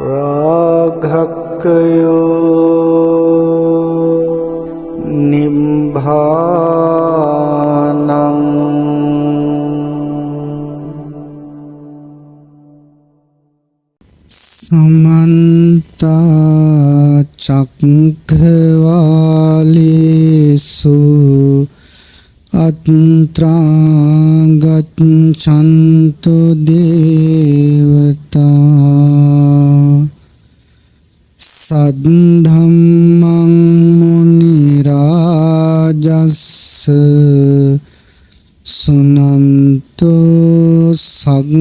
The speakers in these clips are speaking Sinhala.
राघक्यो निम्भानं समन्ता चक्रवालेषु अत्रा गच्छन्तु देवता सद्धम्मं मुनिराजस्स सुनन्तु संगमुखदं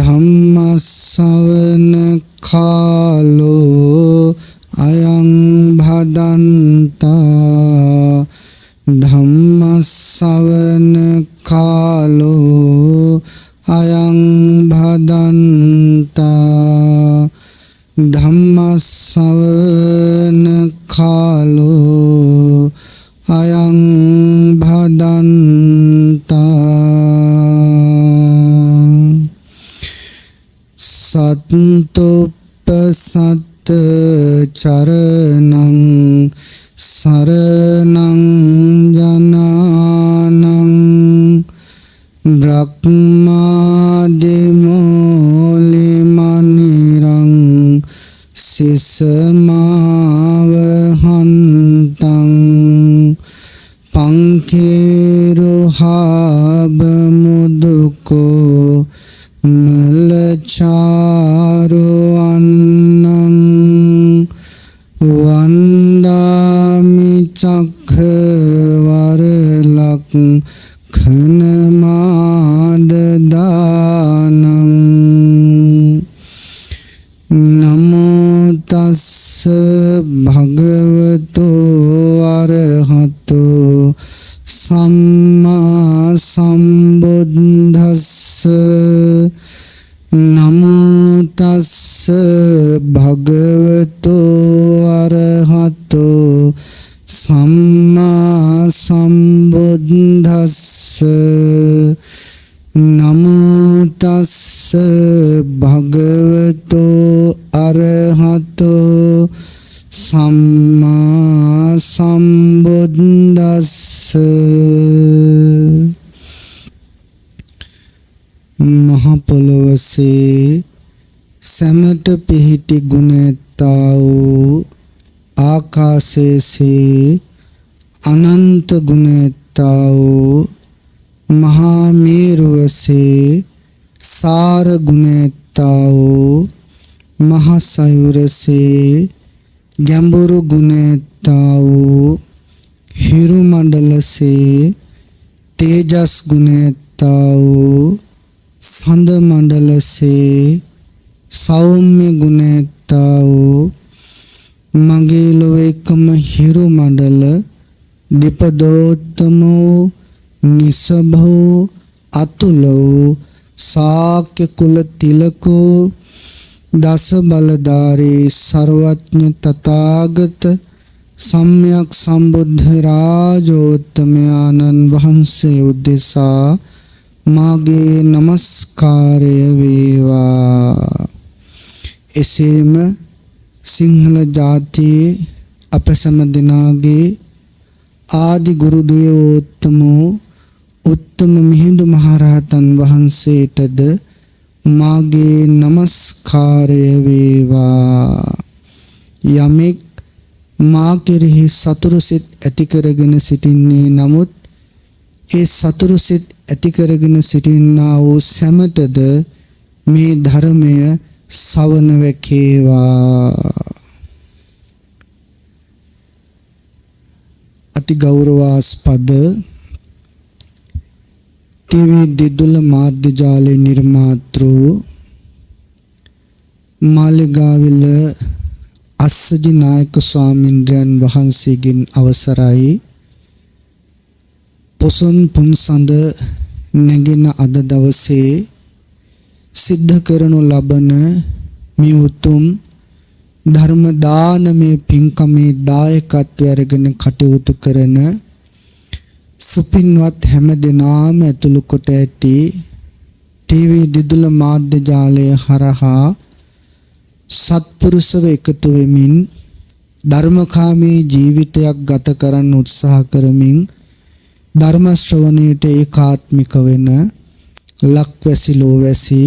धम्मश्रवण कालो अयं भदन्ता धम्मश्रवण कालो अयं भदन्ता धम्मश्रवण कालो अयं भदन्ता सन्तोपसत् चरणं शरणं जनानं ब्रह्मादिमौलिमनिरं शिशमावहन्तं पङ्केरुहाभमुदुको मलचारुअन्नं वन्दामि चक्रवालक्खनमाददानं नमो तस्स भगवतो अरहतो सम्मा सम्बुद्धस्स नमो तस्स भगवतो अरहतो सम्मा सम्बुद्धस्स नमो तस्स भगवतो अरहतो सम्मा सम्बुद्धस्स महापलवसे समट पिहिटि गुणेताओ आकाशे से अनंत गुणेताओ महामेरुवसे सार गुणेताओ महासायुरसे ගැඹුරු ගුණේතාවෝ හිරු මණ්ඩලසේ තේජස් ගුණේතාවෝ සඳ මණ්ඩලසේ සෞම්‍ය ගුණේතාවෝ මගේ ලෝකම හිරු මණ්ඩල දීපදෝත්තමෝ නිසභෝ අතුලෝ සාක්‍ය කුල තිලකෝ දස බලධාරී सर्वज्ञ तथागत सम्यक संबुद्ध राजोत्तमयानंद वහන්සේ උදෙසා මාගේ නමස්කාරය වේවා. එසේම සිංහල ජාතියේ අප සැම දෙනාගේ ආදි ගුරු දේවෝත්තමෝ උත්තම මිහිඳු මහරහතන් වහන්සේටද මාගේ නමස්කාරය වේවා. යමෙක් මා කෙරෙහි සතුරු සිත් ඇති කරගෙන සිටින්නේ නමුත් ඒ සතුරු සිත් ඇති කරගෙන සිටින්නා වූ සැමටද මේ ධර්මය සවන වැකේවා. අති ගෞරවාස්පද टीवी दिदुल माध्य जाले निर्मातृ मालेगाविल अस्सजी नायक स्वामींद्रයන් වහන්සේගෙන් අවසරයි. පොසොන් පුන්සඳ නැගෙන අද දවසේ සිද්ධ කරනු ලබන මේ උතුම් ධර්ම දානමේ පින්කමේ දායකත්වය අරගෙන කටයුතු කරන සුපින්වත් හැම දෙනාම ඇතුළු කොට ඇති ටීවී දිදුල මාධ්‍ය ජාලය හරහා සත්පුරුෂව එකතු වෙමින් ධර්මකාමී ජීවිතයක් ගත කරන්න උත්සාහ කරමින් ධර්ම ශ්‍රවණයට ඒකාත්මික වෙන ලක්වැසි ලෝවැසි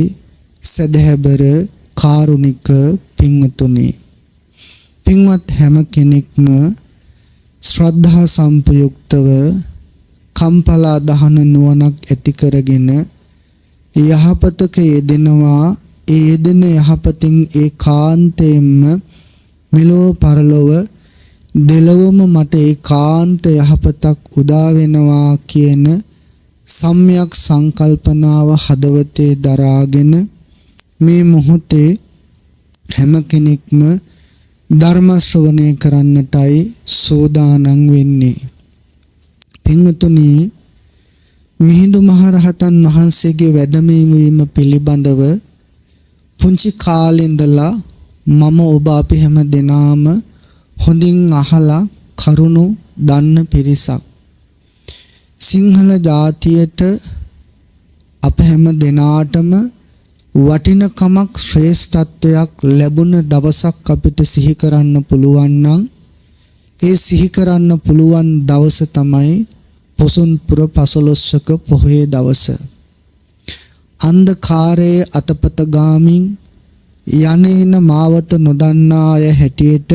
සදහැබර කාරුණික පින්වතුනි, පින්වත් හැම කෙනෙක්ම ශ්‍රද්ධා සම්පයුක්තව කම්පලා දහන නුවණක් ඇති කරගෙන යහපතක යෙදෙනවා. ඒ යෙදෙන යහපතින් ඒකාන්තයෙන්ම මෙලොව පරලොව දෙලොවම මට ඒකාන්ත යහපතක් උදා වෙනවා කියන සම්‍යක් සංකල්පනාව හදවතේ දරාගෙන මේ මොහොතේ හැම කෙනෙක්ම ධර්ම ශ්‍රවණය කරන්නටයි සෝදානම් වෙන්නේ. පින්වතුනි, මිහිඳු මහරහතන් වහන්සේගේ වැඩමවීම පිළිබඳව පුංචි කාලේ ඉඳලා මම ඔබ අපි හැම දෙනාම හොඳින් අහලා කරුණු දන්න පිරිසක්. සිංහල ජාතියට අප හැම දෙනාටම වටිනකමක් ශ්‍රේෂ්ඨත්වයක් ලැබුණ දවසක් අපිට සිහි කරන්න පුළුවන් නම් ඒ සිහි කරන්න පුළුවන් දවස තමයි පොසොන්පුර පසළොස්වක පොහොය දවස. අන්ධකාරයේ අතපත ගාමින් යන්නේන මාවත නොදන්නා අය හැටියට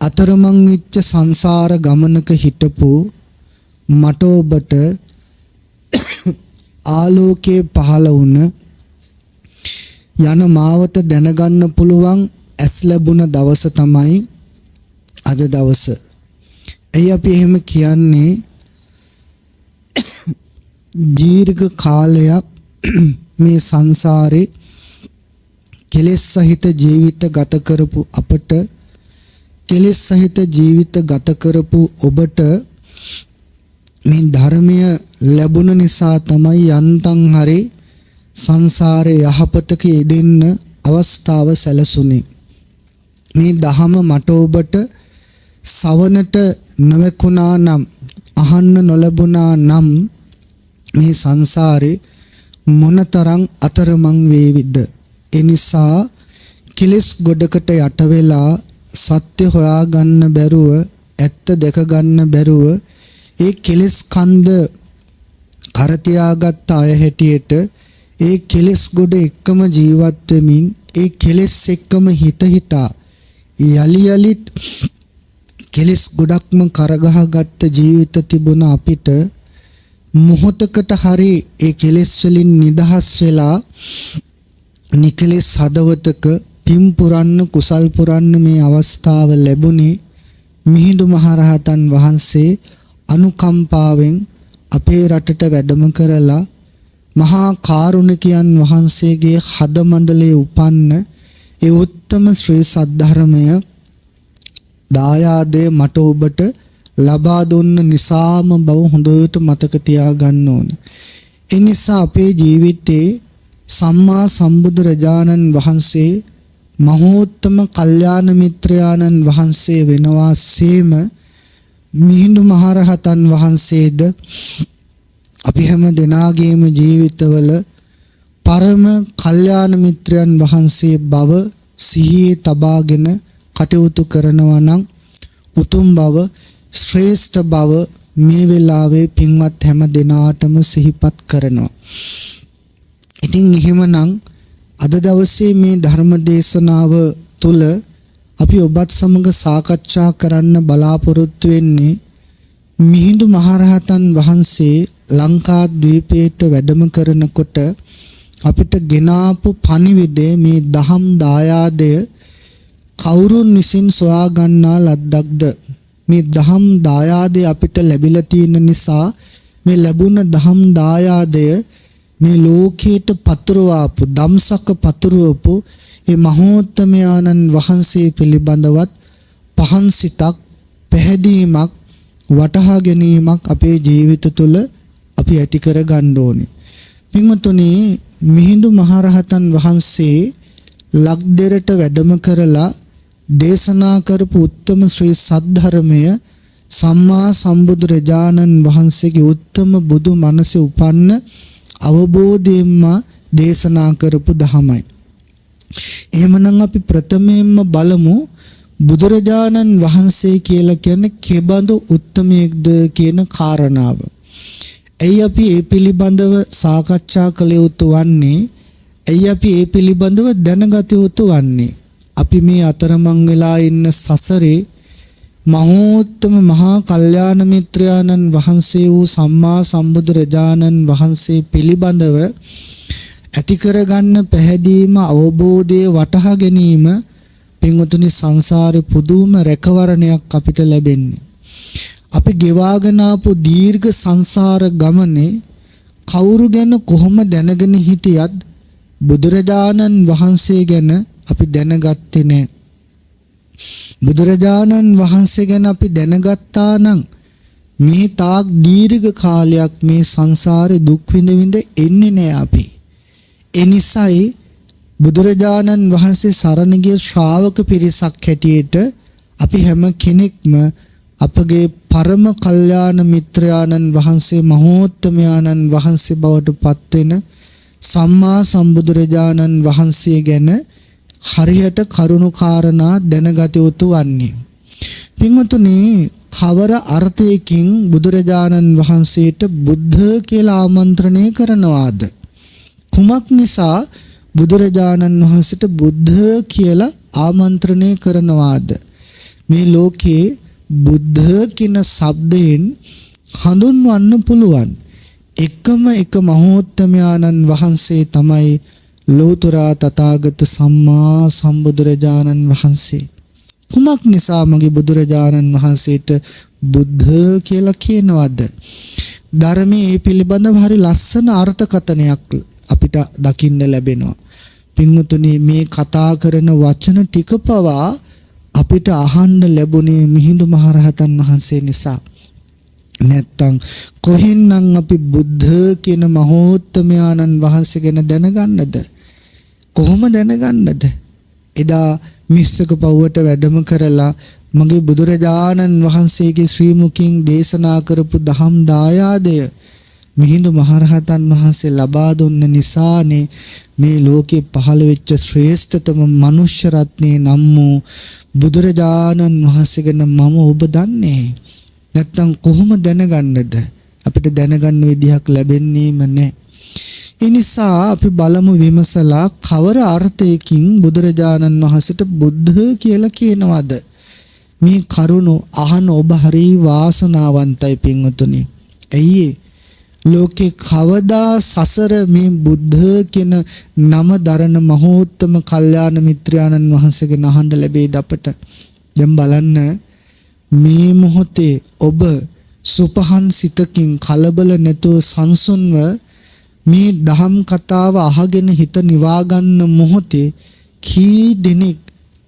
අතරමං වෙච්ච සංසාර ගමනක හිටපු මට ඔබට ආලෝකයේ පහළ වුණ යන මාවත දැනගන්න පුළුවන් ඇස් ලැබුණ දවස තමයි අද දවස. එයි අපි එහෙම කියන්නේ දීර්ඝ කාලයක් මේ සංසාරේ කෙලෙස් සහිත ජීවිත ගත කරපු අපට, කෙලෙස් සහිත ජීවිත ගත කරපු ඔබට මේ ධර්මය ලැබුණ නිසා තමයි යන්තම් හරි සංසාරේ යහපතක යෙදෙන්න අවස්ථාව සැලසුනේ. මේ දහම මට ඔබට සවනට නොවැකුණා නම්, අහන්න නොලැබුණා නම් මේ සංසාරේ මොනතරම් අතරමං වේවිද? ඒ නිසා කෙලෙස් ගොඩකට යට වෙලා සත්‍ය හොයාගන්න බැරුව, ඇත්ත දැක ගන්න බැරුව ඒ කෙලෙස් කන්ද කර තියාගත් අය හැටියට ඒ කෙලෙස් ගොඩ එක්කම ජීවත් වෙමින් ඒ කෙලෙස් එක්කම හිතා යලි යලිත් කෙලෙස් ගොඩක්ම කරගහගත්ත ජීවිත තිබුණ අපිට මොහොතකට හරි ඒ කෙලෙස් වලින් නිදහස් වෙලා නිකලෙස් හදවතක පින් පුරන්න, කුසල් පුරන්න මේ අවස්ථාව ලැබුණේ මිහිඳු මහරහතන් වහන්සේ අනුකම්පාවෙන් අපේ රටට වැඩම කරලා මහා කාරුණිකයන් වහන්සේගේ හද මණ්ඩලයේ උපන්න ඒ උත්තම ශ්‍රී සද්ධර්මය දායාදේ මට ඔබට ලබා දුන්න නිසාම බව හොඳට මතක තියාගන්න ඕනේ. ඒ නිසා අපේ ජීවිතේ සම්මා සම්බුදුරජාණන් වහන්සේ මහෝත්තම කල්යාණ මිත්‍රයාණන් වහන්සේ වෙනවාසේම මිහිඳු මහරහතන් වහන්සේද අපි හැම දෙනාගේම ජීවිතවල පරම කල්යාණ මිත්‍රයන් වහන්සේ බව සිහියේ තබාගෙන කටයුතු කරනවා නම් උතුම් බව, ශ්‍රේෂ්ඨ බව මේ වෙලාවේ පින්වත් හැම දෙනාටම සිහිපත් කරනවා. ඉතින් එහෙමනම් අද දවසේ මේ ධර්ම දේශනාව තුළ අපි ඔබත් සමග සාකච්ඡා කරන්න බලාපොරොත්තු වෙන්නේ මිහිඳු මහරහතන් වහන්සේ ලංකාද්වීපයට වැඩම කරනකොට අපිට ගෙනාපු පණිවිඩය, මේ දහම් දායාදය කවුරුන් විසින් සොයා ගන්නා ලද්දක්ද? මේ දහම් දායාදය අපිට ලැබිලා තියෙන නිසා මේ ලැබුණ දහම් දායාදය මේ ලෝකයට පතුරවාපු, ධම්සක පතුරවපු ඒ මහෝත්තමයන්න් වහන්සේ පිළිබඳවත් පහන් සිතක්, පැහැදීමක්, වටහා ගැනීමක් අපේ ජීවිත තුළ අපි ඇති කර ගන්න ඕනේ. පින්වතුනි, මිහිඳු මහරහතන් වහන්සේ ලක්දෙරට වැඩම කරලා දේශනා කරපු උත්තම ශ්‍රී සද්ධර්මය සම්මා සම්බුදුරජාණන් වහන්සේගේ උත්තම බුදු මනසේ උපන්න අවබෝධයෙන්ම දේශනා කරපු ධමයි. එහෙමනම් අපි ප්‍රථමයෙන්ම බලමු බුදුරජාණන් වහන්සේ කියලා කියන්නේ කෙබඳු උත්තමයෙක්ද කියන කාරණාව. එයි අපි ඒ පිළිබඳව සාකච්ඡා කළ යුතු වන්නේ, එයි අපි ඒ පිළිබඳව දැනගත යුතු වන්නේ. අපි මේ අතරමං වෙලා ඉන්න සසරේ මහෝත්තම මහා කල්යාණ මිත්‍රාණන් වහන්සේ වූ සම්මා සම්බුදුරජාණන් වහන්සේ පිළිබඳව ඇති කරගන්න පැහැදීම අවබෝධය වටහා ගැනීම පින්වතුනි සංසාරේ පුදුම රැකවරණයක් අපිට ලැබෙන්නේ. අපි ගෙවාගෙන ආපු දීර්ඝ සංසාර ගමනේ කවුරු ගැන කොහොම දැනගෙන හිටියත් බුදුරජාණන් වහන්සේ ගැන අපි දැනගත්තේ නැහැ. බුදුරජාණන් වහන්සේ ගැන අපි දැනගත්තා නම් මේ තාක් දීර්ඝ කාලයක් මේ සංසාරේ දුක් විඳ එන්නේ නැහැ අපි. ඒ නිසායි බුදුරජාණන් වහන්සේ සරණ ගිය ශ්‍රාවක පිරිසක් හැටියට අපි හැම කෙනෙක්ම අපගේ පරම කල්යාණ මිත්‍රාණන් වහන්සේ මහෝත්තමයාණන් වහන්සේ බවට පත් වෙන සම්මා සම්බුදුරජාණන් වහන්සේ ගැන හරියට කරුණු කාරණා දැනගත යුතු වන්නේ. පින්වතුනි, කවර අර්ථයකින් බුදුරජාණන් වහන්සේට බුද්ධ කියලා ආමන්ත්‍රණය කරනවාද? කුමක් නිසා බුදුරජාණන් වහන්සේට බුද්ධ කියලා ආමන්ත්‍රණය කරනවාද? මේ ලෝකේ බුද්ධ කියන શબ્දයෙන් හඳුන්වන්න පුළුවන් එකම එක මහෝත්තමයාණන් වහන්සේ තමයි ලෝතර තථාගත සම්මා සම්බුදුරජාණන් වහන්සේ. කුමක් නිසා මගේ බුදුරජාණන් වහන්සේට බුද්ධ කියලා කියනවද? ධර්මයේ පිළිබඳව හරි ලස්සන අර්ථකථනයක් අපිට දකින්න ලැබෙනවා. පින්වතුනි, මේ කතා කරන වචන ටික පවා අපිට අහන්න ලැබුණේ මිහිඳු මහරහතන් වහන්සේ නිසා. නැත්තම් කොහෙන්නම් අපි බුද්ධ කියන මහෝත්තමයාණන් වහන්සේ ගැන දැනගන්නද? කොහොම දැනගන්නද? එදා මිස්සක පවුවට වැඩම කරලා මගේ බුදුරජාණන් වහන්සේගේ ශ්‍රී මුඛයෙන් දේශනා කරපු දහම් දායාදය මිහිඳු මහරහතන් වහන්සේ ලබා දුන්න නිසානේ මේ ලෝකේ පහළ වෙච්ච ශ්‍රේෂ්ඨතම මනුෂ්‍ය රත්නේ නම් වූ බුදුරජාණන් වහන්සේ ගැන මම ඔබ දන්නේ. නැත්තම් කොහොම දැනගන්නද? අපිට දැනගන්න විදිහක් ලැබෙන්නේම නැහැ. ඒ නිසා අපි බලමු විමසලා කවර අර්ථයකින් බුදුරජාණන් වහන්සේට බුද්ධ කියලා කියනවද? මේ කරුණ අහන ඔබ හරි වාසනාවන්තයි පින්වතුනි. ඇයි ලෝකේ කවදා සසර මේ බුද්ධ කියන නම දරන මහෝත්තම කල්යාණ මිත්‍රාණන් වහන්සේගෙන් අහන්න ලැබෙයිද අපට? දැන් බලන්න, මේ මොහොතේ ඔබ සුපහන් සිතකින් කලබල නැතුව සංසුන්ව මේ දහම් කතාව අහගෙන හිත නිවා ගන්න මොහොතේ කී දෙනෙක්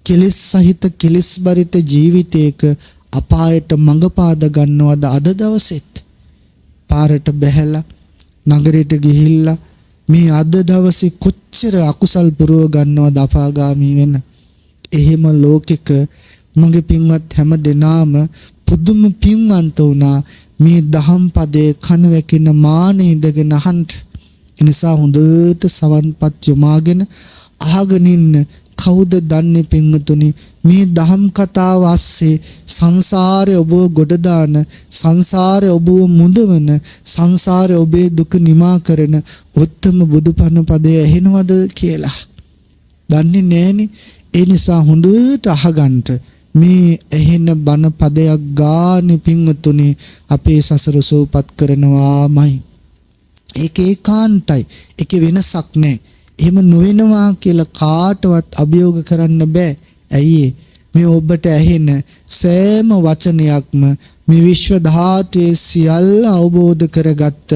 කෙලෙස් සහිත කෙලෙස් බරිත ජීවිතයක අපායට මඟ පාද ගන්නවද අද දවසෙත්? පාරට බැහැලා නගරයට ගිහිල්ලා මේ අද දවසේ කොච්චර අකුසල් පුරව ගන්නවද අපාගාමී වෙන. එහෙම ලෝකෙක මගේ පින්වත් හැම දෙනාම පුදුම පින්වන්ත වුණා මේ දහම් පදේ කන වැකින මානෙ ඉඳගෙන අහන්න. ඒ නිසා හොඳට සවන්පත් යොමාගෙන අහගෙන ඉන්න. කවුද දන්නේ පින්වතුනි, මේ දහම් කතාව ASCII සංසාරේ ඔබ ගොඩ දාන, සංසාරේ ඔබ මුදවන, සංසාරේ ඔබේ දුක නිමා කරන උත්තම බුදුපණ පදය ඇහෙනවද කියලා දන්නේ නැහෙනි. ඒ නිසා හොඳට අහගන්න. මේ ඇහෙන බණ පදයක් ගානේ පින්වතුනි අපේ සසර සෝපත් කරනවාමයි. ඒක ඒකාන්තයි. ඒකේ වෙනසක් නැහැ. එහෙම නොවෙනවා කියලා කාටවත් අභියෝග කරන්න බෑ. ඇයි? මේ ඔබට ඇහෙන සෑම වචනයක්ම මේ විශ්ව ධාතුවේ සියල්ල අවබෝධ කරගත්ත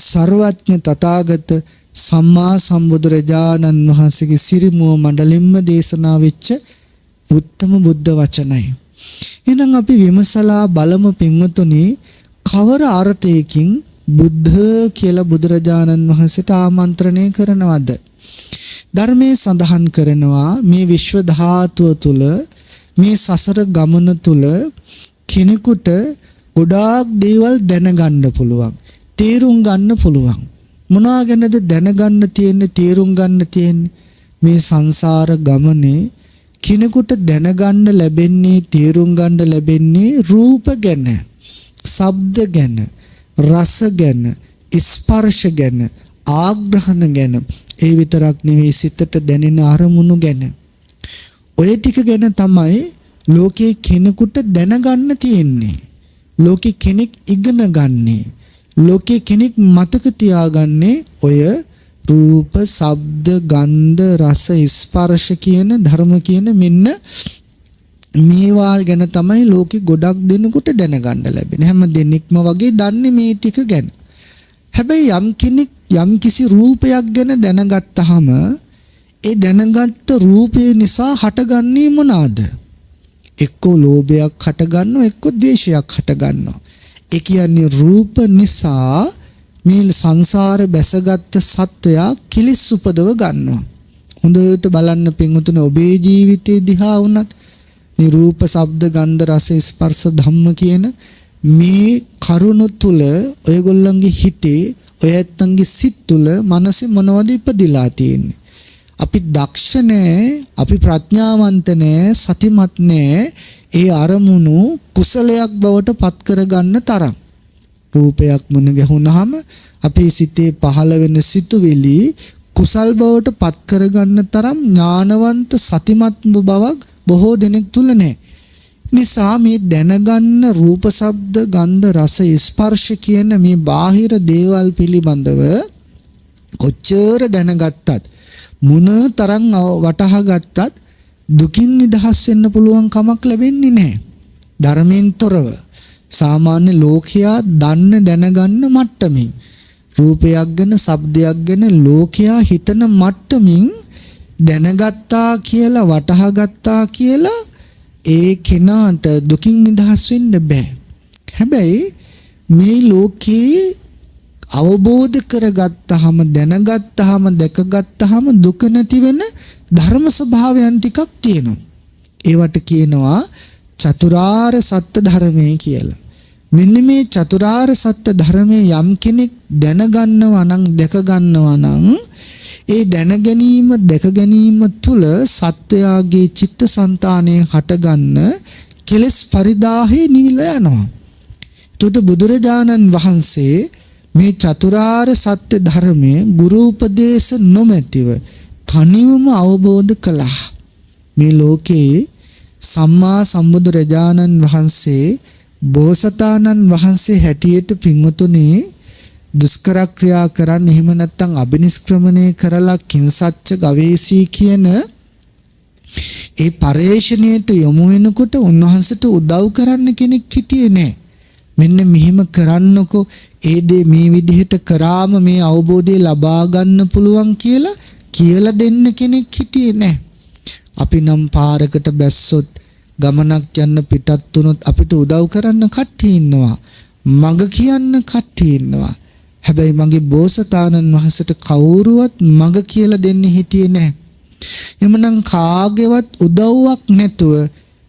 සර්වඥ තථාගත සම්මා සම්බුදුරජාණන් වහන්සේගේ සිරිමුව මණ්ඩලින්ම දේශනා වෙච්ච උත්තම බුද්ධ වචනයි. එහෙනම් අපි විමසලා බලමු පින්වතුනි, කවර අර්ථයකින් බුද්ධ කියලා බුදුරජාණන් වහන්සේට ආමන්ත්‍රණය කරනවද? ධර්මයේ සඳහන් කරනවා මේ විශ්ව ධාතුව තුල, මේ සසර ගමන තුල කෙනෙකුට ගොඩාක් දේවල් දැනගන්න පුළුවන්. තේරුම් ගන්න පුළුවන්. මොනවා ගැනද දැනගන්න තියෙන්නේ, තේරුම් ගන්න තියෙන්නේ? මේ සංසාර ගමනේ කෙනෙකුට දැනගන්න ලැබෙන්නේ, තේරුම් ගන්න ලැබෙන්නේ රූප ගැන, ශබ්ද ගැන, රස ගැන, ස්පර්ශ ගැන, ආග්‍රහණ ගැන. ඒ විතරක් නෙවෙයි සිතට දැනෙන අරමුණු ගැන. ඔය ටික ගැන තමයි ලෝකේ කෙනෙකුට දැනගන්න තියෙන්නේ. ලෝකේ කෙනෙක් ඉගෙන ගන්නේ. ලෝකේ කෙනෙක් මතක තියාගන්නේ ඔය රූප, ශබ්ද, ගන්ධ, රස, ස්පර්ශ කියන ධර්ම කියන මෙන්න මේවා ගැන තමයි ලෝකෙ ගොඩක් දෙනෙකුට දැනගන්න ලැබෙන්නේ. හැම දෙනෙක්ම වගේ දන්නේ මේ ටික ගැන. හැබැයි යම් කෙනෙක් යම් කිසි රූපයක් ගැන දැනගත්තාම ඒ දැනගත්ත රූපේ නිසා හටගන්නේ මොනවාද? එක්කෝ ලෝභයක් හටගන්නවා, එක්කෝ ද්වේෂයක් හටගන්නවා. ඒ කියන්නේ රූප නිසා මේ සංසාරේ බැසගත් සත්වයා කිලිස් උපදව ගන්නවා. හොඳට බලන්න පින්වතුනි, ඔබේ ජීවිතේ දිහා වුණත් මේ රූප, ශබ්ද, ගන්ධ, රස, ස්පර්ශ, ධම්ම කියන මේ කරුණු තුල ඔයගොල්ලන්ගේ හිතේ, ඔයත්තන්ගේ සිත් තුල, මනසේ මොනවද ඉපදිලා තියෙන්නේ? අපි දක්ෂ නැහැ, අපි ප්‍රඥාවන්ත නැහැ, සතිමත් නැහැ. ඒ අරමුණු කුසලයක් බවට පත් කරගන්න තරම්. රූපයක් මුණ ගැහුනහම අපේ සිතේ පහළ වෙන සිතුවිලි කුසල් බවට පත් කරගන්න තරම් ඥානවන්ත සතිමත් බවක් බොහෝ දෙනෙක් තුල නැහැ. නිසා මේ දැනගන්න රූප, ශබ්ද, ගන්ධ, රස, ස්පර්ශ කියන මේ බාහිර දේවල් පිළිබඳව කොච්චර දැනගත්තත්, මොන තරම් වටහා ගත්තත් දුකින් නිදහස් වෙන්න පුළුවන් කමක් ලැබෙන්නේ නැහැ. ධර්මයෙන් තොරව සාමාන්‍ය ලෝකයා දැනගන්න මට්ටමින්, රූපයක් ගැන, ශබ්දයක් ගැන ලෝකයා හිතන මට්ටමින් දැනගත්තා කියලා, වටහා ගත්තා කියලා ඒ කෙනාට දුකින් නිදහස් වෙන්න බෑ. හැබැයි මේ ලෝකේ අවබෝධ කරගත්තාම, දැනගත්තාම, දැකගත්තාම දුක නැති වෙන ධර්ම ස්වභාවයන් ටිකක් තියෙනවා. ඒවට කියනවා චතුරාර්ය සත්‍ය ධර්මය කියලා. මෙන්න මේ චතුරාර්ය සත්‍ය ධර්මයේ යම් කෙනෙක් දැනගන්නවා නම්, දැක ගන්නවා නම්, ඒ දැන ගැනීම, දැක ගැනීම තුල සත්වයාගේ චිත්තසංතානයේ හටගන්න කෙලෙස් පරිදාහේ නිවිලා යනවා. එතකොට බුදුරජාණන් වහන්සේ මේ චතුරාර්ය සත්‍ය ධර්මයේ ගුරු උපදේශ නොමැතිව තනිවම අවබෝධ කළා. මේ ලෝකේ සම්මා සම්බුදුරජාණන් වහන්සේ බෝසතාණන් වහන්සේ හැටියට පින්වතුනි දුෂ්කර ක්‍රියා කරන්න, එහෙම නැත්නම් අබිනිෂ්ක්‍රමණය කරලා කිංසච්ච ගවේෂී කියන ඒ පරේෂණයට යොමු වෙනකොට උන්වහන්සේට උදව් කරන්න කෙනෙක් හිටියේ නැහැ. මෙන්න මෙහෙම කරන්නකෝ, ඒ දේ මේ විදිහට කරාම මේ අවබෝධය ලබා ගන්න පුළුවන් කියලා දෙන්න කෙනෙක් හිටියේ නැහැ. අපි නම් පාරකට බැස්සොත්, ගමනක් යන්න පිටත් වුණොත් අපිට උදව් කරන්න කට්ටිය ඉන්නවා, මඟ කියන්න කට්ටිය ඉන්නවා. හැබැයි මගේ බෝසතාණන් වහන්සේට කවුරුවත් මඟ කියලා දෙන්න හිටියේ නැහැ. එමනම් කාගේවත් උදව්වක් නැතුව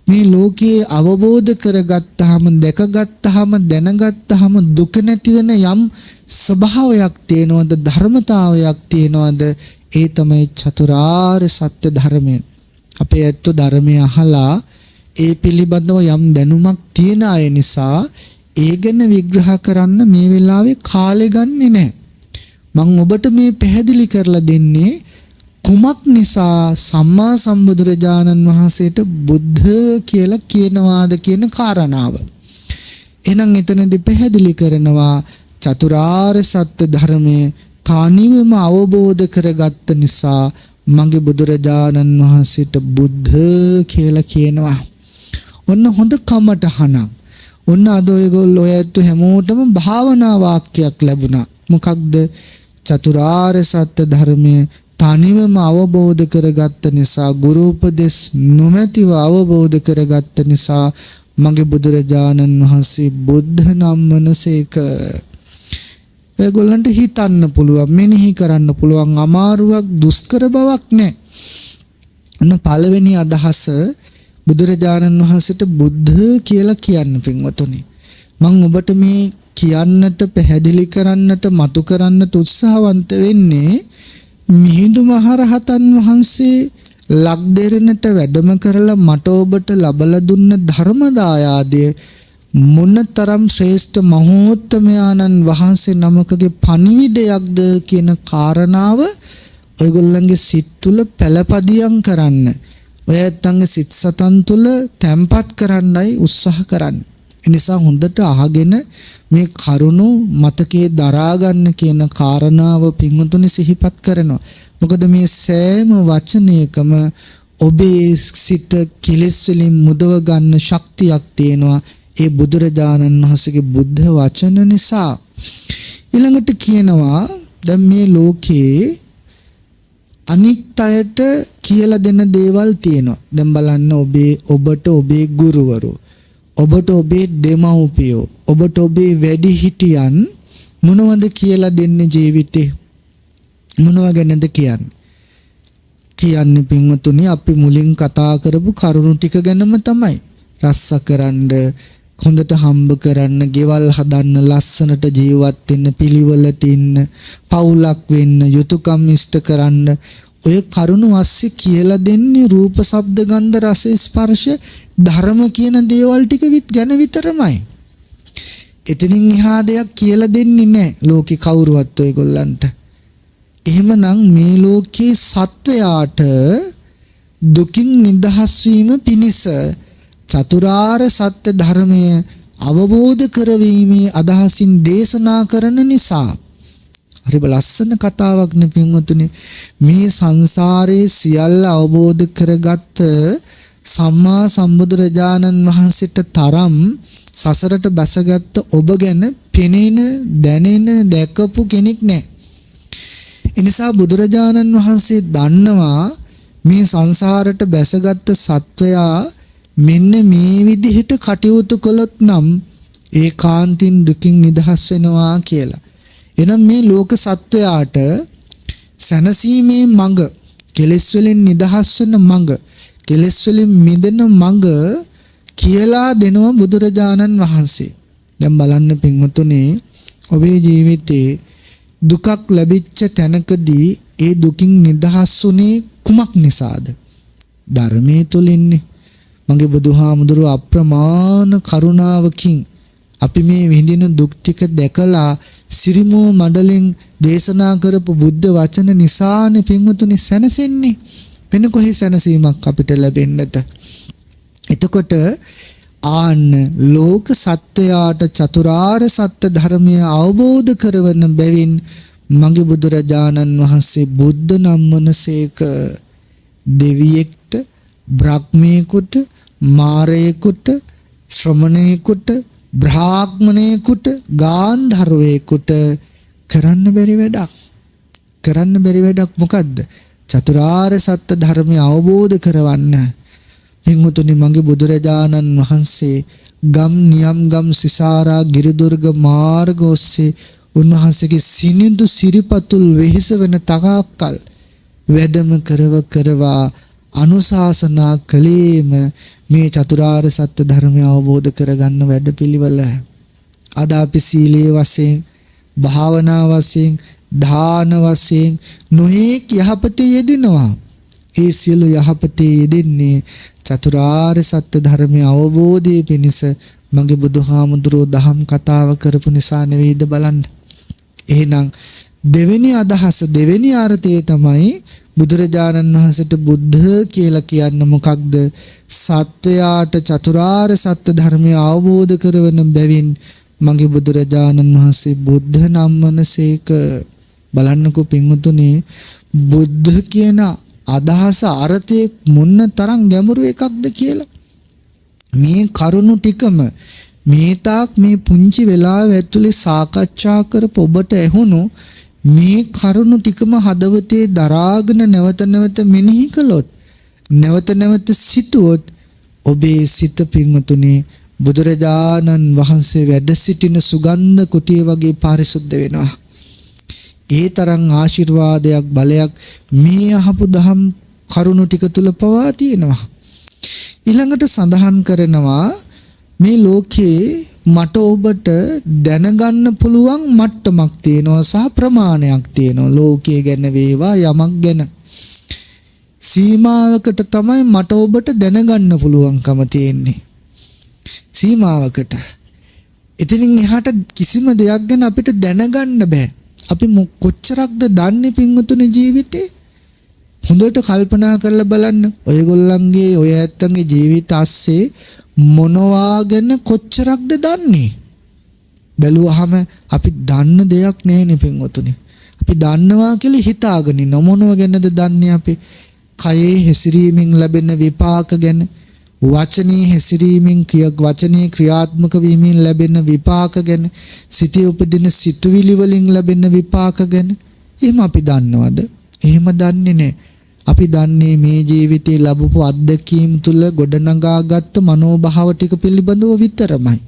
මේ ලෝකයේ අවබෝධ කරගත්තාම, දැකගත්තාම, දැනගත්තාම දුක නැති වෙන යම් ස්වභාවයක් තියෙනවද, ධර්මතාවයක් තියෙනවද? ඒ තමයි චතුරාර්ය සත්‍ය ධර්මය. අපේ ඇත්ත ධර්මය අහලා ඒ පිළිබඳව යම් දැනුමක් තියෙන අය නිසා ඒ ගැන විග්‍රහ කරන්න මේ වෙලාවේ කාලෙ ගන්නෙ නැහැ. මම ඔබට මේ පැහැදිලි කරලා දෙන්නේ කුමක් නිසා සම්මා සම්බුදුරජාණන් වහන්සේට බුද්ධ කියලා කියනවාද කියන කාරණාව. එහෙනම් එතනදී පැහැදිලි කරනවා චතුරාර්ය සත්‍ය ධර්මයේ තනිවම අවබෝධ කරගත්ත නිසා මගේ බුදුරජාණන් වහන්සේට බුද්ධ කියලා කියනවා. ඔන්න හොඳ කමටහනක්. ඔන්න අද ඔයගොල්ලෝ ඔයත් හැමෝටම භාවනා වාක්‍යයක් ලැබුණා. මොකක්ද? චතුරාර්ය සත්‍ය ධර්මයේ තනිවම අවබෝධ කරගත්ත නිසා, ගුරු උපදෙස් නොමැතිව අවබෝධ කරගත්ත නිසා මගේ බුදුරජාණන් වහන්සේ බුද්ධ නම් වනසේක. ඒගොල්ලන්ට හිතන්න පුළුවන්, මෙනෙහි කරන්න පුළුවන්, අමාරුවක්, දුෂ්කර බවක් නැහැ. පළවෙනි අදහස බුදුරජාණන් වහන්සේට බුද්ධ කියලා කියන්න පින්වතුනි. මම ඔබට මේ කියන්නට පැහැදිලි කරන්නට මතු කරන්නට උත්සාහවන්ත වෙන්නේ මිහිඳු මහරහතන් වහන්සේ ලක්දෙරණට වැඩම කරලා මට ඔබට ලබලා දුන්න ධර්ම දායාදය මොනතරම් ශ්‍රේෂ්ඨ මහෝත්තමයාණන් වහන්සේ නමකගේ පණිවිඩයක්ද කියන කාරණාව ඔයගොල්ලන්ගේ සිත් තුළ පළපදියම් කරන්න. ඔය ඇත්තන්ගේ සිත් සතන් තුළ තැම්පත් කරන්නයි උත්සාහ කරන්න. ඒ නිසා හොඳට අහගෙන මේ කරුණු මතකයේ දරා ගන්න කියන කාරණාව පින්වතුනි සිහිපත් කරනවා. මොකද මේ සෑම වචනයකම ඔබේ සිත කෙලෙස් වලින් මුදව ගන්න ශක්තියක් තියෙනවා. ඒ බුදුරජාණන් වහන්සේගේ බුද්ධ වචන නිසා. ඊළඟට කියනවා දැන් මේ ලෝකේ අනිත් අයට කියලා දෙන දේවල් තියෙනවා. දැන් බලන්න ඔබට ඔබේ ගුරුවරු, ඔබට ඔබේ දෙමව්පියෝ, ඔබට ඔබේ වැඩිහිටියන් මොනවද කියලා දෙන්නේ ජීවිතේ? මොනවා ගැනද කියන්නේ? කියන්නේ පින්වතුනි අපි මුලින් කතා කරපු කරුණු ටික ගැනම තමයි. රස්සකරන්න, හොඳට හම්බ කරන්න, ගෙවල් හදන්න, ලස්සනට ජීවත් වෙන්න, පිළිවෙලට ඉන්න, පවුලක් වෙන්න, යුතුයකම් ඉෂ්ට කරන්න, ඔය කරුණු ASCII කියලා දෙන්නේ රූප, ශබ්ද, ගන්ධ, රස, ස්පර්ශ, ධර්ම කියන දේවල් ටික ගැන විතරමයි. එතනින් එහා දෙයක් කියලා දෙන්නේ නැහැ ලෝකේ කවුරුවත් ඔයගොල්ලන්ට. එහෙමනම් මේ ලෝකේ සත්වයාට දුකින් නිදහස් වීම පිණිස චතුරාර්ය සත්‍ය ධර්මය අවබෝධ කරවීමේ අදහසින් දේශනා කරන නිසා හරි ලස්සන කතාවක් නේ පින්වතුනි. මේ සංසාරයේ සියල්ල අවබෝධ කරගත්ත සම්මා සම්බුදුරජාණන් වහන්සේට තරම් සසරට බැසගත් ඔබ ගැන පෙනෙන, දැනෙන, දැකපු කෙනෙක් නැහැ. ඒ නිසා බුදුරජාණන් වහන්සේ දන්නවා මේ සංසාරයට බැසගත් සත්වයා මෙන්න මේ විදිහට කටයුතු කළොත් නම් ඒකාන්තින් දුකින් නිදහස් වෙනවා කියලා. එනම් මේ ලෝක සත්වයාට සැනසීමේ මඟ, කෙලෙස් වලින් නිදහස් වෙන මඟ, කෙලෙස් වලින් මිදෙන මඟ කියලා දෙනවා බුදුරජාණන් වහන්සේ. දැන් බලන්න පින්වතුනි, ඔබේ ජීවිතේ දුකක් ලැබිච්ච තැනකදී ඒ දුකින් නිදහස් වුනේ කුමක් නිසාද? ධර්මයේ තුලින්නේ. මගේ බුදුහාමුදුරුව අප්‍රමාණ කරුණාවකින් අපි මේ විඳින දුක් ටික දැකලා සිරිමෝ මඩලෙන් දේශනා කරපු බුද්ධ වචන නිසානේ පින්වතුනි සැනසෙන්නේ. වෙන කොහේ සැනසීමක් අපිට ලැබෙන්නද? එතකොට ආන්න ලෝක සත්‍යයට චතුරාර්ය සත්‍ය ධර්මය අවබෝධ කරවන බැවින් මගේ බුදුරජාණන් වහන්සේ බුද්ධ නම් වනසේක. දෙවියෙක්ට, බ්‍රහ්මයෙකුට, මාරයෙකුට, ශ්‍රමණයෙකුට, බ්‍රාහ්මණයෙකුට, ගාන්ධර්වයෙකුට කරන්න බැරි වැඩක්. කරන්න බැරි වැඩක් මොකද්ද? චතුරාර්ය සත්‍ය ධර්මය අවබෝධ කරවන්න. හිඟුතුනි මගේ බුදුරජාණන් වහන්සේ ගම් නියම් ගම් සිසාරා ගිරිදුර්ග මාර්ග ඔස්සේ උන්වහන්සේගේ සිනිඳු සිරිපතුල් වෙහෙස වෙන තකාකල් වැඩම කරවා අනුශාසනා කළේම මේ චතුරාර්ය සත්‍ය ධර්මය අවබෝධ කරගන්න වැඩපිළිවෙල. අද අපි සීලයේ වශයෙන්, භාවනා වශයෙන්, දාන වශයෙන් නොඑක යහපතේ යෙදෙනවා. ඒ සියලු යහපතේ යෙදෙන්නේ චතුරාර්ය සත්‍ය ධර්මය අවබෝධයේ පිණිස මගේ බුදුහාමුදුරුවෝ දහම් කතාව කරපු නිසා නෙවෙයිද බලන්න. එහෙනම් දෙවෙනි අදහස, දෙවෙනි අර්ථය තමයි බුදුරජාණන් වහන්සේට බුද්ධ කියලා කියන්නේ මොකක්ද? සත්වයාට චතුරාර්ය සත්‍ය ධර්මය අවබෝධ කරවන බැවින් මගේ බුදුරජාණන් වහන්සේ බුද්ධ නම් වනසේක. බලන්නකෝ පින්වතුනි, බුද්ධ කියන අදහස අර්ථයේ මොන තරම් ගැඹුරු එකක්ද කියලා. මේ කරුණු ටිකම මේ තාක් මේ පුංචි වෙලාව ඇතුලේ සාකච්ඡා කරපු ඔබට ඇහුණු මේ කරුණු ටිකම හදවතේ දරාගෙන නැවත නැවත මෙනෙහි කළොත්, නැවත නැවත සිතුවොත් ඔබේ සිත පින්වතුනි බුදුරජාණන් වහන්සේ වැඩ සිටින සුගන්ධ කුටිය වගේ පාරිශුද්ධ වෙනවා. ඒ තරම් ආශිර්වාදයක්, බලයක් මේ අහපු දහම් කරුණු ටික තුල පවා තියෙනවා. ඊළඟට සඳහන් කරනවා මේ ලෝකේ මට ඔබට දැනගන්න පුළුවන් මට්ටමක් තියෙනවා සහ ප්‍රමාණයක් තියෙනවා. ලෝකයේ ගැන වේවා යමක් ගැන සීමාවකට තමයි මට ඔබට දැනගන්න පුළුවන්කම තියෙන්නේ. සීමාවකට. එතනින් එහාට කිසිම දෙයක් ගැන අපිට දැනගන්න බෑ. අපි කොච්චරක්ද දන්නේ පින්වතුනි ජීවිතේ? හොඳට කල්පනා කරලා බලන්න. ඔයගොල්ලන්ගේ ඔය ඇත්තන්ගේ ජීවිත ASCII මොනවා ගැන කොච්චරක්ද දන්නේ? බැලුවාම අපි දන්න දෙයක් නෑනේ පින්වතුනි. අපි දන්නවා කියලා හිතාගෙන ඉන්න මොනව ගැනද දන්නේ අපි? කයේ හැසිරීමෙන් ලැබෙන විපාක ගැන, වචනේ හැසිරීමෙන් වචනේ ක්‍රියාත්මක වීමෙන් ලැබෙන විපාක ගැන, සිතේ උපදින සිතුවිලි වලින් ලැබෙන විපාක ගැන එහෙම අපි දන්නවද? එහෙම දන්නේ නැහැ. අපි දන්නේ මේ ජීවිතේ ලැබපු අත්දැකීම් තුල ගොඩනගාගත්තු මනෝභාව ටික පිළිබඳව විතරමයි.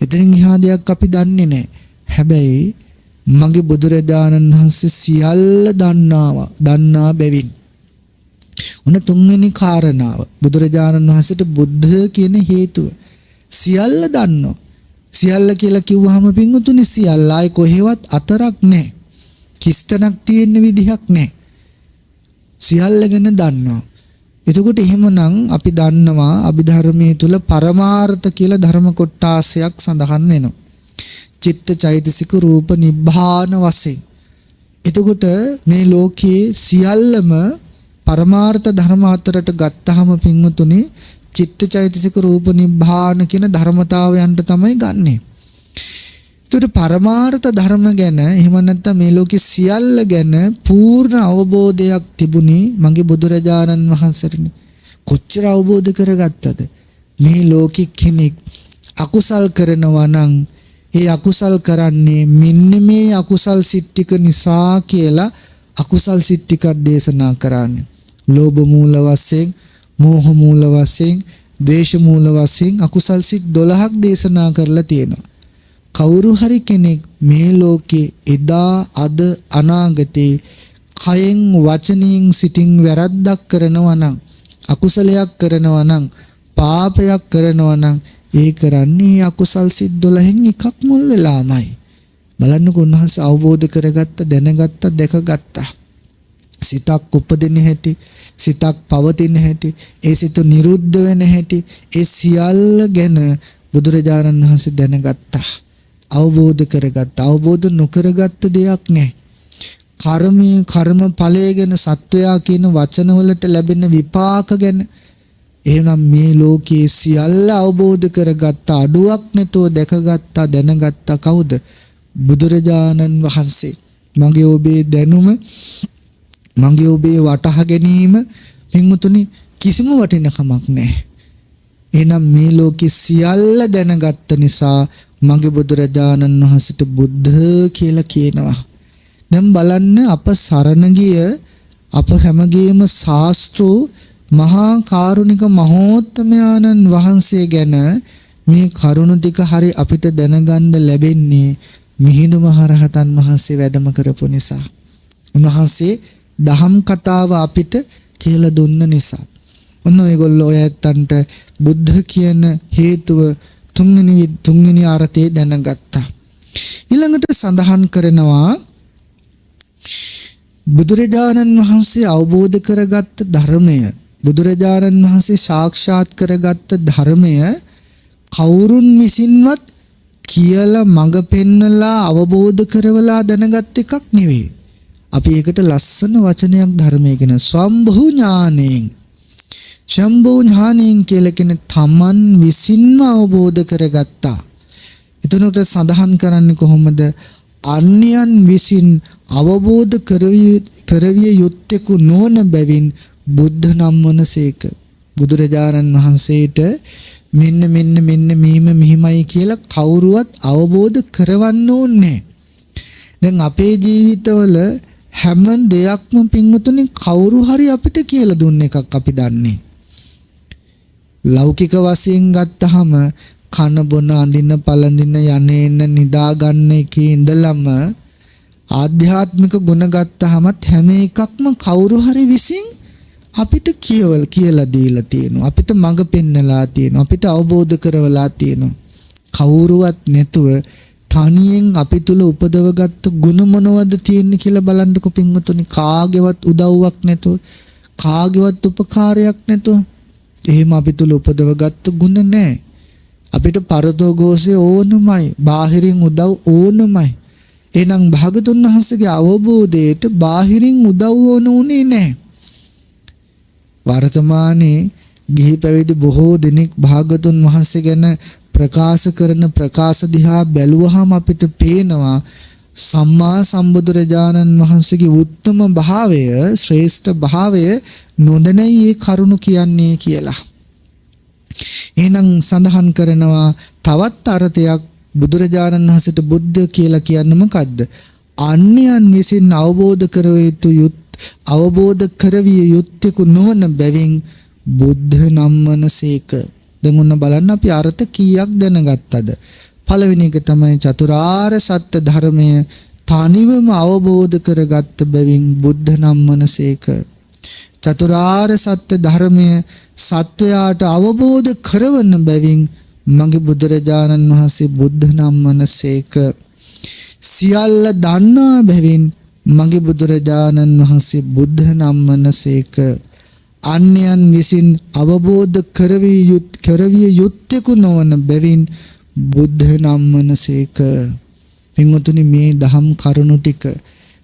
එතනින් එහා දෙයක් අපි දන්නේ නැහැ. හැබැයි මගේ බුදුරජාණන් වහන්සේ සියල්ල දන්නා බැවින් ඔන්න තුන්වෙනි කාරණාව බුදුරජාණන් වහන්සේට බුද්ධ කියන හේතුව සියල්ල දන්නෝ. සියල්ල කියලා කිව්වහම පින්වතුනි සියල්ල ආයි කොහෙවත් අතරක් නැහැ. කිස්තනක් තියෙන විදිහක් නැහැ. සියල්ල ගැන දන්නවා. එතකොට එහෙමනම් අපි දන්නවා අභිධර්මයේ තුල පරමාර්ථ කියලා ධර්ම කොටාසයක් සඳහන් වෙනවා. චිත්ත චෛතසික රූප නිබ්බාන වශයෙන්. එතකොට මේ ලෝකයේ සියල්ලම පරමාර්ථ ධර්ම අතරට ගත්තහම පින්වතුනි චිත්ත චෛතසික රූප නිබ්බාන කියන ධර්මතාවයන්ට තමයි ගන්නෙ. ඒතර පරමාර්ථ ධර්ම ගැන එහෙම නැත්නම් මේ ලෝකේ සියල්ල ගැන පූර්ණ අවබෝධයක් තිබුණේ මගේ බුදුරජාණන් වහන්සේටනේ. කොච්චර අවබෝධ කරගත්තද? මේ ලෝකෙ කෙනෙක් අකුසල් කරනවා නම් ඒ අකුසල් කරන්නේ මෙන්න මේ අකුසල් සිත් ටික නිසා කියලා අකුසල් සිත් ටිකක් දේශනා කරන්නේ. ලෝභ මූල වශයෙන්, මෝහ මූල වශයෙන්, ද්වේෂ මූල වශයෙන් අකුසල් සිත් 12ක් දේශනා කරලා තියෙනවා. කවුරු හරි කෙනෙක් මේ ලෝකේ එදා අද අනාගතේ කයෙන් වචනයෙන් සිතින් වැරද්දක් කරනවා නම්, අකුසලයක් කරනවා නම්, පාපයක් කරනවා නම් ඒ කරන්නේ අකුසල් සිත් 12න් එකක් මුල් වෙලාමයි. බලන්නකෝ උන්වහන්සේ අවබෝධ කරගත්ත, දැනගත්ත, දැකගත්තා. සිතක් උපදින හැටි, සිතක් පවතින හැටි, ඒ සිත නිරුද්ධ වෙන හැටි, ඒ සියල්ල ගැන බුදුරජාණන් වහන්සේ දැනගත්තා. අවබෝධ කරගත්තා. අවබෝධ නොකරගත්ත දෙයක් නැහැ. කර්මයේ කර්ම ඵලය ගැන, සත්වයා කියන වචන වලට ලැබෙන විපාක ගැන එහෙනම් මේ ලෝකයේ සියල්ල අවබෝධ කරගත්ත, අඩුවක් නැතුව දැකගත්තා, දැනගත්තා කවුද? බුදුරජාණන් වහන්සේ. මගේ ඔබේ දැනුම, මගේ ඔබේ වටහා ගැනීම පින්වතුනි කිසිම වටිනකමක් නැහැ. එහෙනම් මේ ලෝකේ සියල්ල දැනගත්ත නිසා මගේ බුදුරජාණන් වහන්සේට බුද්ධ කියලා කියනවා. දැන් බලන්න අප සරණ ගිය අප හැමගේම ශාස්ත්‍රෝ මහා කාරුණික මහෝත්තමයාණන් වහන්සේ ගැන මේ කරුණ ටික හරි අපිට දැනගන්න ලැබෙන්නේ මිහිඳු මහරහතන් වහන්සේ වැඩම කරපු නිසා. උන්වහන්සේ දහම් කතාව අපිට කියලා දුන්න නිසා. ඔන්න ඔයගොල්ලෝ ඔය ඇත්තන්ට බුද්ධ කියන හේතුව තුන්වෙනි අර්ථය දැනගත්තා. ඊළඟට සඳහන් කරනවා බුදුරජාණන් වහන්සේ අවබෝධ කරගත්ත ධර්මය, බුදුරජාණන් වහන්සේ සාක්ෂාත් කරගත්ත ධර්මය කවුරුන් විසින්වත් කියලා මඟ පෙන්නලා අවබෝධ කරවලා දැනගත් එකක් නෙවෙයි. අපි ඒකට ලස්සන වචනයක් ධර්මයේ කියන ස්වම්භු ඥානෙන්, ශම්භු ඥානෙන් කියලා කියන තමන් විසින්ම අවබෝධ කරගත්තා. එතනට සඳහන් කරන්නේ කොහොමද? අන්‍යයන් විසින් අවබෝධ කරවිය යුත්තේකු නොවන බැවින් බුද්ධ නම් වනසේක. බුදුරජාණන් වහන්සේට මෙන්න මෙහිමයි කියලා කවුරුවත් අවබෝධ කරවන්න ඕනේ. දැන් අපේ ජීවිතවල හැම දෙයක්ම පින්වතුනි කවුරු හරි අපිට කියලා දුන්න එකක් අපි දන්නේ. ලෞකික වශයෙන් ගත්තහම කන බොන අඳින පළඳින යන්නේ නිදා ගන්න එකේ ඉඳලම ආධ්‍යාත්මික ගුණ ගත්තහමත් හැම එකක්ම කවුරු හරි විසින් අපිට කියලා දීලා තියෙනවා. අපිට මඟ පෙන්නලා තියෙනවා. අපිට අවබෝධ කරවලා තියෙනවා. කවුරුවත් නැතුව තනියෙන් අපි තුල උපදවගත්තු ගුණ මොනවද තියෙන්නේ කියලා බලන්නකො පින්වතුනි. කාගේවත් උදව්වක් නැතුව, කාගේවත් උපකාරයක් නැතුව. එහෙම අපි තුල උපදවගත්තු ගුණ නැහැ. අපිට පරතෝഘോഷය ඕනමයි, බාහිරින් උදව් ඕනමයි. එහෙනම් භාගතුන් වහන්සේගේ අවබෝධයට බාහිරින් උදව් ඕන උනේ නැහැ. වර්තමානයේ ගිහි පැවිදි බොහෝ දෙනෙක් භාගතුන් වහන්සේ ගැන ප්‍රකාශ කරන ප්‍රකාශ දිහා බැලුවහම අපිට පේනවා සම්මා සම්බුදුරජාණන් වහන්සේගේ උත්තම භාවය, ශ්‍රේෂ්ඨ භාවය නොදැනයි ඒ කරුණ කියන්නේ කියලා. එහෙනම් සඳහන් කරනවා තවත් අර්ථයක් බුදුරජාණන් වහන්සේට බුද්ධ කියලා කියන්නේ මොකද්ද? අන්‍යයන් විසින් අවබෝධ කරවිය යුත්තේකු නොවන බැවින් බුද්ධ නම්මනසේක. දැන් ඔන්න බලන්න අපි අර්ථ කීයක් දැනගත්තද? පළවෙනි එක තමයි චතුරාර්ය සත්‍ය ධර්මය තනිවම අවබෝධ කරගත්ත බැවින් බුද්ධ නම්මනසේක. චතුරාර්ය සත්‍ය ධර්මය සත්වයාට අවබෝධ කරවන බැවින් මගේ බුදුරජාණන් වහන්සේ බුද්ධ නම්මනසේක. සියල්ල දන්නා බැවින් මගේ බුදුරජාණන් වහන්සේ බුද්ධ නම්මනසේක. අන්‍යයන් විසින් අවබෝධ කරවිය යුත්තේකු නොවන බැවින් බුද්ධ නම්මනසේක. පින්වතුනි, මේ දහම් කරුණු ටික,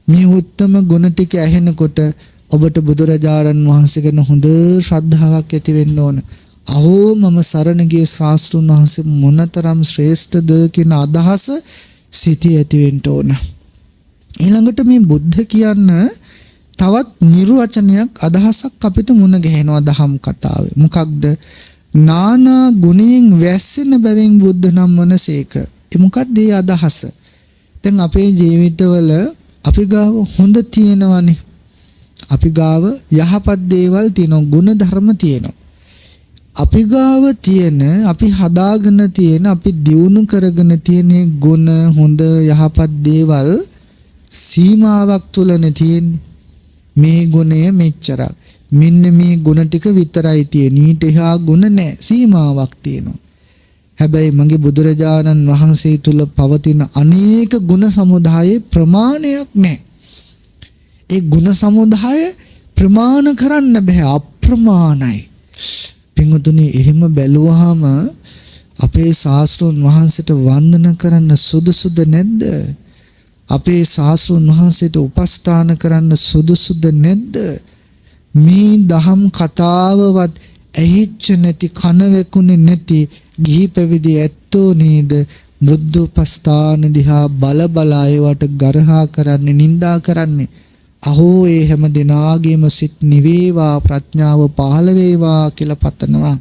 මේ උත්තම ගුණ ටික ඇහෙනකොට ඔබට බුදුරජාණන් වහන්සේ ගැන හොඳ ශ්‍රද්ධාවක් ඇති වෙන්න ඕන. අහෝ මම සරණ ගිය ශාස්ත්‍රුන් වහන්සේ මොනතරම් ශ්‍රේෂ්ඨද කියන අදහස සිටී ඇති වෙන්න ඕන. ඊළඟට මේ බුද්ධ කියන තවත් නිර්වචනයක්, අදහසක් අපිට මුණ ගැහෙනවා දහම් කතාවේ. මොකක්ද? නානා ගුණයෙන් වැස්සෙන බැවින් බුද්ධ නම් වනසේක. ඒ මොකක්ද ඒ අදහස? දැන් අපේ ජීවිතවල අපි ගාව හොඳ තියෙනවනේ. අපි ගාව යහපත් දේවල් තියෙනවා, ගුණ ධර්ම තියෙනවා. අපි ගාව තියෙන, අපි හදාගෙන තියෙන, අපි දියුණු කරගෙන තියෙන ගුණ, හොඳ යහපත් දේවල් සීමාවක් තුලනේ තියෙන්නේ. මේ ගුණය මෙච්චරක්, මෙන්න මේ ගුණ ටික විතරයි තියෙන්නේ, ඊට එහා ගුණ නැහැ, සීමාවක් තියෙනවා. හැබැයි මගේ බුදුරජාණන් වහන්සේ තුල පවතින අනේක ගුණ සමුදායේ ප්‍රමාණයක් නැහැ. ඒ ගුණ සමුදාය ප්‍රමාණ කරන්න බෑ, අප්‍රමාණයි. පින්වතුනි, එහෙම බැලුවාම අපේ ශාස්ත්‍රඥ වහන්සේට වන්දන කරන්න සුදුසුද නැද්ද? අපේ ශාස්ත්‍රඥ වහන්සේට උපස්ථාන කරන්න සුදුසුද නැද්ද? මේ දහම් කතාවවත් ඇහිච්ච නැති, කන වැකුනේ නැති ගිහි පැවිදි ඇත්තෝ නේද බුද්ධ උපස්ථාන දිහා බල ඒවට ගරහා කරන්නේ, නිඳා කරන්නේ. අහෝ ඒ හැම දිනාගේම සිත් නිවේවා, ප්‍රඥාව පහළ වේවා කියලා පතනවා.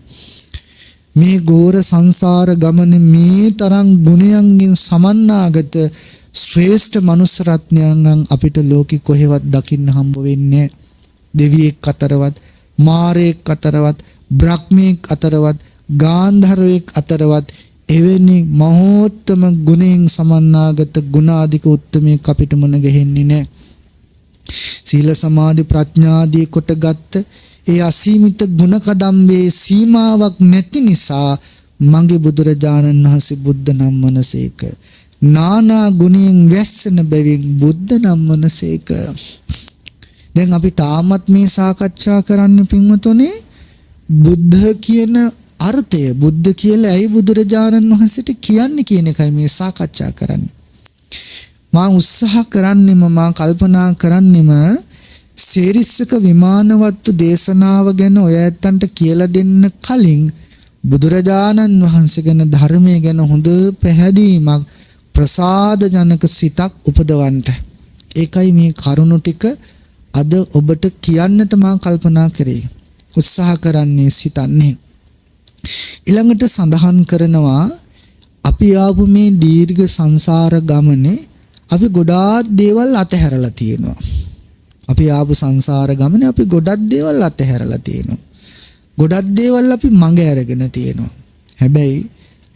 මේ ගෝර සංසාර ගමනේ මේ තරම් ගුණයන්ගෙන් සමන්නාගත ශ්‍රේෂ්ඨ මනුස්ස රත්නයන් අපිට ලෝකෙ කොහෙවත් දකින්න හම්බ වෙන්නේ. දෙවියෙක් අතරවත්, මාරයෙක් අතරවත්, බ්‍රහ්මයෙක් අතරවත්, ගාන්ධර්වයෙක් අතරවත් එවැනි මහෝත්තම ගුණයෙන් සමන්නාගත ගුණාධික උත්තමයෙක් අපිට මුණ ගැහෙන්නේ නැහැ. සීල සමාධි ප්‍රඥාදී කොටගත් ඒ අසීමිත ගුණ කදම්බේ සීමාවක් නැති නිසා මගේ බුදුරජාණන් වහන්සේ බුද්ධ නම් වනසේක. නානා ගුණයෙන් වැස්සෙන බැවින් බුද්ධ නම් වනසේක. දැන් අපි තාමත් මේ සාකච්ඡා කරන්න පින්වතුනි බුද්ධ කියන අර්ථය, බුද්ධ කියලා ඇයි බුදුරජාණන් වහන්සේට කියන්නේ කියන එකයි මේ සාකච්ඡා කරන්නේ. මා උත්සාහ කරන්නෙම, මා කල්පනා කරන්නෙම සේරිස්සක විමානවත්තු දේශනාව ගැන ඔය ඇත්තන්ට කියලා දෙන්න කලින් බුදුරජාණන් වහන්සේ ගැන, ධර්මයේ ගැන හොඳ පැහැදීමක්, ප්‍රසාද ජනක සිතක් උපදවන්න. ඒකයි මේ කරුණු ටික අද ඔබට කියන්නට මා කල්පනා කරේ, උත්සාහ කරන්නේ, සිතන්නේ. ඊළඟට සඳහන් කරනවා අපි ආපු මේ දීර්ඝ සංසාර ගමනේ අපි ගොඩාක් දේවල් අතහැරලා තියෙනවා. අපි ආපු සංසාර ගමනේ අපි ගොඩක් දේවල් අතහැරලා තියෙනවා. ගොඩක් දේවල් අපි මඟ අරගෙන තියෙනවා. හැබැයි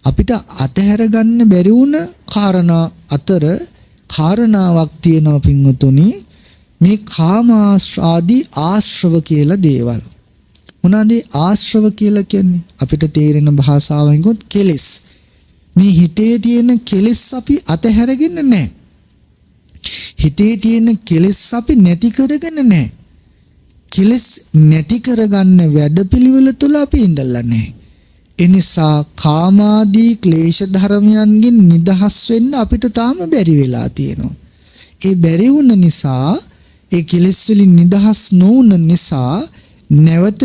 අපිට අතහැර ගන්න බැරි වුණ කාරණා අතර කාරණාවක් තියෙනවා පින්වතුනි. මේ කාම ආදී ආශ්‍රව කියලා දේවල්. මොනවාද ආශ්‍රව කියලා කියන්නේ? අපිට තේරෙන භාෂාවෙන් කිව්වොත් කෙලෙස්. මේ හිතේ තියෙන කෙලෙස් අපි අතහැරගෙන නැහැ. හිතේ තියෙන කෙලෙස් අපි නැති කරගෙන නැහැ. කෙලෙස් නැති කරගන්න වැඩපිළිවෙල තුල අපි ඉඳලා නැහැ. ඒ නිසා කාමාදී ක්ලේශ ධර්මයන්ගෙන් නිදහස් වෙන්න අපිට තාම බැරි වෙලා තියෙනවා. ඒ බැරි වුණ නිසා, ඒ කෙලෙස් වලින් නිදහස් නොවුන නිසා නැවත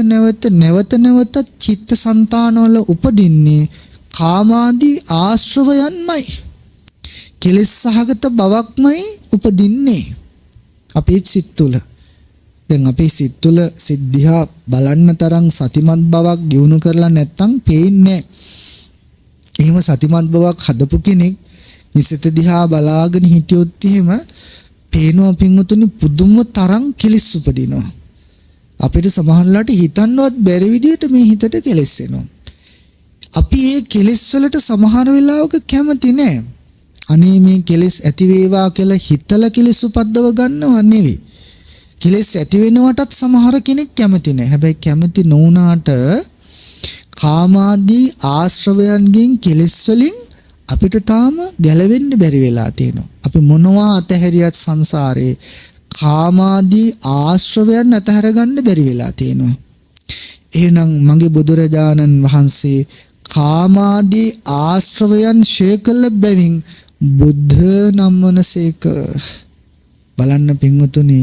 චිත්තසංතානවල උපදින්නේ කාමාදී ආශ්‍රවයන්මයි. කෙලෙස් සහගත බවක්මයි උපදින්නේ අපේ සිත් තුළ. දැන් අපේ සිත් තුළ සිද්ධියා බලන්න තරම් සතිමත් බවක් දියුණු කරලා නැත්තම් පේන්නේ නැහැ. එහෙම සතිමත් බවක් හදපු කෙනෙක් නිසිත දිහා බලාගෙන හිටියොත් එහෙම පේනවා පින්වතුනි පුදුම තරම් කෙලෙස් උපදිනවා. අපිට සමහරවිට හිතන්නවත් බැරි විදිහට මේ හිතට කෙලෙස් එනවා. අපි මේ කෙලෙස් වලට සමහර වෙලාවක කැමති නැහැ. අනේ මේ කෙලෙස් ඇති වේවා කියලා හිතලා කෙලෙස් උපද්දව ගන්නව නෙවෙයි. කෙලෙස් ඇති වෙනවටත් සමහර කෙනෙක් කැමති නැහැ. හැබැයි කැමති නොවුනාට කාමාදී ආශ්‍රවයන්ගෙන් කෙලෙස් වලින් අපිට තාම ගැලවෙන්න බැරි වෙලා තියෙනවා. අපි මොනවා අතහැරියත් සංසාරේ කාමාදී ආශ්‍රවයන් අතහැර ගන්න බැරි වෙලා තියෙනවා. එහෙනම් මගේ බුදුරජාණන් වහන්සේ කාමාදී ආශ්‍රවයන් ශේ කළ බැවින් බුද්ධ නම් වනසේක. බලන්න පින්වතුනි,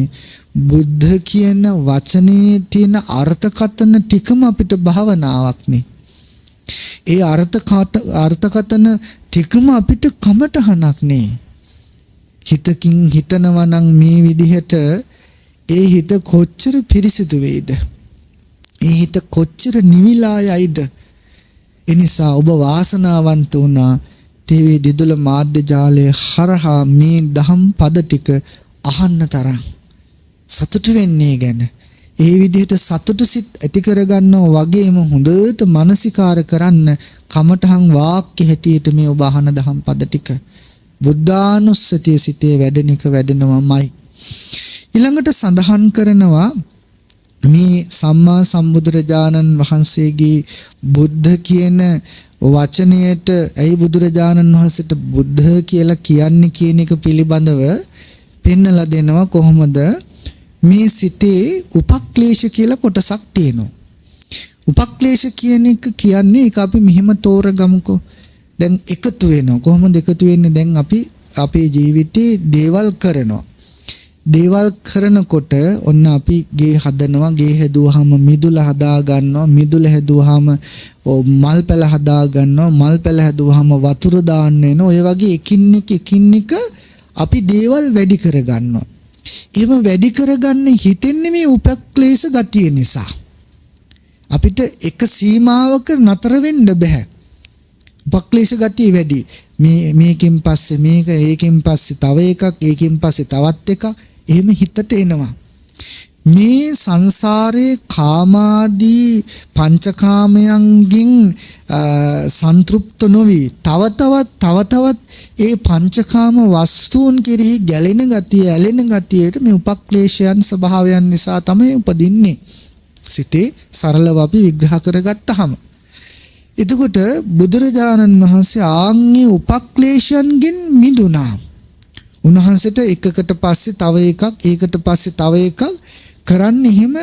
බුද්ධ කියන වචනේ තියෙන අර්ථකථන ටිකම අපිට භාවනාවක් නේ. ඒ අර්ථකථන ටිකම අපිට කමටහනක් නේ. හිතකින් හිතනවා නම් මේ විදිහට ඒ හිත කොච්චර පිරිසිදු වෙයිද? ඒ හිත කොච්චර නිවිලා යයිද? එනිසා ඔබ වාසනාවන්ත වුණා ටීවී දිදුල මාධ්‍ය ජාලය හරහා මේ දහම් පද ටික අහන්න තරම් සතුටු වෙන්නේ ගැන. ඒ විදිහට සතුටු සිත් ඇති කරගන්නවා වගේම හොඳට මනසිකාර කරන්න කමඨහං වාක්‍ය හැටියට මේ ඔබ අහන දහම් පද ටික බුද්ධානුස්සතිය සිතේ වැඩෙන එක වැඩෙනවමයි. ඊළඟට සඳහන් කරනවා මේ සම්මා සම්බුදුරජාණන් වහන්සේගේ බුද්ධ කියන වචනයට ඇයි බුදුරජාණන් වහන්සේට බුද්ධ කියලා කියන්නේ කියන එක පිළිබඳව පෙන්නලා දෙනවා. කොහොමද මේ සිතේ උපක්ලේශ කියලා කොටසක් තියෙනවා. උපක්ලේශ කියන එක කියන්නේ ඒක අපි මෙහෙම තෝරගමුකෝ. දැන් එකතු වෙනවා. කොහොමද එකතු වෙන්නේ? දැන් අපි අපේ ජීවිතේ දේවල් කරනවා. දේවල් කරනකොට ඔන්න අපි ගේ හදනවා. ගේ හැදුවාම මිදුල හදා ගන්නවා. මිදුල හැදුවාම මල් පැල හදා ගන්නවා. මල් පැල හැදුවාම වතුර දාන්න වෙනවා. ඔය වගේ එකින් එක අපි දේවල් වැඩි කර ගන්නවා. එහෙම වැඩි කරගන්න හිතෙන්නේ මේ උපක්ලේශ ගතිය නිසා. අපිට එක සීමාවක නතර වෙන්න බෑ. උපක්ලේශ ගතිය වැඩි. මේකෙන් පස්සේ මේක, ඒකෙන් පස්සේ තව එකක්, ඒකෙන් පස්සේ තවත් එකක්. එහෙම හිතට එනවා. මේ සංසාරේ කාමාදී පංචකාමයන්ගෙන් සන්තුෂ්ත නොවි තව තවත් ඒ පංචකාම වස්තුන් කෙරෙහි ගැලෙන ගතිය, ඇලෙන ගතියට මේ උපක්ලේශයන් ස්වභාවයන් නිසා තමයි උපදින්නේ. සිතේ සරලව අපි විග්‍රහ කරගත්තාම එතකොට බුදුරජාණන් වහන්සේ ආන්ගේ උපක්ලේශයන්ගෙන් මිදුණා. උන්වහන්සේට එකකට පස්සේ තව එකක්, ඒකට පස්සේ තව එකක් කරන්නේ එහෙම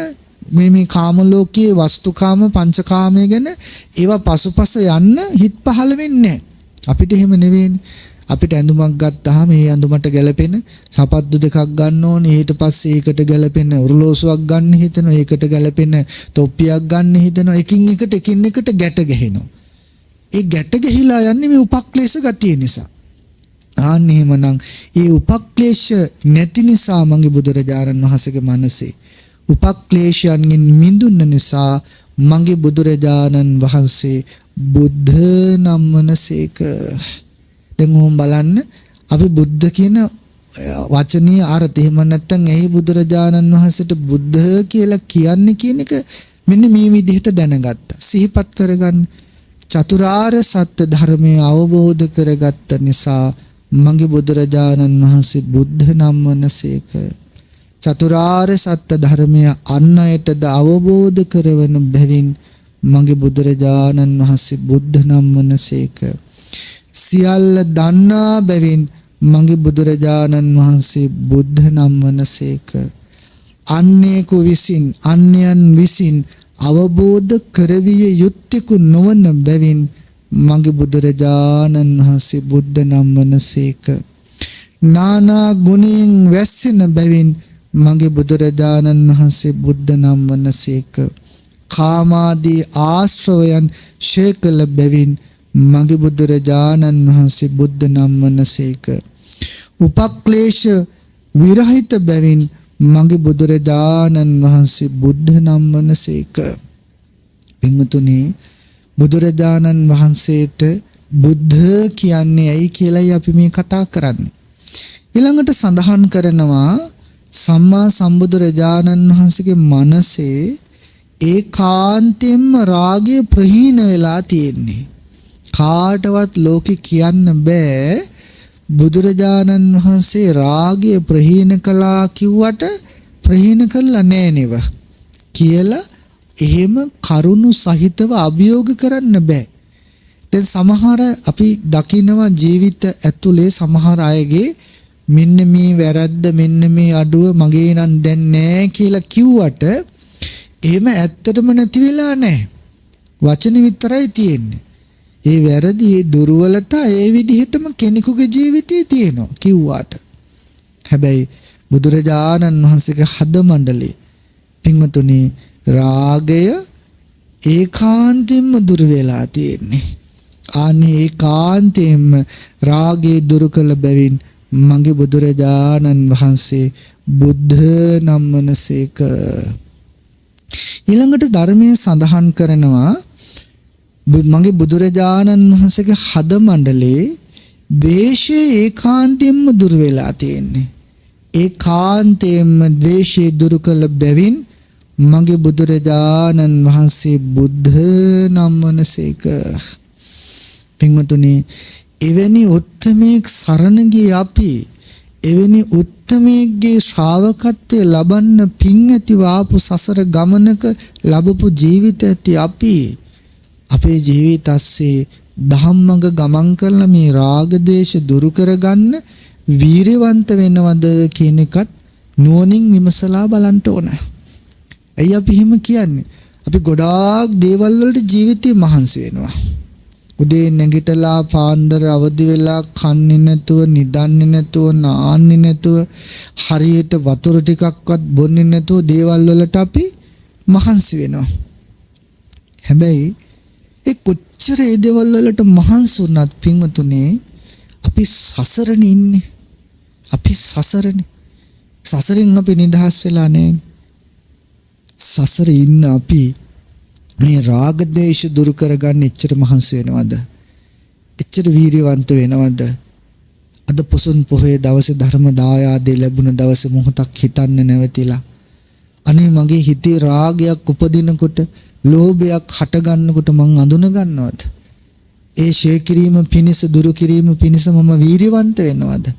මේ කාම ලෝකයේ වස්තුකාම පංචකාමය ගැන ඒවා පසුපස යන්න හිත පහළ වෙන්නේ නැහැ. අපිට එහෙම නෙවෙයිනේ. අපිට ඇඳුමක් ගත්තාම ඒ ඇඳුමට ගැලපෙන සපත්තු දෙකක් ගන්න ඕනේ. ඊට පස්සේ ඒකට ගැලපෙන උරුලෝසුවක් ගන්න හිතෙනවා. ඒකට ගැලපෙන තොප්පියක් ගන්න හිතෙනවා. එකින් එකට ගැට ගැහෙනවා. ඒ ගැට ගැහිලා යන්නේ මේ උපක්ලේශ ගතිය නිසා. ආන්න එහෙමනම් ඒ උපක්ලේශ නැති නිසා මගේ බුදුරජාණන් වහන්සේගේ මනසේ උපක්ලේශයන්ගෙන් මිදුන නිසා මගේ බුදුරජාණන් වහන්සේ බුද්ධ නම් වනසේක. දැන් ඔහොම බලන්න අපි බුද්ධ කියන වචනේ අර්ථය එහෙම නැත්නම් ඇයි බුදුරජාණන් වහන්සේට බුද්ධ කියලා කියන්නේ කියන එක මෙන්න මේ විදිහට දැනගත්තා. සිහිපත් කරගන්න. චතුරාර්ය සත්‍ය ධර්මය අවබෝධ කරගත්ත නිසා මගේ බුදුරජාණන් වහන්සේ බුද්ධ නම් වනසේක. චතුරාර්ය සත්‍ය ධර්මය අන් අයටද අවබෝධ කරවන බැවින් මගේ බුදුරජාණන් වහන්සේ බුද්ධ නම් වනසේක. සියල්ල දන්නා බැවින් මගේ බුදුරජාණන් වහන්සේ බුද්ධ නම් වනසේක. අන්නේකු විසින් අන්‍යයන් විසින් අවබෝධ කරවිය යුත්තේකු නොවන බැවින් මගේ බුදුරජාණන් වහන්සේ බුද්ධ නම් වනසේක. නානා ගුණයෙන් වැස්සෙන බැවින් මගේ බුදුරජාණන් වහන්සේ බුද්ධ නම් වනසේක. කාමාදී ආශ්‍රවයන් ඡේ කළ බැවින් මගේ බුදුරජාණන් වහන්සේ බුද්ධ නම් වනසේක. උපක්ලේශ විරහිත බැවින් මගේ බුදුරජාණන් වහන්සේ බුද්ධ නම් වනසේක. පින්වතුනි, බුදුරජාණන් වහන්සේට බුද්ධ කියන්නේ ඇයි කියලායි අපි මේ කතා කරන්නේ. ඊළඟට සඳහන් කරනවා සම්මා සම්බුදුරජාණන් වහන්සේගේ මනසේ ඒකාන්තයෙන්ම රාගය ප්‍රහීන වෙලා තියෙන්නේ. කාටවත් ලෝකෙ කියන්න බෑ බුදුරජාණන් වහන්සේ රාගය ප්‍රහීන කළා කිව්වට ප්‍රහීන කළා නෑ නේව කියලා එහෙම කරුණු සහිතව අභියෝග කරන්න බෑ. දැන් සමහර අපි දකිනවා ජීවිත ඇතුලේ සමහර අයගේ මෙන්න මේ වැරද්ද මෙන්න මේ අඩුව මගේ නම් දැන් නෑ කියලා කිව්වට එහෙම ඇත්තටම නැති වෙලා නෑ. වචන විතරයි තියෙන්නේ. ඒ වැරදි ඒ දුර්වලතා ඒ විදිහටම කෙනෙකුගේ ජීවිතේ තියෙනවා කිව්වාට. හැබැයි බුදුරජාණන් වහන්සේගේ හද මණ්ඩලේ පින්වතුනි රාගය ඒකාන්තයෙන්ම දුර වෙලා තියෙන්නේ. අනේ ඒකාන්තයෙන්ම රාගය දුරු කළ බැවින් මගේ බුදුරජාණන් වහන්සේ බුද්ධ නම් වනසේක. ඊළඟට ධර්මයේ සඳහන් කරනවා මගේ බුදුරජාණන් වහන්සේගේ හද මණ්ඩලේ ද්වේෂය ඒකාන්තයෙන්ම දුර වෙලා තියෙන්නේ. ඒකාන්තයෙන්ම ද්වේෂය දුරු කළ බැවින් මගේ බුදුරජාණන් වහන්සේ බුද්ධ නම් වනසේක. පින්වතුනි, එවැනි උත්තමයෙක් සරණ ගිය අපි එවැනි උත්තමයෙක්ගේ ශ්‍රාවකත්වය ලබන්න පින් ඇතිව ආපු සසර ගමනක ලැබපු ජීවිත ඇති අපි අපේ ජීවිතස්සේ ධම්මඟ ගමන් කරලා මේ රාග දේශ දුරු කරගන්න වීරවන්ත වෙනවද කියන එකත් නුවණින් විමසලා බලන්න ඕන. ඇයි අපි එහෙම කියන්නේ? අපි ගොඩාක් දේවල් වලට ජීවිතේ මහන්සි වෙනවා. උදේ නැගිටලා පාන්දර අවදි වෙලා කන්නේ නැතුව නිදන්නේ නැතුව නාන්නේ නැතුව හරියට වතුර ටිකක්වත් බොන්නේ නැතුව දේවල් වලට අපි මහන්සි වෙනවා. හැබැයි ඒ කොච්චර ඒ දේවල් වලට මහන්සි වුණත් පින්වතුනේ අපි සසරනේ ඉන්නේ. අපි සසරෙන් අපි නිදහස් වෙලා නැහැ. සසරේ ඉන්න අපි මේ රාග දේශ දුරු කරගන්න එච්චර මහන්සි වෙනවද? එච්චර වීරියවන්ත වෙනවද? අද පොසොන් පොහේ දවසේ ධර්ම දායාදේ ලැබුණ දවසේ මොහොතක් හිතන්න නැවතිලා අනේ මගේ හිතේ රාගයක් උපදිනකොට ලෝභයක් හට ගන්නකොට මං අඳුන ගන්නවද? ඒ ෂේ කිරීම පිණිස දුරු කිරීම පිණිස මම වීරියවන්ත වෙනවද?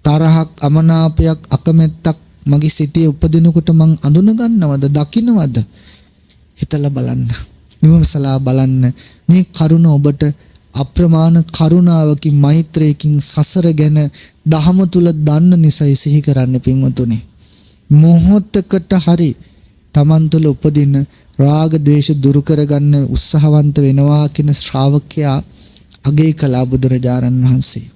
තරහක් අමනාපයක් අකමැත්තක් මගේ සිතේ උපදිනකොට මං අඳුන ගන්නවද? දකින්නවද? හිතලා බලන්න. විමසලා බලන්න. මේ කරුණ ඔබට අප්‍රමාණ කරුණාවකින් මෛත්‍රියකින් සසර ගැන දහම තුල දන්න නිසා සිහි කරන්න පින්වතුනි. මොහොතකට හරි Taman තුල උපදින රාග ද්වේෂ දුරු කරගන්න උත්සාහවන්ත වෙනවා කියන ශ්‍රාවකයා අගය කළා බුදුරජාණන් වහන්සේ.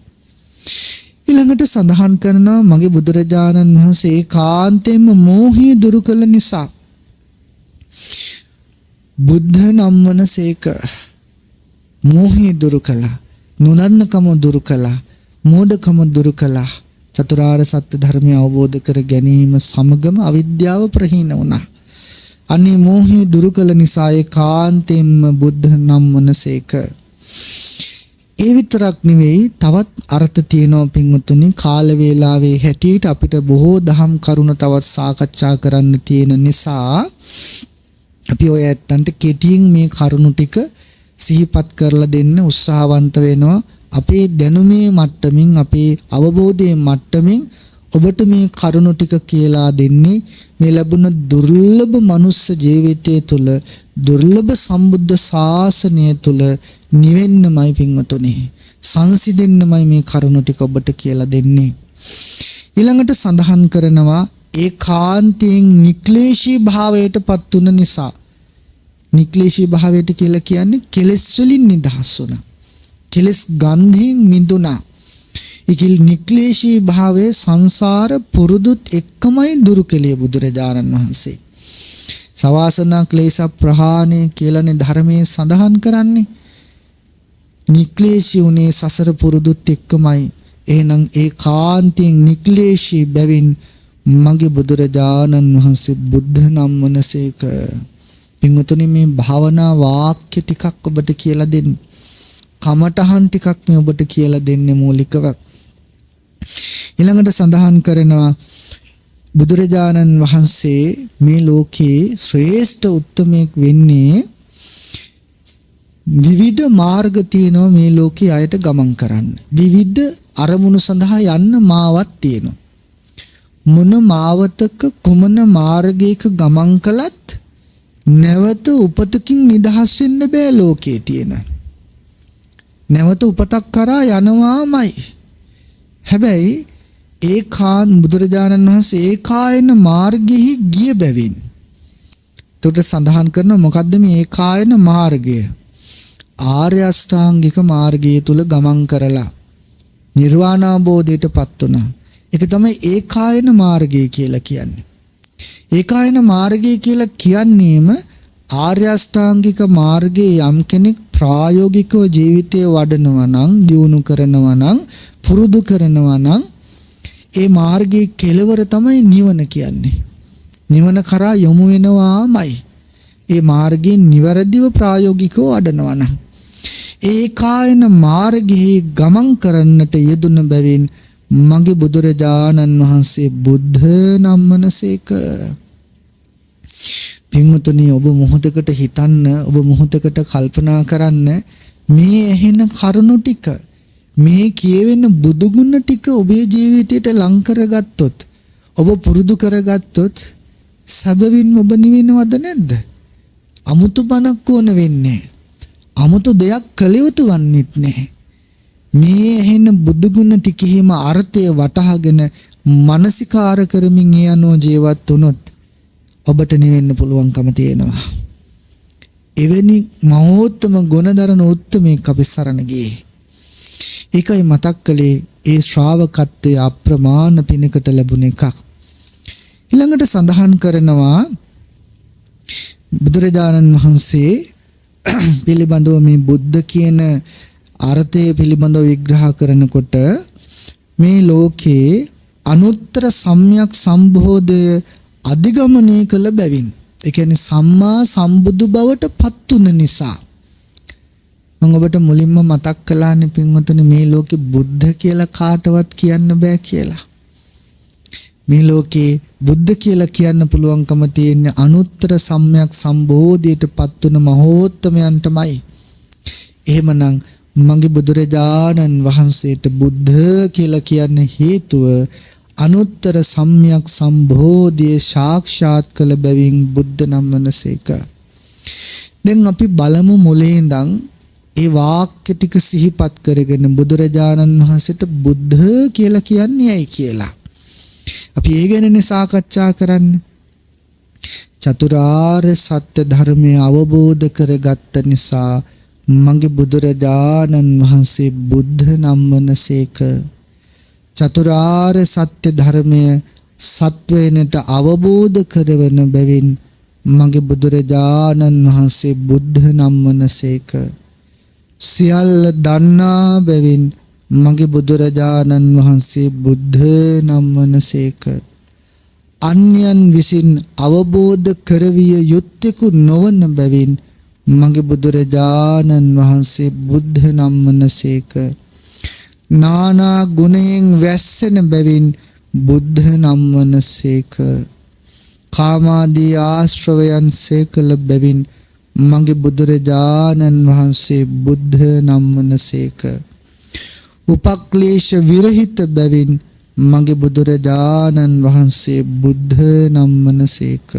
ඊළඟට සඳහන් කරනවා මගේ බුදුරජාණන් වහන්සේ ඒකාන්තයෙන්ම මෝහය දුරු කළ නිසා බුද්ධ නම් වනසේක. මෝහය දුරු කළා, නොදන්නකම දුරු කළා, මෝඩකම දුරු කළා. චතුරාර්ය සත්‍ය ධර්මය අවබෝධ කර ගැනීම සමගම අවිද්‍යාව ප්‍රහීන වුණා. අනේ මෝහය දුරු කළ නිසා ඒකාන්තයෙන්ම බුද්ධ නම් වනසේක. ඒ විතරක් නෙවෙයි තවත් අර්ථ තියෙනවා පින්වතුනි. කාල වේලාවේ හැටියට අපිට බොහෝ දහම් කරුණ තවත් සාකච්ඡා කරන්න තියෙන නිසා අපි ඔය ඇත්තන්ට කෙටියෙන් මේ කරුණු ටික සිහිපත් කරලා දෙන්න උත්සාහවන්ත වෙනවා. අපේ දැනුමේ මට්ටමින් අපේ අවබෝධයේ මට්ටමින් ඔබට මේ කරුණ ටික කියලා දෙන්නේ මේ ලැබුණ දුර්ලභ මනුස්ස ජීවිතය තුළ දුර්ලභ සම්බුද්ධ ශාසනය තුළ නිවෙන්නමයි පින්වතුනි. සංසිඳෙන්නමයි මේ කරුණ ටික ඔබට කියලා දෙන්නේ. ඊළඟට සඳහන් කරනවා ඒකාන්තයෙන් නික්ලේශී භාවයට පත් වුන නිසා. නික්ලේශී භාවයට කියලා කියන්නේ කෙලෙස් වලින් නිදහස් වුණා. කෙලෙස් ගන්ධයෙන් මිදුණා. ඒකිල් නික්ලේශී භාවයේ සංසාර පුරුදුත් එක්කමයි දුරු කෙලිය බුදුරජාණන් වහන්සේ. සවාසනා ක්ලේශ ප්‍රහාණය කියලානේ ධර්මයේ සඳහන් කරන්නේ. නික්ලේශී උනේ සසර පුරුදුත් එක්කමයි. එහෙනම් ඒකාන්තයෙන් නික්ලේශී බැවින් මගේ බුදුරජාණන් වහන්සේ බුද්ධ නම් වනසේක. පින්වතුනි මේ භාවනා වාක්‍ය ටිකක් ඔබට කියලා දෙන්න. කමඨහන් ටිකක් මේ ඔබට කියලා දෙන්නේ මූලිකව. ඊළඟට සඳහන් කරනවා බුදුරජාණන් වහන්සේ මේ ලෝකේ ශ්‍රේෂ්ඨ උත්තමයෙක් වෙන්නේ විවිධ මාර්ග තියෙනවා මේ ලෝකේ අයට ගමන් කරන්න. විවිධ අරමුණු සඳහා යන්න මාවත් තියෙනවා. මොන මාවතක කුමන මාර්ගයක ගමන් කළත් නැවත උපතකින් නිදහස් වෙන්න බෑ ලෝකේ තියෙන. නැවත උපතක් කරා යනවාමයි. හැබැයි බුදුරජාණන් වහන්සේ ඒකායන මාර්ගෙහි ගිය බැවින්. එතකොට සඳහන් කරනවා මොකද්ද මේ ඒකායන මාර්ගය? ආර්ය අෂ්ටාංගික මාර්ගය තුල ගමන් කරලා නිර්වාණ අවබෝධයටපත් වුණා. ඒක තමයි ඒකායන මාර්ගය කියලා කියන්නේ. ඒකායන මාර්ගය කියලා කියන්නේම ආර්ය අෂ්ටාංගික මාර්ගයේ යම් කෙනෙක් ප්‍රායෝගිකව ජීවිතේ වඩනවා නම්, දියුණු කරනවා නම්, පුරුදු කරනවා නම් ඒ මාර්ගයේ කෙලවර තමයි නිවන කියන්නේ. නිවන කරා යොමු වෙනවාමයි. ඒ මාර්ගයෙන් නිවැරදිව ප්‍රායෝගිකව වඩනවා නම් ඒකායන මාර්ගයේ ගමන් කරන්නට යෙදුන බැවින් මගේ බුදුරජාණන් වහන්සේ බුද්ධ නම් වනසේක. පින්වතුනි ඔබ මොහොතකට හිතන්න, ඔබ මොහොතකට කල්පනා කරන්න මේ ඇහෙන කරුණු ටික, මේ කියවෙන බුදු ගුණ ටික ඔබේ ජීවිතයට ලං කරගත්තොත්, ඔබ පුරුදු කරගත්තොත් සැබවින්ම ඔබ නිවෙනවද නැද්ද? අමුතු බණක් ඕන වෙන්නේ. අමුතු දෙයක් කළ යුතු වන්නේත් නැහැ. මේ ඇහෙන බුදු ගුණ ටිකෙහිම අර්ථය වටහාගෙන මානසිකාර කරමින් ඒ අනුව ජීවත් වුණොත් ඔබට නිවෙන්න පුළුවන්කම තියෙනවා. එවැනි මහෝත්තම ගුණධරන උත්තමයෙක් අපි සරණ ගියේ. ඒකයි මතක් කළේ ඒ ශ්‍රාවකත්වයේ අප්‍රමාණ පිනකට ලැබුණ එකක්. ඊළඟට සඳහන් කරනවා බුදුරජාණන් වහන්සේ පිළිබඳව මේ බුද්ධ කියන අර්ථය පිළිබඳව විග්‍රහ කරනකොට මේ ලෝකේ අනුත්තර සම්‍යක් සම්බෝධය අධිගමනය කළ බැවින්, ඒ කියන්නේ සම්මා සම්බුදු බවට පත් වුන නිසා මම ඔබට මුලින්ම මතක් කළානේ පින්වතුනි මේ ලෝකේ බුද්ධ කියලා කාටවත් කියන්න බෑ කියලා. මේ ලෝකේ බුද්ධ කියලා කියන්න පුළුවන්කම තියෙන අනුත්තර සම්‍යක් සම්බෝධියට පත් වුන මහෝත්තමයන්ටමයි. එහෙමනම් මගේ බුදුරජාණන් වහන්සේට බුද්ධ කියලා කියන්න හේතුව අනුත්තර සම්‍යක් සම්බෝධිය සාක්ෂාත් කළ බැවින් බුද්ධ නම් වනසේක. දැන් අපි බලමු මුලින් ඉඳන් ඒ වාක්‍ය ටික සිහිපත් කරගෙන බුදුරජාණන් වහන්සේට බුද්ධ කියලා කියන්නේ ඇයි කියලා. අපි ඒ ගැන සාකච්ඡා කරන්න. චතුරාර්ය සත්‍ය ධර්මය අවබෝධ කරගත්ත නිසා මගේ බුදුරජාණන් වහන්සේ බුද්ධ නම් වනසේක. චතුරාර්ය සත්‍ය ධර්මය සත්වයනට අවබෝධ කරවන බැවින් මගේ බුදුරජාණන් වහන්සේ බුද්ධ නම් වනසේක. සියල්ල දන්නා බැවින් මගේ බුදුරජාණන් වහන්සේ බුද්ධ නම් වනසේක. අන්‍යයන් විසින් අවබෝධ කරවිය යුත්තේකු නොවන බැවින් මගේ බුදුරජාණන් වහන්සේ බුද්ධ නම් වනසේක. නානා ගුණයෙන් වැස්සෙන බැවින් බුද්ධ නම් වනසේක. කාමාදී ආශ්‍රවයන් සේකල බැවින් මගේ බුදුරජාණන් වහන්සේ බුද්ධ නම් වනසේක. උපක්ලේශ විරහිත බැවින් මගේ බුදුරජාණන් වහන්සේ බුද්ධ නම් වනසේක.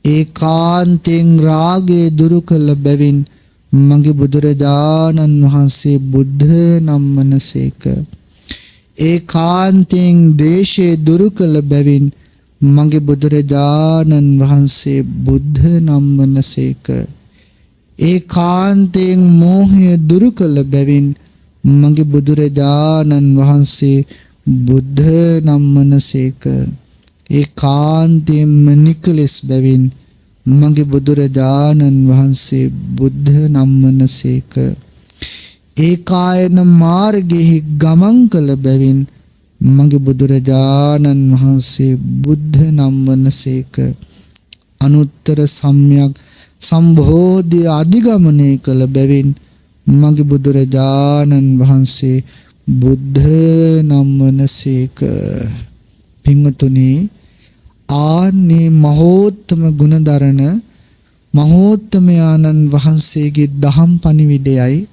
ඒකාන්තෙන් රාගය දුරු කළ බැවින් මගේ බුදුරජාණන් වහන්සේ බුද්ධ නම් වනසේක. ඒකාන්තෙන් දේශය දුරු කළ බැවින් මගේ බුදුරජාණන් වහන්සේ බුද්ධ නම් වනසේක. ඒකාන්තෙන් මෝහය දුරු කළ බැවින් මගේ බුදුරජාණන් වහන්සේ බුද්ධ නම් වනසේක. ඒකාන්තයෙන්ම නිකලෙස් බැවින් මගේ බුදුරජාණන් වහන්සේ බුද්ධ නම් වනසේක. ඒකායන මාර්ගයේ ගමන් කළ බැවින් මගේ බුදුරජාණන් වහන්සේ බුද්ධ නම් වනසේක. අනුත්තර සම්‍යක් සම්බෝධි අධිගමනය කළ බැවින් මගේ බුදුරජාණන් වහන්සේ බුද්ධ නම් වනසේක. පින්වතුනි, ආන්නේ මහෝත්තම ගුණධරණ මහෝත්තමයාණන් වහන්සේගේ දහම් පණිවිඩයයි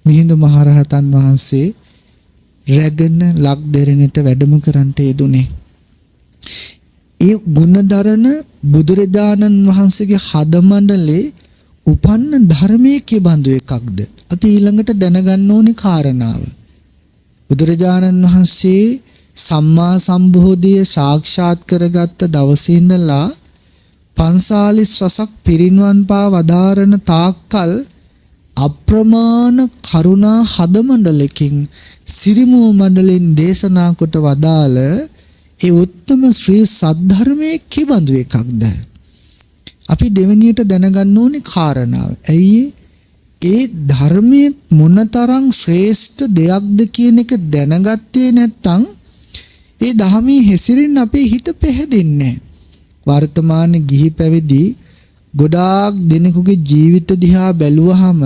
මිහිඳු මහරහතන් වහන්සේ රැගෙන ලක්දෙරණට වැඩම කරන්නට යෙදුනේ. ඒ ගුණධරණ බුදුරජාණන් වහන්සේගේ හදමණ්ඩලේ උපන්න ධර්මයේ කිබඳු එකක්ද? අපි ඊළඟට දැනගන්න ඕනේ කාරණාව. බුදුරජාණන් වහන්සේ සම්මා සම්බෝධිය සාක්ෂාත් කරගත්ත දවසේ ඉඳලා 45 වසක් පිරිනිවන් පා වදාරන තාක්කල් අප්‍රමාණ කරුණා හදමණ්ඩලකින් සිරිමෝ මණ්ඩලෙන් දේශනා කොට වදාළ ඒ උත්තම ශ්‍රී සද්ධර්මයේ කිබඳු එකක්ද? අපි දෙවෙනියට දැනගන්න ඕනේ කාරණාව. ඇයි ඒ ධර්මයේ මොනතරම් ශ්‍රේෂ්ඨ දෙයක්ද කියන එක දැනගත්තේ නැත්නම් ඒ ධර්මයේ හැසිරෙන්න අපේ හිත පැහැදෙන්නේ. වර්තමාන ගිහි පැවිදි ගොඩාක් දෙනෙකුගේ ජීවිත දිහා බැලුවහම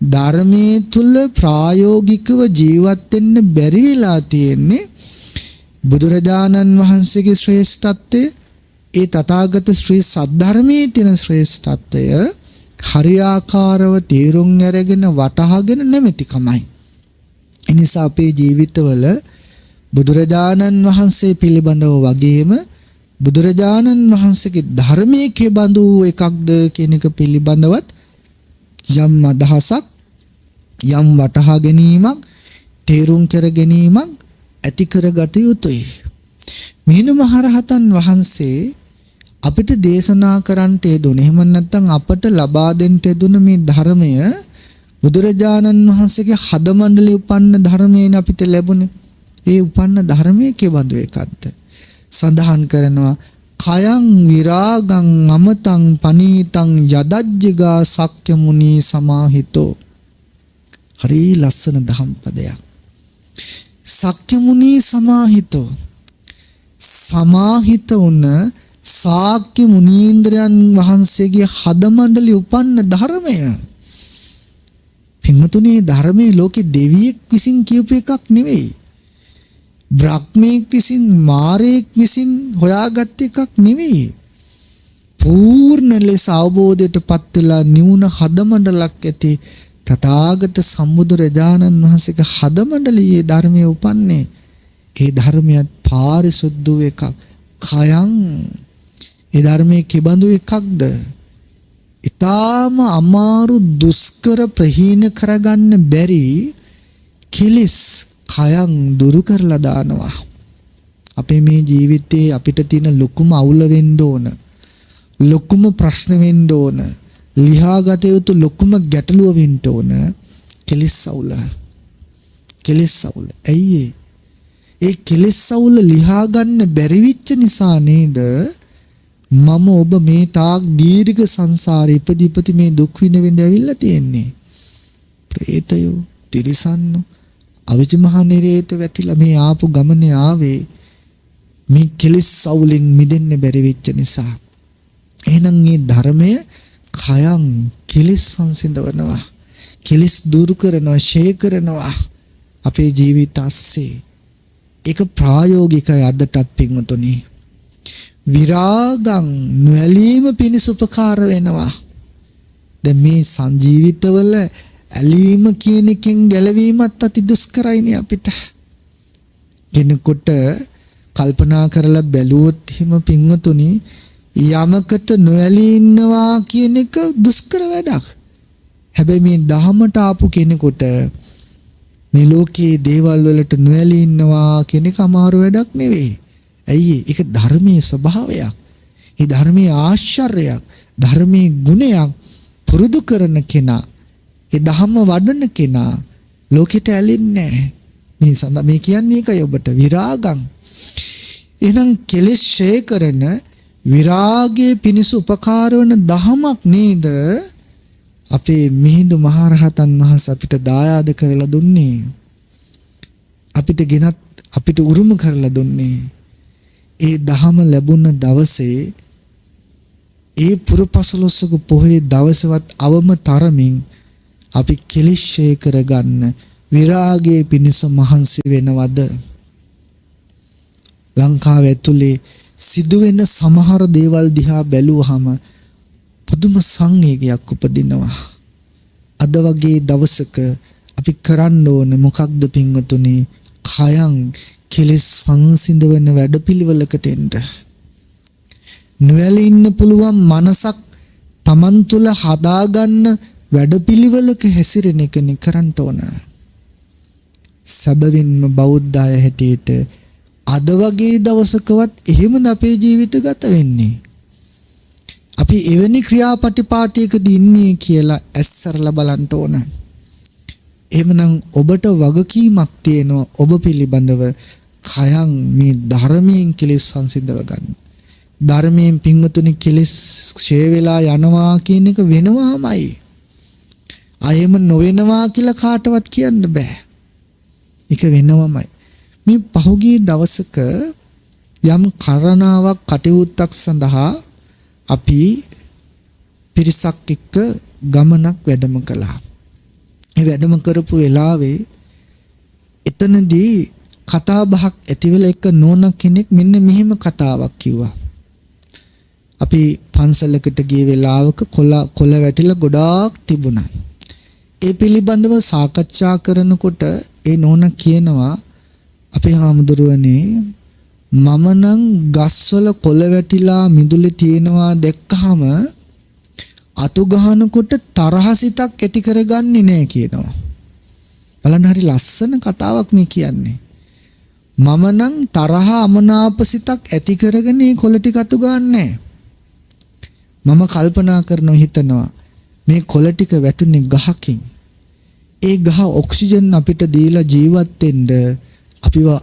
ධර්මයේ තුල ප්‍රායෝගිකව ජීවත් වෙන්න බැරි වෙලා තියෙන්නේ. බුදුරජාණන් වහන්සේගේ ශ්‍රේෂ්ඨත්වය, ඒ තථාගත ශ්‍රී සද්ධර්මයේ තියෙන ශ්‍රේෂ්ඨත්වය හරියාකාරව තේරුම් අරගෙන වටහාගෙන නැමැතිකමයි. එනිසා අපේ ජීවිතවල බුදුරජාණන් වහන්සේ පිළිබඳව වගේම බුදුරජාණන් වහන්සේගේ ධර්මයේ කෙබඳු එකක්ද කියන එක පිළිබඳවත් යම් අදහසක්, යම් වටහා ගැනීමක්, තේරුම් කර ගැනීමක් ඇති කරගත යුතුයි. මිහිඳු මහරහතන් වහන්සේ අපිට දේශනා කරන්නට යෙදුනේ, එහෙම නැත්නම් අපට ලබා දෙන්න යෙදුන මේ ධර්මය බුදුරජාණන් වහන්සේගේ හදමණ්ඩලේ උපන්න ධර්මයෙන් අපිට ලැබුණේ. ඒ උපන්න ධර්මයේ කෙබඳු එකක්ද? සඳහන් කරනවා කයං විරාගං අමතං පනීතං යදජ්ජගා සක්්‍ය මුනි සමාහිතෝ. හරි ලස්සන දහම් පදයක්. සක්්‍ය මුනි සමාහිතෝ, සමාහිත වුණ ශාක්‍ය මුනීන්ද්‍රයන් වහන්සේගේ හදමණ්ඩලේ උපන්න ධර්මය. පින්වතුනි, ධර්මයේ ලෝකේ දෙවියෙක් විසින් කියපු එකක් නෙවෙයි. බ්‍රහ්මෙක් විසින්, මාරයෙක් විසින් හොයාගත් එකක් නෙවෙයි. පූර්ණ ලෙස අවබෝධයට පත් වෙලා නිවුන හදමණ්ඩලක් ඇති තථාගත සම්බුදුරජාණන් වහන්සේගේ හදමණ්ඩලයේ ධර්මයේ උපන්නේ. ඒ ධර්මයත් පාරිසුද්ධ එකක්. කයං, ඒ ධර්මයේ කිබඳු එකක්ද? ඊටාම අමාරු දුෂ්කර ප්‍රහීන කරගන්න බැරි කිලිස් කයං දුරු කරලා දානවා. අපේ මේ ජීවිතේ අපිට තියෙන ලොකුම අවුල වෙන්න ඕන, ලොකුම ප්‍රශ්න වෙන්න ඕන, ලියාගත යුතු ලොකුම ගැටලුව වෙන්න ඕන කෙලිස් අවුල. කෙලිස් අවුල. ඇයි ඒ කෙලිස් අවුල ලියා ගන්න බැරි වෙච්ච නිසා නේද මම ඔබ මේ තාක් දීර්ඝ සංසාරේ ඉපදි මේ දුක් විඳ ඇවිල්ලා තියෙන්නේ. ප්‍රේතයෝ, තිරිසන්නෝ, අවජ මහ නිරේත වැටිලා මේ ආපු ගමනේ ආවේ මේ කෙලිස් අවුලෙන් මිදෙන්න බැරි වෙච්ච නිසා. එහෙනම් මේ ධර්මය කයං කෙලිස් සංසිඳවනවා, කෙලිස් දුරු කරනවා, ෂේ කරනවා අපේ ජීවිත අස්සේ. ඒක ප්‍රායෝගිකයි අදටත් පින්වතුනි. විරාගං, නොඇලීම පිණිස උපකාර වෙනවා. දැන් මේ සංජීවිතවල ඇලීම කියන එකෙන් ගැලවීමත් අති දුෂ්කරයිනේ අපිට. කෙනෙකුට කල්පනා කරලා බැලුවොත් හිම පින්වතුනි යමකට නොඇලී ඉන්නවා කියන එක දුෂ්කර වැඩක්. හැබැයි මේ දහමට ආපු කෙනෙකුට මේ ලෝකයේ දේවල් වලට නොඇලී ඉන්නවා කියන එක අමාරු වැඩක් නෙවෙයි. ඇයි ඒක ධර්මයේ ස්වභාවයක්. ඒ ධර්මයේ ආශ්චර්යයක්, ධර්මයේ ගුණයක් පුරුදු කරන කෙනා, ඒ ධම්ම වඩන කෙනා ලෝකෙට ඇලෙන්නේ නැහැ. මේ කියන්නේ ඒකයි ඔබට විරාගං. එහෙනම් කෙලෙස් ඡය කරන විරාගයේ පිණිස උපකාර වන ධමයක් නේද අපේ මිහිඳු මහරහතන් වහන්සේ අපිට දායාද කරලා දුන්නේ. අපිට උරුම කරලා දුන්නේ. ඒ ධම ලැබුණ දවසේ ඒ පුරපසළොස්වක පොහොය දවසවත් අවම තරමින් අපි කෙලෙස් ඡය කරගන්න විරාගයේ පිණිස මහන්සි වෙනවද? ලංකාව ඇතුලේ සිදුවෙන සමහර දේවල් දිහා බැලුවහම පුදුම සංවේගයක් උපදිනවා. අද වගේ දවසක අපි කරන්න ඕන මොකක්ද පින්වතුනි? කයං කෙලෙස් සංසිඳවන වැඩපිළිවෙලකට එන්න. නොඇලී ඉන්න පුළුවන් මනසක් Taman තුල හදාගන්න වැඩපිළිවෙලක හැසිරෙන එක කරන්න ඕන. සැබවින්ම බෞද්ධ අය හැටියට අද වගේ දවසකවත් එහෙමද අපේ ජීවිත ගත වෙන්නේ? අපි එවැනි ක්‍රියාපටිපාටියකදී ඉන්නේ කියලා ඇස්සරලා බලන්න ඕන. එහෙමනම් ඔබට වගකීමක් තියෙනවා ඔබ පිළිබඳව කයං මේ ධර්මයෙන් කෙලෙස් සංසිඳව ගන්න. ධර්මයෙන් පින්වතුනි කෙලෙස් ඡය වෙලා යනවා කියන එක වෙනවාමයි. අයෙම නොවෙනවා කියලා කාටවත් කියන්න බෑ. ඒක වෙනවමයි. මේ පහුගිය දවසක යම් කරණාවක් කටයුත්තක් සඳහා අපි පිරිසක් එක්ක ගමනක් වැඩම කළා. මේ වැඩම කරපු වෙලාවේ එතනදී කතා බහක් ඇති වෙලා එක නෝන කෙනෙක් මෙන්න මෙහෙම කතාවක් කිව්වා. අපි පන්සලකට ගිය වෙලාවක කොළ වැටිලා ගොඩාක් තිබුණා. ඒ පිළිබඳව සාකච්ඡා කරනකොට ඒ නෝන කියනවා අපේ හාමුදුරුවනේ මම නම් ගස්වල කොළ වැටිලා මිදුලේ තියෙනවා දැක්කහම අතු ගහනකොට තරහසිතක් ඇති කරගන්නේ නැහැ කියනවා. බලන්න හරි ලස්සන කතාවක් මේ කියන්නේ. මම නම් තරහ අමනාපසිතක් ඇති කරගෙන මේ කොළ ටික අතු ගන්නෑ. මම කල්පනා කරනවා හිතනවා මේ කොළ ටික වැටුනේ ගහකින්. ඒ ගහ ඔක්සිජන් අපිට දීලා ජීවත් වෙන්න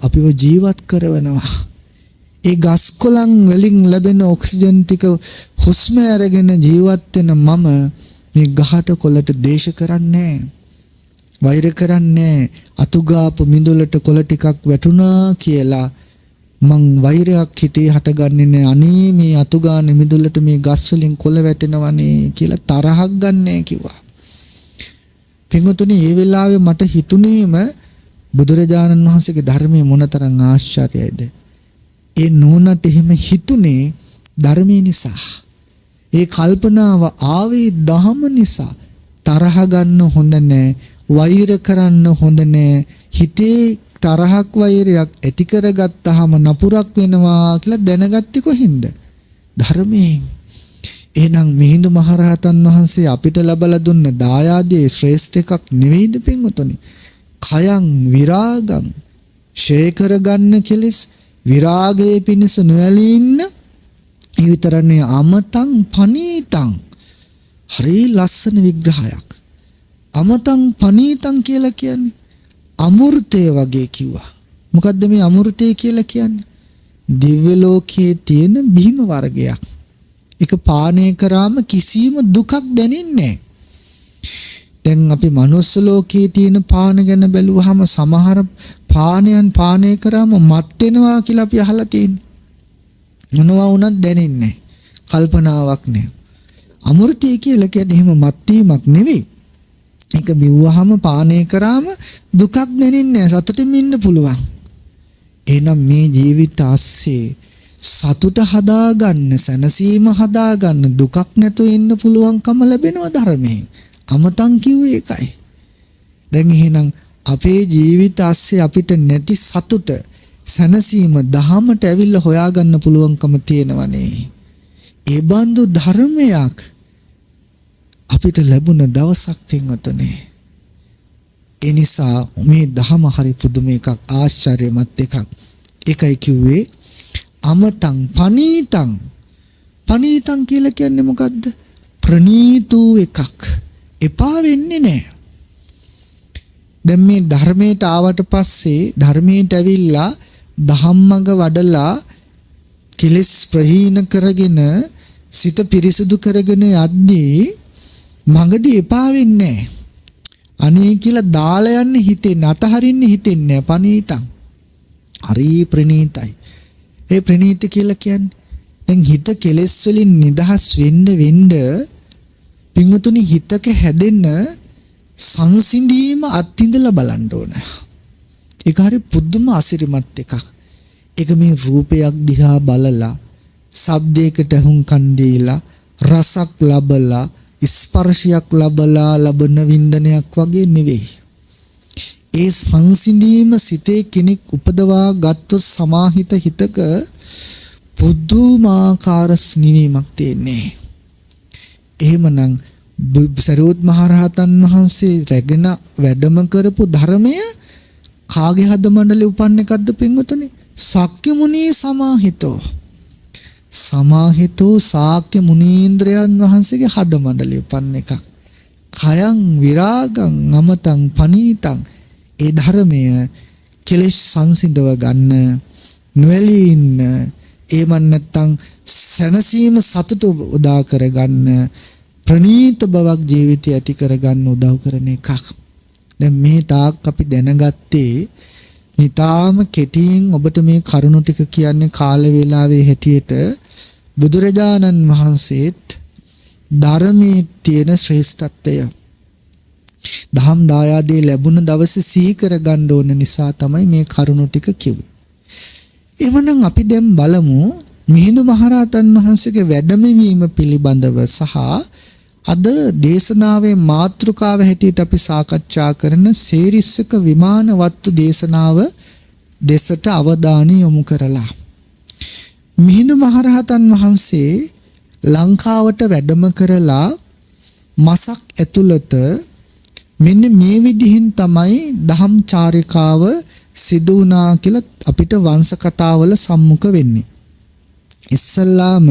අපිව ජීවත් කරවනවා. ඒ ගස් කොළන් වලින් ලැබෙන ඔක්සිජන් ටික හුස්ම අරගෙන ජීවත් වෙන මම මේ ගහට කොළට දේශ කරන්නේ වෛර කරන්නේ අතුගාපු මිදුලට කොළ ටිකක් වැටුණා කියලා මං වෛරයක් හිතේ හටගන්නේ නැහැ. අනේ මේ අතුගාන මිදුලට මේ ගස් වලින් කොළ වැටෙනවනේ කියලා තරහක් ගන්නෑ කිව්වා. පින්වතුනි මේ වෙලාවේ මට හිතුනේම බුදුරජාණන් වහන්සේගේ ධර්මයේ මොනතරම් ආශ්චර්යයිද. ඒ නෝනට එහෙම හිතුනේ ධර්මයේ නිසා. ඒ කල්පනාව ආවේ ධහම නිසා. තරහ ගන්න හොඳ නැහැ. වෛර කරන්න හොඳ නැහැ. හිතේ තරහක් වෛරයක් ඇති කරගත්තාම නපුරක් වෙනවා කියලා දැනගත්තේ කොහින්ද? ධර්මයෙන්. එහෙනම් මිහිඳු මහරහතන් වහන්සේ අපිට ලබලා දුන්න දායාදයේ ශ්‍රේෂ්ඨ එකක් නෙවෙයිද පින්වතුනි? කයං විරාගං ඡය කරගන්න කෙලෙස් විරාගයේ පිණිස නොඇලී ඉන්න. ඒ විතරනේ අමතං පනීතං. හරි ලස්සන විග්‍රහයක්. අමතං පනීතං කියලා කියන්නේ අමෘතය වගේ කිව්වා. මොකද්ද මේ අමෘතය කියලා කියන්නේ? දිව්‍ය ලෝකයේ තියෙන බිහිම වර්ගයක්. ඒක පානය කරාම කිසිම දුකක් දැනෙන්නේ නැහැ. දැන් අපි මනුස්ස ලෝකයේ තියෙන පාන ගැන බැලුවාම සමහර පානයන් පානය කරාම මත් වෙනවා කියලා අපි අහලා තියෙනවා. මොනවා වුණත් දැනෙන්නේ නැහැ. කල්පනාවක් නැහැ. අමෘතය කියලා කියන්නේ එහෙම මත් වීමක් නෙවෙයි. ඒක බිව්වහම පානය කරාම දුකක් දැනෙන්නේ නැහැ. සතුටින් ඉන්න පුළුවන්. එහෙනම් මේ ජීවිත ආස්සේ සතුට හදාගන්න, සැනසීම හදාගන්න, දුකක් නැතුව ඉන්න පුළුවන්කම ලැබෙනවා ධර්මයෙන්. අමතන් කිව්වේ ඒකයි. දැන් එහෙනම් අපේ ජීවිත ආස්සේ අපිට නැති සතුට, සනසීම දහමට ඇවිල්ලා හොයාගන්න පුළුවන්කම තියෙනවනේ. ඒ බඳු ධර්මයක් අපිට ලැබුණ දවසක් පින්වතුනේ. ඒ නිසා මේ දහම හරි පුදුම එකක්, ආශ්චර්යමත් එකක්. ඒකයි කිව්වේ අමතං පනීතං. පනීතං කියලා කියන්නේ මොකද්ද? ප්‍රනීතු එකක්. එපා වෙන්නේ නැහැ. දැන් මේ ධර්මයට ආවට පස්සේ ධර්මයට ඇවිල්ලා ධම්මඟ වඩලා කෙලස් ප්‍රහීන කරගෙන සිත පිරිසුදු කරගෙන යද්දී මඟදී එපා වෙන්නේ නැහැ. අනේ කියලා දාලා යන්න හිතෙන්නේ, අතහරින්න හිතෙන්නේ නැහැ. පනීතං. හරි ප්‍රනීතයි. ඒ ප්‍රනීත කියලා කියන්නේ දැන් හිත කෙලස් වලින් නිදහස් වෙන්න පින්වතුනි හිතක හැදෙන්න සංසිඳීම අත්විඳලා බලන්න ඕන. ඒක හරි පුදුම අසිරිමත් එකක්. ඒක මේ රූපයක් දිහා බලලා, ශබ්දයකට හුම්කන් දීලා, රසක් ලබලා, ස්පර්ශයක් ලබලා ලබන වින්දනයක් වගේ නෙවෙයි. ඒ සංසිඳීම සිතේ කෙනෙක් උපදවා ගත්තොත් සමාහිත හිතක පුදුමාකාර නිවීමක් තියෙන්නේ. එහෙමනම් සරියුත් මහරහතන් වහන්සේ රැගෙන වැඩම කරපු ධර්මය කාගේ හද මණ්ඩලේ උපන්න එකක්ද පින්වතුනි? ශාක්‍ය මුනී සමාහිතෝ. සමාහිතෝ ශාක්‍ය මුනීන්ද්‍රයන් වහන්සේගේ හද මණ්ඩලේ උපන්න එකක්. කයං විරාගං අමතං පනීතං. ඒ ධර්මය කෙලෙස් සංසිඳව ගන්න, නොඇලී ඉන්න, ඒමන් නැත්තම් සැනසීම සතුට උදා කරගන්න, ප්‍රණීත බවක් ජීවිතය ඇති කරගන්න උදව් කරන එකක්. දැන් මේ තාක් අපි දැනගත්තේ නිතාම කෙටියෙන් ඔබට මේ කරුණු ටික කියන්නේ කාල වේලාවේ හැටියට බුදුරජාණන් වහන්සේත් ධර්මයේ තියෙන ශ්‍රේෂ්ඨත්වය දහම් දායාදී ලැබුණ දවසේ සිහි කරගන්න ඕන නිසා තමයි මේ කරුණු ටික කිව්වේ. එවනම් අපි දැන් බලමු මිහිඳු මහරහතන් වහන්සේගේ වැඩමවීම පිළිබඳව සහ අද දේශනාවේ මාතෘකාව හැටියට අපි සාකච්ඡා කරන සේරිස්සක විමාන වත්තු දේශනාව දෙසට අවධානය යොමු කරලා මිහිඳු මහරහතන් වහන්සේ ලංකාවට වැඩම කරලා මසක් ඇතුළත මෙන්න මේ විදිහින් තමයි දහම් චාරිකාව සිදු වුණා කියලා අපිට වංශ කතාවල සම්මුඛ වෙන්නේ. ඉස්සල්ලාම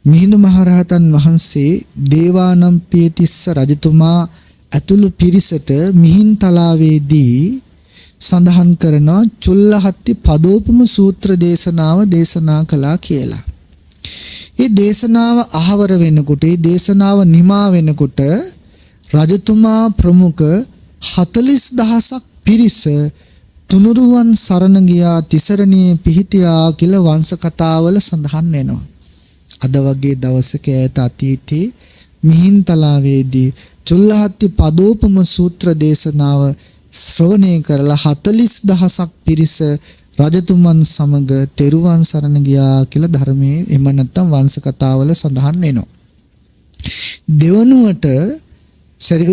මිහිඳු මහරහතන් වහන්සේ දේවානම්පියතිස්ස රජතුමා ඇතුළු පිරිසට මිහින්තලාවේදී සඳහන් කරන චුල්ලහත්ති පදෝපම සූත්‍ර දේශනාව දේශනා කළා කියලා. මේ දේශනාව අහවර වෙනකොට, මේ දේශනාව නිමා වෙනකොට රජතුමා ප්‍රමුඛ 40000ක් පිරිස තුනුරුවන් සරණ ගියා, තිසරණේ පිහිටියා කියලා වංශ කතාවල සඳහන් වෙනවා. අද වගේ දවසක ඈත අතීතයේ මිහින්තලාවේදී චුල්ලහත්ති පදෝපම සූත්‍ර දේශනාව ශ්‍රවණය කරලා 40000ක් පිරිස රජතුමන් සමග තෙරුවන් සරණ ගියා කියලා ධර්මයේ එම නැත්තම් වංශ කතාවල සඳහන් වෙනවා. දෙවනුවට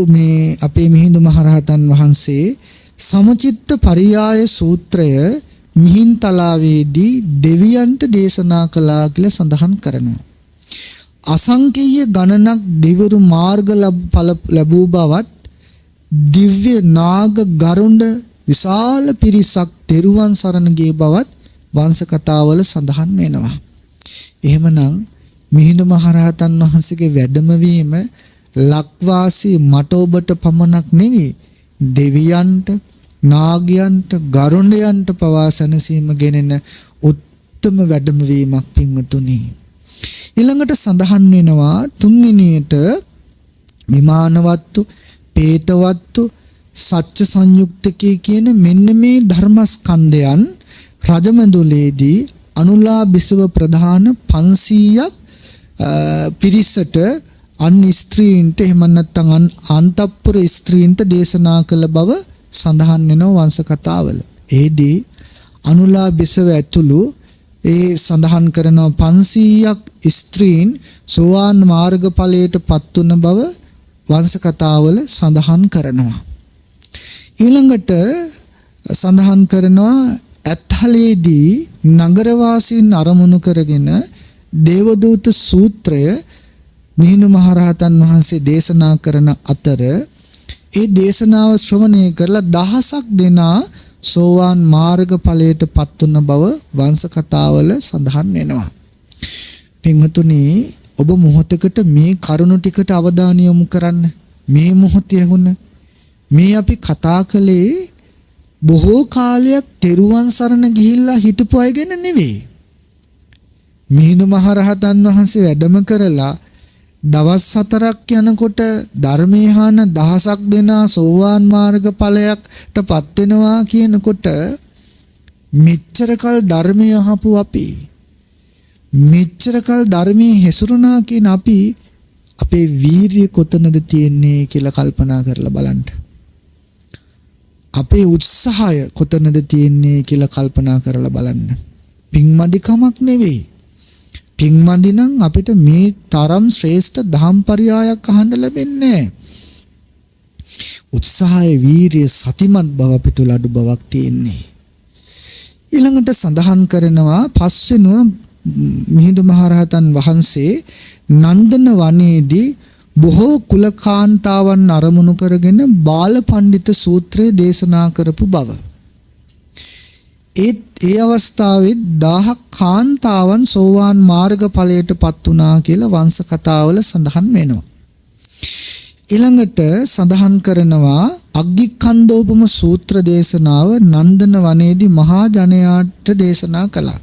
මේ අපේ මිහිඳු මහරහතන් වහන්සේ සමචිත්ත පරියාය සූත්‍රය මිහින්තලාවේදී දෙවියන්ට දේශනා කළා කියලා සඳහන් කරනවා. අසංකේය ගණනක් දෙවිවරු මාර්ග ඵල ලැබූ බවත්, දිව්‍ය නාග ගරුඬ විශාල පිරිසක් තෙරුවන් සරණ ගිය බවත් වංශ කතාවල සඳහන් වෙනවා. එහෙමනම් මිහිඳු මහරහතන් වහන්සේගේ වැඩමවීම ලක්වාසී මට ඔබට පමණක් නෙවෙයි, දෙවියන්ට, නාගයන්ට, ගරුණයන්ට පවා සැනසීම ගෙනෙන උත්තම වැඩමවීමක් පින්වතුනි. ඊළඟට සඳහන් වෙනවා තුන්වෙනියට විමානවත්තු, පේතවත්තු, සත්‍ය සංයුක්තකේ කියන මෙන්න මේ ධර්මස්කන්ධයන් රජමැදුලේදී අනුලා බිසව ප්‍රධාන 500ක් පිරිසට අන් ස්ත්‍රීන්ට එහෙම නැත්නම් අන්තපුර ස්ත්‍රීන්ට දේශනා කළ බව සඳහන් වෙනවා වංශ කතාවල. එෙහිදී අනුලා බිසව ඇතුළු ඒ සඳහන් කරනවා 500ක් ස්ත්‍රීන් සෝවාන් මාර්ගඵලයට පත් වුණ බව වංශ කතාවල සඳහන් කරනවා. ඊළඟට සඳහන් කරනවා ඇත්හලේදී නගරවාසීන් අරමුණු කරගෙන දේවදූත සූත්‍රය මිහිඳු මහරහතන් වහන්සේ දේශනා කරන අතර ඒ දේශනාව ශ්‍රවණය කරලා දහසක් දෙනා සෝවාන් මාර්ග ඵලයට පත් වුණ බව වංශ කතාවල සඳහන් වෙනවා. පින්වතුනි, ඔබ මොහොතකට මේ කරුණු ටිකට අවධානය යොමු කරන්න. මේ මොහොතේ වුණ මේ අපි කතා කළේ බොහෝ කාලයක් තෙරුවන් සරණ ගිහිල්ලා හිටපු අය ගැන නෙවෙයි. මිහිඳු මහරහතන් වහන්සේ වැඩම කරලා දවස් 4ක් යනකොට ධර්මීහාන දහසක් දෙනා සෝවාන් මාර්ග ඵලයකට පත් වෙනවා කියනකොට මෙච්චර කල් ධර්මය අහපු අපි, මෙච්චර කල් ධර්මයේ හැසිරුණා කියන අපි අපේ වීරිය කොතනද තියෙන්නේ කියලා කල්පනා කරලා බලන්න. අපේ උත්සාහය කොතනද තියෙන්නේ කියලා කල්පනා කරලා බලන්න. පින්මදි කමක් නෙවෙයි. පින්මදි නම් අපිට මේ තරම් ශ්‍රේෂ්ඨ දහම් පරයයක් අහන්න ලැබෙන්නේ නැහැ. උත්සාහය, වීරිය, සතිමත් බව අපිට අඩු බවක් තියෙන්නේ. ඊළඟට සඳහන් කරනවා පස්වෙනුව මිහිඳු මහරහතන් වහන්සේ නන්දන වනයේදී බොහෝ කුලකාන්තාවන් අරමුණු කරගෙන බාල පඬිත සූත්‍රය දේශනා කරපු බව. ඒ අවස්ථාවේ 1000 කාන්තාවන් සෝවාන් මාර්ග ඵලයට පත් වුණා කියලා වංශ කතාවල සඳහන් වෙනවා. ඊළඟට සඳහන් කරනවා අග්ගිකන්දෝපම සූත්‍ර දේශනාව නන්දන වනයේදී මහා ජනයාට දේශනා කළා.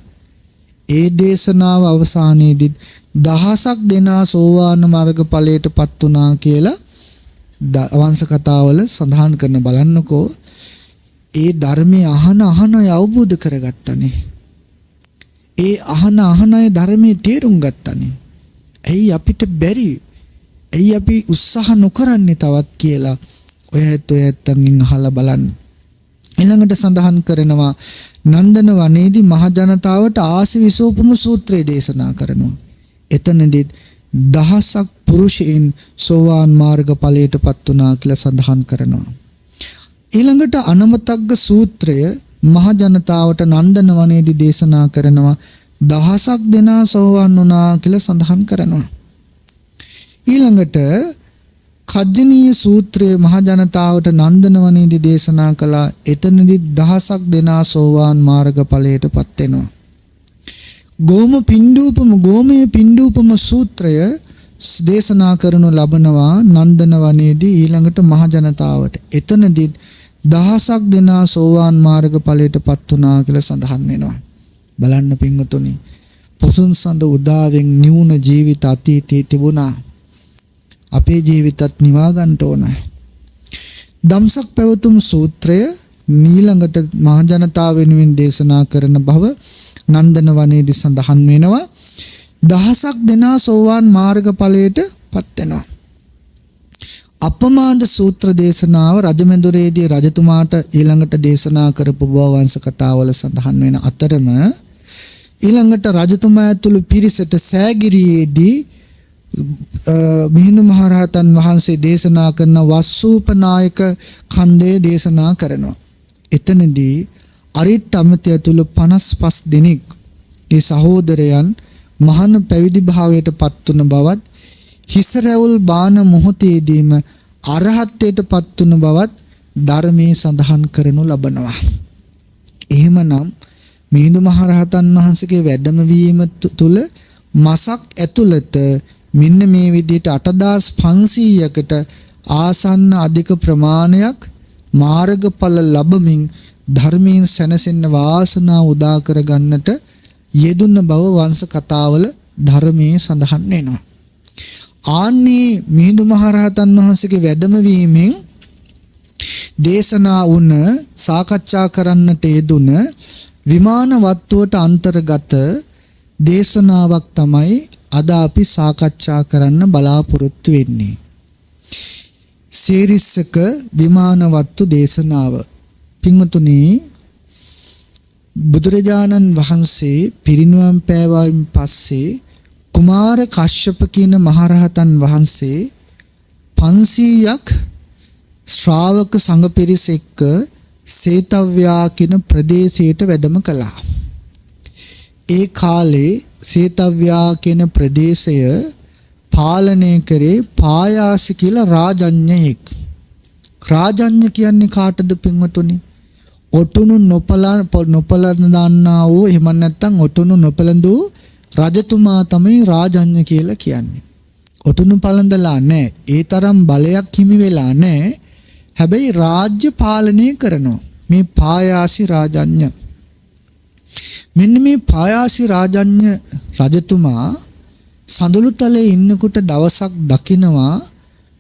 ඒ දේශනාව අවසානයේදී දහසක් දෙනා සෝවාන් මාර්ග ඵලයට පත් වුණා කියලා වංශ කතාවල සඳහන් කරන බලන්නකෝ. ඒ ධර්මයේ අහන අය අවබෝධ කරගත්තනේ. ඒ අහන අය ධර්මයේ තේරුම් ගත්තනේ. ඇයි අපිට බැරි? ඇයි අපි උත්සාහ නොකරන්නේ තවත් කියලා ඔය ඇත්තන්ගෙන් අහලා බලන්න. ඊළඟට සඳහන් කරනවා නන්දන වනයේදී මහ ජනතාවට ආශිවිසෝපම සූත්‍රය දේශනා කරනවා. එතනදී දහසක් පුරුෂයන් සෝවාන් මාර්ග ඵලයට පත් වුණා කියලා සඳහන් කරනවා. ඊළඟට අනමතග්ග සූත්‍රය මහ ජනතාවට නන්දන වනයේදී දේශනා කරනවා. දහසක් දෙනා සෝවාන් වුණා කියලා සඳහන් කරනවා. ඊළඟට කජ්ජනීය සූත්‍රය මහ ජනතාවට නන්දන වනයේදී දේශනා කළා. එතනදී දහසක් දෙනා සෝවාන් මාර්ග ඵලයට පත් වෙනවා. ගෝමයේ පිණ්ඩූපම සූත්‍රය දේශනා කරනු ලබනවා නන්දන වනයේදී ඊළඟට මහ ජනතාවට. එතනදී දහසක් දෙනා සෝවාන් මාර්ග ඵලයට පත් වුණා කියලා සඳහන් වෙනවා. බලන්න පින්වතුනි, පොසොන් සඳ උදාවෙන් නිවුන ජීවිත අතීතයේ තිබුණා. අපේ ජීවිතත් නිවා ගන්න ඕන. ධම්සක් පැවතුම් සූත්‍රය ඊළඟට මහ ජනතාව වෙනුවෙන් දේශනා කරන බව නන්දන වනයේදී සඳහන් වෙනවා. දහසක් දෙනා සෝවාන් මාර්ග ඵලයට පත් වෙනවා. අපමාද සූත්‍ර දේශනාව රජමෙඳුරේදී රජතුමාට ඊළඟට දේශනා කරපු බව වංශ කතාවල සඳහන් වෙන අතරම ඊළඟට රජතුමා ඇතුළු පිරිසට සෑගිරියේදී මිහිඳු මහරහතන් වහන්සේ දේශනා කරන වස්සූපනායක කන්දේ දේශනා කරනවා. එතනදී අරිට්ඨ අමතය ඇතුළු 55 දෙනෙක් ඒ සහෝදරයන් මහාන පැවිදි භාවයට පත් වුණ බවත් හිස රැවුල් බාන මොහොතේදීම අරහත්ත්වයට පත් වුණ බවත් ධර්මයේ සඳහන් කරනු ලබනවා. එහෙමනම් මිහිඳු මහරහතන් වහන්සේගේ වැඩම වීම තුළ මාසක් ඇතුළත මෙන්න මේ විදිහට 8500කට ආසන්න අධික ප්‍රමාණයක් මාර්ගඵල ලැබමින් ධර්මයෙන් සැනසෙන්න වාසනාව උදා කර ගන්නට යෙදුන බව වංශ කතාවල ධර්මයේ සඳහන් වෙනවා. ආන්නේ මිහිඳු මහරහතන් වහන්සේගේ වැඩම වීමෙන් දේශනා වුණ සාකච්ඡා කරන්නට යෙදුන විමාන වත්තුවට අන්තර්ගත දේශනාවක් තමයි අද අපි සාකච්ඡා කරන්න බලාපොරොත්තු වෙන්නේ. සේරිස්සක විමාන වත්තු දේශනාව. පින්වතුනි, බුදුරජාණන් වහන්සේ පිරිනිවන් පෑවායින් පස්සේ කුමාර කශ්‍යප කියන මහරහතන් වහන්සේ 500ක් ශ්‍රාවක සංඝ පිරිස එක්ක සේතව්‍යා කියන ප්‍රදේශයට වැඩම කළා. ඒ කාලේ සේතව්‍යා කියන ප්‍රදේශය පාලනය කරේ පායාසි කියලා රාජඤ්ඤයෙක්. රාජඤ්ඤ කියන්නේ කාටද පින්වතුනි? ඔටුනු නොපලන්නා වූ එහෙම නැත්නම් ඔටුනු නොපලඳු රජතුමා තමයි රාජඤ්ඤ කියලා කියන්නේ. ඔටුනු පලඳලා නැහැ. ඒ තරම් බලයක් හිමි වෙලා නැහැ. හැබැයි රාජ්‍ය පාලනය කරනවා මේ පායාසි රාජඤ්ඤ. මෙන්න මේ පායාසි රාජඤ්ඤ රජතුමා සඳළුතලේ ඉන්නකොට දවසක් දකිනවා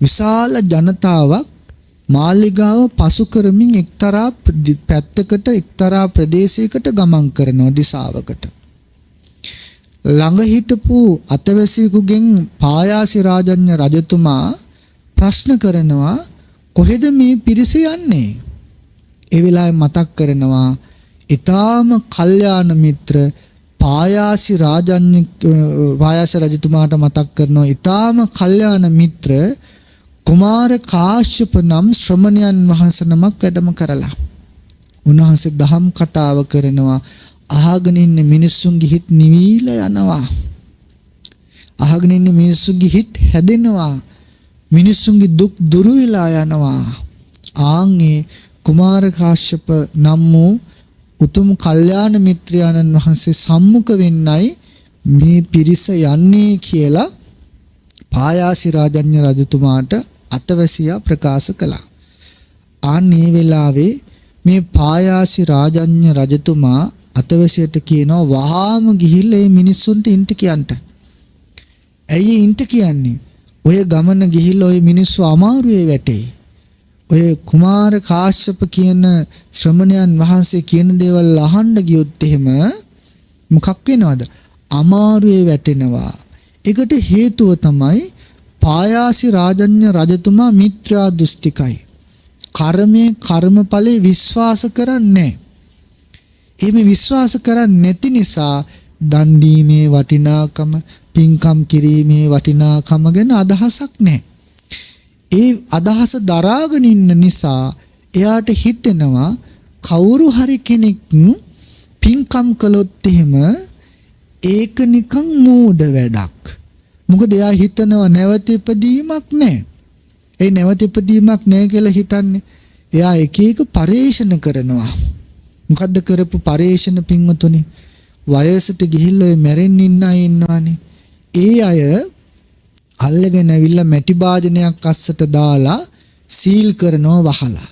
විශාල ජනතාවක් මාලිගාව පසු කරමින් එක්තරා පැත්තකට එක්තරා ප්‍රදේශයකට ගමන් කරනවා දිශාවකට. ළඟ හිටපු අතවැසියෙකුගෙන් පායාසි රාජඤ්ඤ රජතුමා ප්‍රශ්න කරනවා කොහෙද මේ පිරිස යන්නේ? ඒ වෙලාවේ මතක් කරනවා ඊටාම කල්යාණ මිත්‍ර පායාසි රජතුමාට මතක් කරනවා ඊටාම කල්යාණ මිත්‍ර කුමාර කාශ්‍යප නම් ශ්‍රමණයන් වහන්සේ නමක් වැඩම කරලා උන්වහන්සේ දහම් කතාව කරනවා. අහගෙන ඉන්න මිනිස්සුන්ගේ හිත නිවිලා යනවා. අහගෙන ඉන්න මිනිස්සුන්ගේ හිත හැදෙනවා. මිනිස්සුන්ගේ දුක් දුරු වෙලා යනවා. ආන්ගේ කුමාර කාශ්‍යප නම් වූ උතුම් කල්යාණ මිත්‍රයන්න් වහන්සේ සම්මුඛ වෙන්නයි මේ පිරිස යන්නේ කියලා පායාසි රාජඤ්ඤ රජතුමාට අතවැසියා ප්‍රකාශ කළා. ආන්නේ වෙලාවේ මේ පායාසි රාජඤ්ඤ රජතුමා අතවැසියට කියනවා වහාම ගිහිල්ලා මේ මිනිස්සුන්ට ඉන්ට කියන්න. ඇයි ඉන්ට කියන්නේ? ඔය ගමන ගිහිල්ලා ඔය මිනිස්සු අමාරුවේ වැටේ. ඔය කුමාර කාශ්‍යප කියන ශ්‍රමණයන් වහන්සේ කියන දේවල් අහන්න ගියොත් එහෙම මොකක් වෙනවද? අමාරුවේ වැටෙනවා. ඒකට හේතුව තමයි පායාසි රාජඤ්ඤ රජතුමා මිත්‍යා දෘෂ්ටිකයි. කර්මයේ කර්මඵලේ විශ්වාස කරන්නේ. එහෙම විශ්වාස කරන්නේ නැති නිසා දන් දීමේ වටිනාකම, පින්කම් කිරීමේ වටිනාකම ගැන අදහසක් නැහැ. ඒ අදහස දරාගෙන ඉන්න නිසා එයාට හිතෙනවා කවුරු හරි කෙනෙක් පින්කම් කළොත් එහෙම ඒක නිකන් මෝඩ වැඩක්. මොකද එයා හිතනවා නැවත ඉපදීමක් නැහැ. ඒ නැවත ඉපදීමක් නැහැ කියලා හිතන්නේ. එයා එක එක පරේෂණ කරනවා. මොකද්ද කරපු පරේෂණ පින්වතුනි? වයසට ගිහිල්ලා මැරෙන්න ඉන්න අය ඉන්නවානේ. ඒ අය අල්ලගෙන ඇවිල්ලා මැටි භාජනයක් අස්සට දාලා සීල් කරනවා වහලා.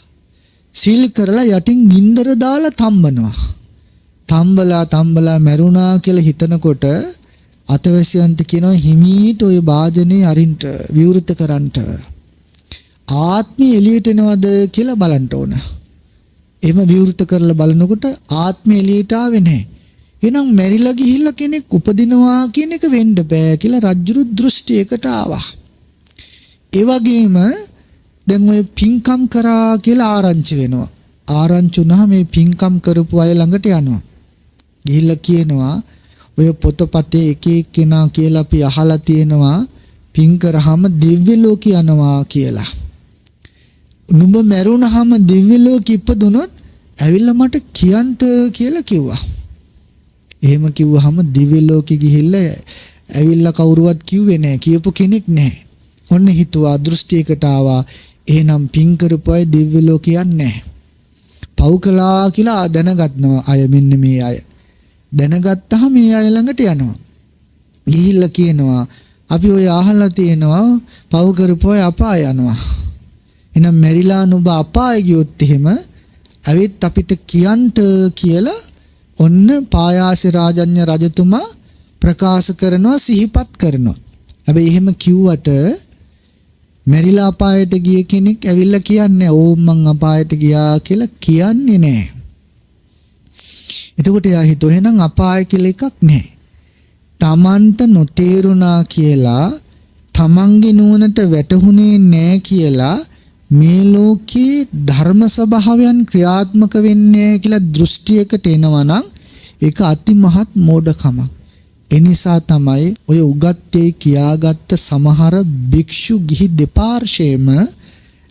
සීල් කරලා යටින් ගින්දර දාලා තම්බනවා. තම්බලා මැරුණා කියලා හිතනකොට අතවැසියන්ට කියනවා හිමීට ওই භාජනේ අරින්ට විවෘත කරන්නට. ආත්මය එළියට එනවද කියලා බලන්න ඕන. එහෙම විවෘත කරලා බලනකොට ආත්මය එළියට ආවේ නැහැ. එහෙනම් මැරිලා ගිහිල්ලා කෙනෙක් උපදිනවා කියන එක වෙන්න බෑ කියලා රජ්ජුරු දෘෂ්ටියකට ආවා. ඒ වගේම දැන් ඔය පින්කම් කරා කියලා ආරංචි වෙනවා. ආරංචි වුණාම මේ පින්කම් කරපු අය ළඟට යනවා. ගිහිල්ලා කියනවා ඔය පොතපතේ එක එක්කෙනා කියලා අපි අහලා තියෙනවා පින් කරාම දිව්‍ය ලෝක යනවා කියලා. නුඹ මැරුණාම දිව්‍ය ලෝක ඉපදුනොත් ඇවිල්ලා මට කියන්න කියලා කිව්වා. එහෙම කිව්වහම දිව්‍ය ලෝකෙ ගිහිල්ලා ඇවිල්ලා කවුරුවත් කිව්වේ නැහැ. කියපු කෙනෙක් නැහැ. ඔන්න හිතුවා දෘෂ්ටියකට ආවා. එහෙනම් පින් කරපු අය දිව්‍ය ලෝක යන්නේ නැහැ. පව් කළා කියලා දැනගත්නවා අය මෙන්න මේ අය. දැනගත්තාම මේ අය ළඟට යනවා. ගිහිල්ලා කියනවා අපි ඔය අහලා තියෙනවා පව් කරපු අය අපාය යනවා. එහෙනම් මෙරිලා නුඹ අපාය ගියොත් එහෙම ඇවිත් අපිට කියන්න කියලා ඔන්න පායාසි රාජඤ්ඤ රජතුමා ප්‍රකාශ කරනවා සිහිපත් කරනවා. හැබැයි එහෙම කිව්වට මෙරිලා අපායට ගිය කෙනෙක් ඇවිල්ලා කියන්නේ ඕම් මං අපායට ගියා කියලා කියන්නේ නැහැ. එතකොට එයා හිතුව එහෙනම් අපාය කියලා එකක් නැහැ. තමන්ට නොතේරුණා කියලා තමන්ගේ නුවණට වැටහුනේ නැහැ කියලා මේ ලෝකේ ධර්ම ස්වභාවයන් ක්‍රියාත්මක වෙන්නේ කියලා දෘෂ්ටියකට එනවා නම් ඒක අතිමහත් මෝඩකමක්. ඒ නිසා තමයි ඔය උගත්තේ කියාගත්ත සමහර භික්ෂු ගිහි දෙපාර්ශ්වයේම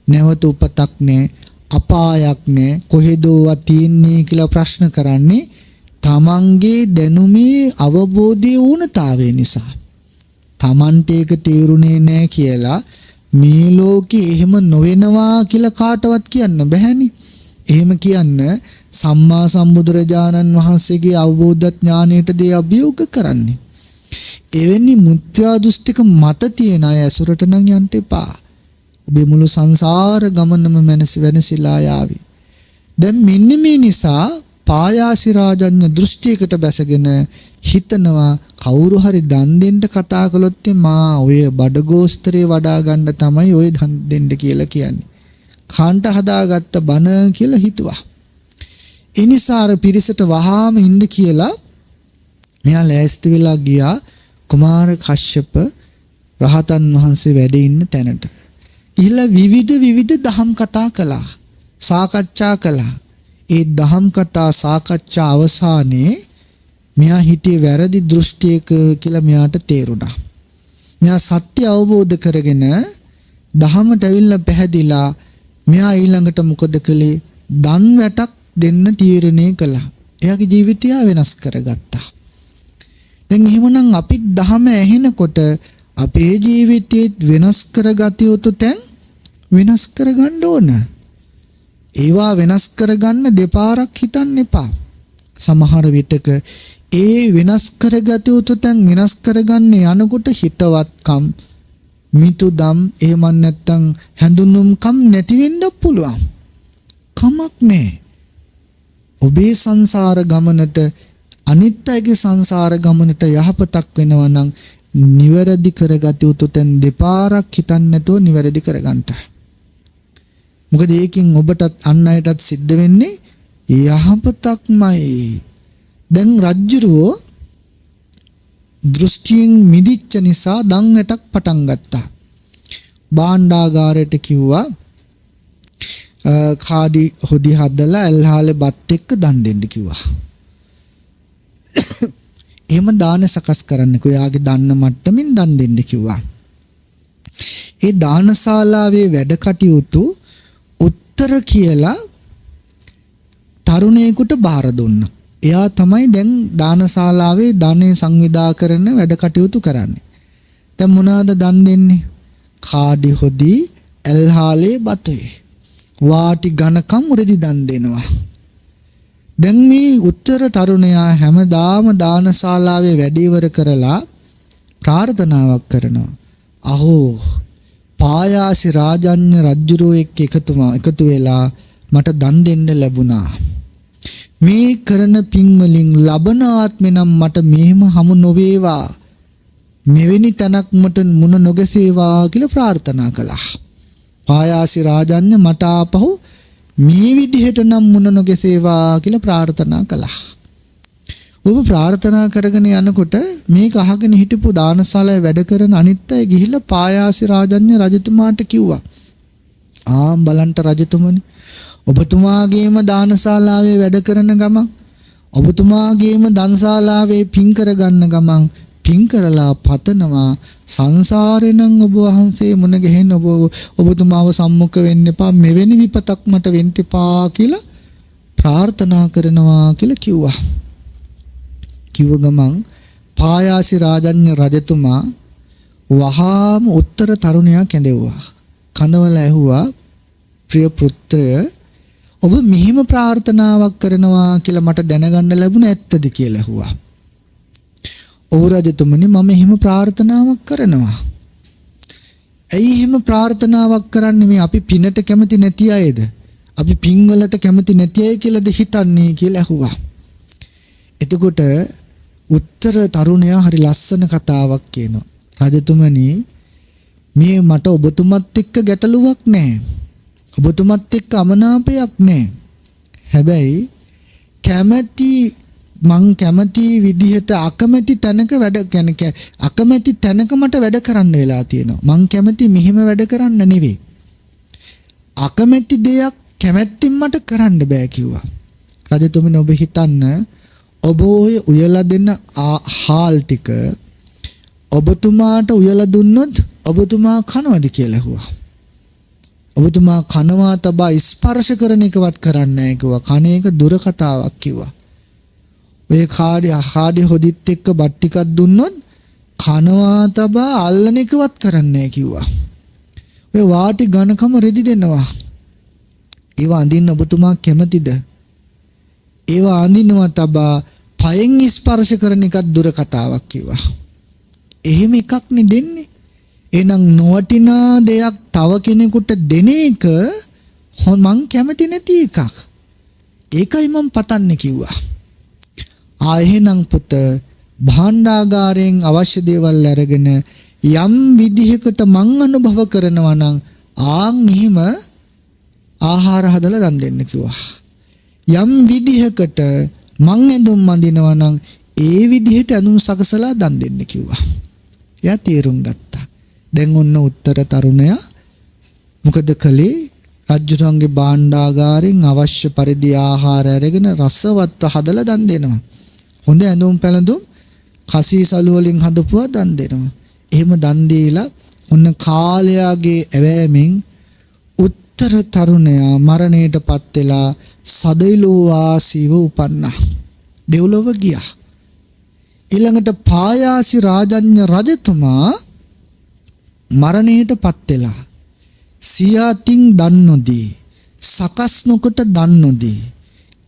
නැවත උපතක් නැහැ, අපායක් නැහැ කොහෙදෝවා තියන්නේ කියලා ප්‍රශ්න කරන්නේ තමන්ගේ දැනුමේ අවබෝධයේ ඌනතාවය නිසා. තමන්ට ඒක තේරුනේ නැහැ කියලා මේ ලෝකේ එහෙම නොවෙනවා කියලා කාටවත් කියන්න බැහැනේ. එහෙම කියන්න සම්මා සම්බුදුරජාණන් වහන්සේගේ අවබෝධ ඥාණයට දේ අභියෝග කරන්නේ. එවැනි මුත්‍යා දෘෂ්ටික මත තියෙන අය ඇසුරට නම් යන්න එපා. ඔබේ මුළු සංසාර ගමනම වෙනසිලා යාවි. දැන් මෙන්න මේ නිසා පායාසි රාජඤ්ඤ දෘෂ්ටියකට බැසගෙන හිතනවා කවුරු හරි දන් දෙන්න කතා කළොත් මා ඔය බඩගෝස්තරේ වඩා ගන්න තමයි ඔය දන් දෙන්න කියලා කියන්නේ. කාන්ට හදාගත්ත බණ කියලා හිතුවා. ඒ නිසා අර පිරිසට වහාම ඉන්න කියලා මෙයා ලෑස්ති වෙලා ගියා කුමාර කශ්‍යප රහතන් වහන්සේ වැඩ ඉන්න තැනට. ගිහිල්ලා විවිධ දහම් කතා කළා. සාකච්ඡා කළා. ඒ දහම් කතා සාකච්ඡා අවසානයේ මෙයා හිටියේ වැරදි දෘෂ්ටියක කියලා මෙයාට තේරුණා. මෙයා සත්‍ය අවබෝධ කරගෙන දහමට ඇවිල්ලා පැහැදිලා මෙයා ඊළඟට මොකද කළේ? දන් වැටක් දෙන්න තීරණය කළා. එයාගේ ජීවිතය වෙනස් කරගත්තා. දැන් එහෙමනම් අපි දහම ඇහෙනකොට අපේ ජීවිතේ වෙනස් කරගත යුතු තැන් වෙනස් කරගන්න ඕන. ඒවා වෙනස් කරගන්න දෙපාරක් හිතන්න එපා. සමහර විටක ඒ වෙනස් කරගත යුතු තැන් වෙනස් කරගන්න යනකොට හිතවත්කම් මිතුදම් එහෙම නැත්නම් හැඳුනුම්කම් නැති වෙන්න පුළුවන්. කමක් නෑ. ඔබේ සංසාර ගමනට අනිත් අයගේ සංසාර ගමනට යහපතක් වෙනවා නම් නිවැරදි කරගත යුතු තැන් දෙපාරක් හිතන්න නැතුව නිවැරදි කරගන්න. මොකද ඒකෙන් ඔබටත් අන් අයටත් සිද්ධ වෙන්නේ යහපතක්මයි. දැන් රජ්ජුරුවෝ දෘෂ්ටියෙන් මිදිච්ච නිසා දන් වැටක් පටන් ගත්තා. භාණ්ඩාගාරයට කිව්වා කාඩි හොදි හදලා ඇල්හාලේ බත් එක්ක දන් දෙන්න කිව්වා. එහෙම දාන සකස් කරන්න කොයාගේ දන්න මට්ටමින් දන් දෙන්න කිව්වා. ඒ දානශාලාවේ වැඩ කටයුතු උත්තර කියලා තරුණයෙකුට බාර දුන්නා. එයා තමයි දැන් දානශාලාවේ ධනෙ සංවිධා කරන වැඩ කටයුතු කරන්නේ. දැන් මොනවාද දන් දෙන්නේ? කාඩි හොදි ඇල්හාලේ බතේ වාටි ඝනකම් උරදි දන් දෙනවා. දැන් මේ උත්තර තරුණයා හැමදාම දානශාලාවේ වැඩ ඉවර කරලා ප්‍රාර්ථනාවක් කරනවා. අහෝ පායාසි රාජඤ්ඤ රජුරෝ එක්ක එකතු වෙලා මට දන් දෙන්න ලැබුණා. මේ කරන පින් වලින් ලබන ආත්මේ නම් මට මෙහෙම හමු නොවේවා. මෙවැනි තැනක් මට මුණ නොගැසේවා කියලා ප්‍රාර්ථනා කළා. පායාසි රාජඤ්ඤ මට ආපහු මේ විදිහට නම් මුණ නොගැසේවා කියලා ප්‍රාර්ථනා කළා. ඔබ ප්‍රාර්ථනා කරගෙන යනකොට මේක අහගෙන හිටපු දානශාලාවේ වැඩ කරන අනිත් අය ගිහිල්ලා පායාසි රාජඤ්ඤ රජතුමාට කිව්වා. බලන්න රජතුමනි, ඔබතුමාගේම දානශාලාවේ වැඩ කරන ගමන් ඔබතුමාගේම දන්ශාලාවේ පින් කරගන්න ගමන් පින් කරලා පතනවා සංසාරේ නම් ඔබ වහන්සේ මුණ ගැහෙන්න ඔබතුමාව සම්මුඛ වෙන්න එපා, මෙවැනි විපතක් මට වෙන්න එපා කියලා ප්‍රාර්ථනා කරනවා කියලා කිව්වා. කිව්ව ගමන් පායාසි රාජඤ්ඤ රජතුමා වහාම උත්තර තරුණයා කැඳෙව්වා. කඳවල ඇහුවා, ප්‍රිය පුත්‍රය, ඔබ මෙහිම ප්‍රාර්ථනාවක් කරනවා කියලා මට දැනගන්න ලැබුණ ඇත්තද කියලා ඇහුවා. ඔව් රජතුමනි, මම එහෙම ප්‍රාර්ථනාවක් කරනවා. ඇයි එහෙම ප්‍රාර්ථනාවක් කරන්නේ? මේ අපි පිනට කැමති නැති අයද? අපි පින් වලට කැමති නැති අය කියලාද හිතන්නේ කියලා ඇහුවා. එතකොට උත්තර තරුණයා හරි ලස්සන කතාවක් කියනවා. රජතුමනි, මේ මට ඔබතුමත් එක්ක ගැටලුවක් නැහැ. ඔබතුමත් එක්ක අමනාපයක් නැහැ. හැබැයි මං කැමති විදිහට අකමැති තැනක වැඩ අකමැති තැනක මට වැඩ කරන්න වෙලා තියෙනවා. මං කැමති මෙහෙම වැඩ කරන්න නෙවෙයි. අකමැති දෙයක් කැමැත්තෙන් මට කරන්න බෑ කිව්වා. රජතුමනි, ඔබ හිතන්න, ඔබ ඔය උයලා දෙන්න හාල් ටික ඔබතුමාට උයලා දුන්නොත් ඔබතුමා කනවද කියලා ඇහුවා. ඔබතුමා කනවා තබා ස්පර්ශ කරන එකවත් කරන්නේ නැහැ කිව්වා. කණ එක දුර කතාවක් කිව්වා. ඔය කාඩේ හොදිත් එක්ක බත් ටිකක් දුන්නොත් කනවා තබා අල්ලන එකවත් කරන්නේ නැහැ කිව්වා. ඔය වාටි ඝනකම රෙදි දෙනවා. ඒවා අඳින්න ඔබතුමා කැමතිද? ඒවා අඳිනවා තබා පයෙන් ස්පර්ශ කරන එකක් දුර කතාවක් කිව්වා. එහෙම එකක් නේ දෙන්නේ. එහෙනම් නොවටිනා දෙයක් තව කෙනෙකුට දෙන එක මං කැමති නැති එකක්. ඒකයි මං පතන්නේ කිව්වා. එහෙනම් පුත භාණ්ඩාගාරයෙන් අවශ්‍ය දේවල් අරගෙන යම් විදිහකට මං අනුභව කරනවා නම් එහෙම ආහාර හදලා දන් දෙන්න කිව්වා. යම් විදිහකට මං ඇඳුම් අඳිනවා නම් ඒ විදිහට ඇඳුම් සකසලා දන් දෙන්න කිව්වා. එයා තීරුම් ගත්තා. දැන් ඔන්න උත්තර තරුණයා මොකද කළේ? රජුගේ භාණ්ඩාගාරයෙන් අවශ්‍ය පරිදි ආහාර අරගෙන රසවත්ව හදලා දන් දෙනවා. හොඳ ඇඳුම් පැළඳුම් කසීසලු වලින් හදපුවා දන් දෙනවා. එහෙම දන් දීලා ඔන්න කාලයාගේ ඇවෑමෙන් උත්තර තරුණයා මරණයටපත් වෙලා සදෛලෝ වාසීව උපන්නා. දෙව්ලොව ගියා. ඊළඟට පායාසි රාජඤ්ඤ රජතුමා මරණයටපත් වෙලා සියාතින් දන් නොදී, සකස් නොකොට දන් නොදී,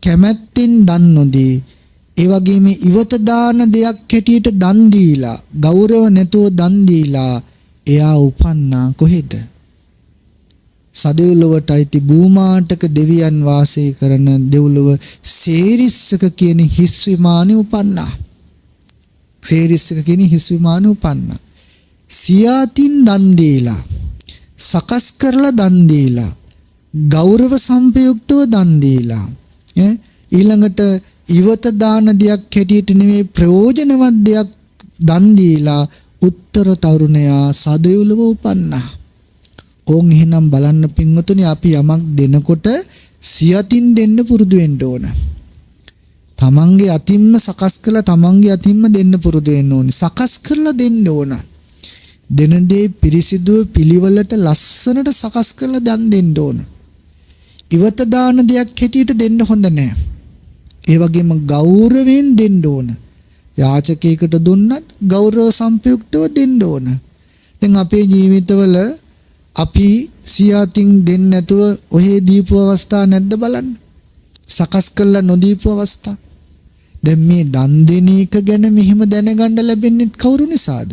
කැමැත්තෙන් දන් නොදී, ඒ වගේම ඉවත දාන දෙයක් හැටියට දන් දීලා, ගෞරව නැතුව දන් දීලා එයා උපන්නා කොහෙද? සදෙව්ලොවට අයිති භූමාටක දෙවියන් වාසය කරන දෙව්ලොව සේරිස්සක කියන හිස් විමානේ උපන්නා. සේරිස්සක කියන හිස් විමානේ උපන්නා. සියාතින් දන් දීලා, සකස් කරලා දන් දීලා, ගෞරව සම්පයුක්තව දන් දීලා, ඊළඟට ඉවත දාන දෙයක් හැටියට නෙමෙයි ප්‍රයෝජනවත් දෙයක් දන් දීලා උත්තර තරුණයා සදෙව්ලොව උපන්නා. ඕන් එහෙනම් බලන්න පින්වතුනි, අපි යමක් දෙනකොට සියතින් දෙන්න පුරුදු වෙන්න ඕන. තමන්ගේ අතින්ම සකස් කරලා තමන්ගේ අතින්ම දෙන්න පුරුදු වෙන්න ඕනේ. සකස් කරලා දෙන්න ඕන. දෙන දේ පිරිසිදුව පිළිවෙලට ලස්සනට සකස් කරලා දන් දෙන්න ඕන. ඉවත දාන දෙයක් හැටියට දෙන්න හොඳ නැහැ. ඒ වගේම ගෞරවයෙන් දෙන්න ඕන. යාචකයෙකුට දුන්නත් ගෞරව සම්පයුක්තව දෙන්න ඕන. දැන් අපේ ජීවිතවල අපි සියාතින් දෙන්නේ නැතුව ඔහේ දීපු අවස්ථා නැද්ද බලන්න. සකස් කරලා නොදීපු අවස්ථා. දැන් මේ දන් දෙන එක ගැන මෙහෙම දැනගන්න ලැබෙන්නේ කවුරු නිසාද?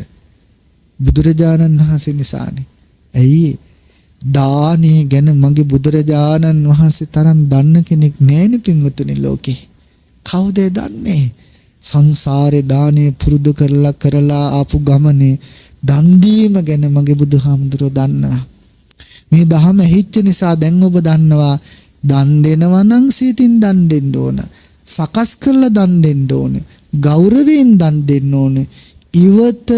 බුදුරජාණන් වහන්සේ නිසානේ. ඇයි? දානේ ගැන මගේ බුදුරජාණන් වහන්සේ තරම් දන්න කෙනෙක් නැහැනේ පින්වතුනි ලෝකේ. කවුද දන්නේ? සංසාරේ දානේ පුරුදු කරලා ආපු ගමනේ දන් දීම ගැන මගේ බුදුහාමුදුරුවෝ දන්නවා. මේ දහම ඇහිච්ච නිසා දැන් ඔබ දන්නවා දන් දෙනවා නම් සිතින් දන් දෙන්න ඕන. සකස් කරලා දන් දෙන්න ඕන. ගෞරවයෙන් දන් දෙන්න ඕන. ඉවත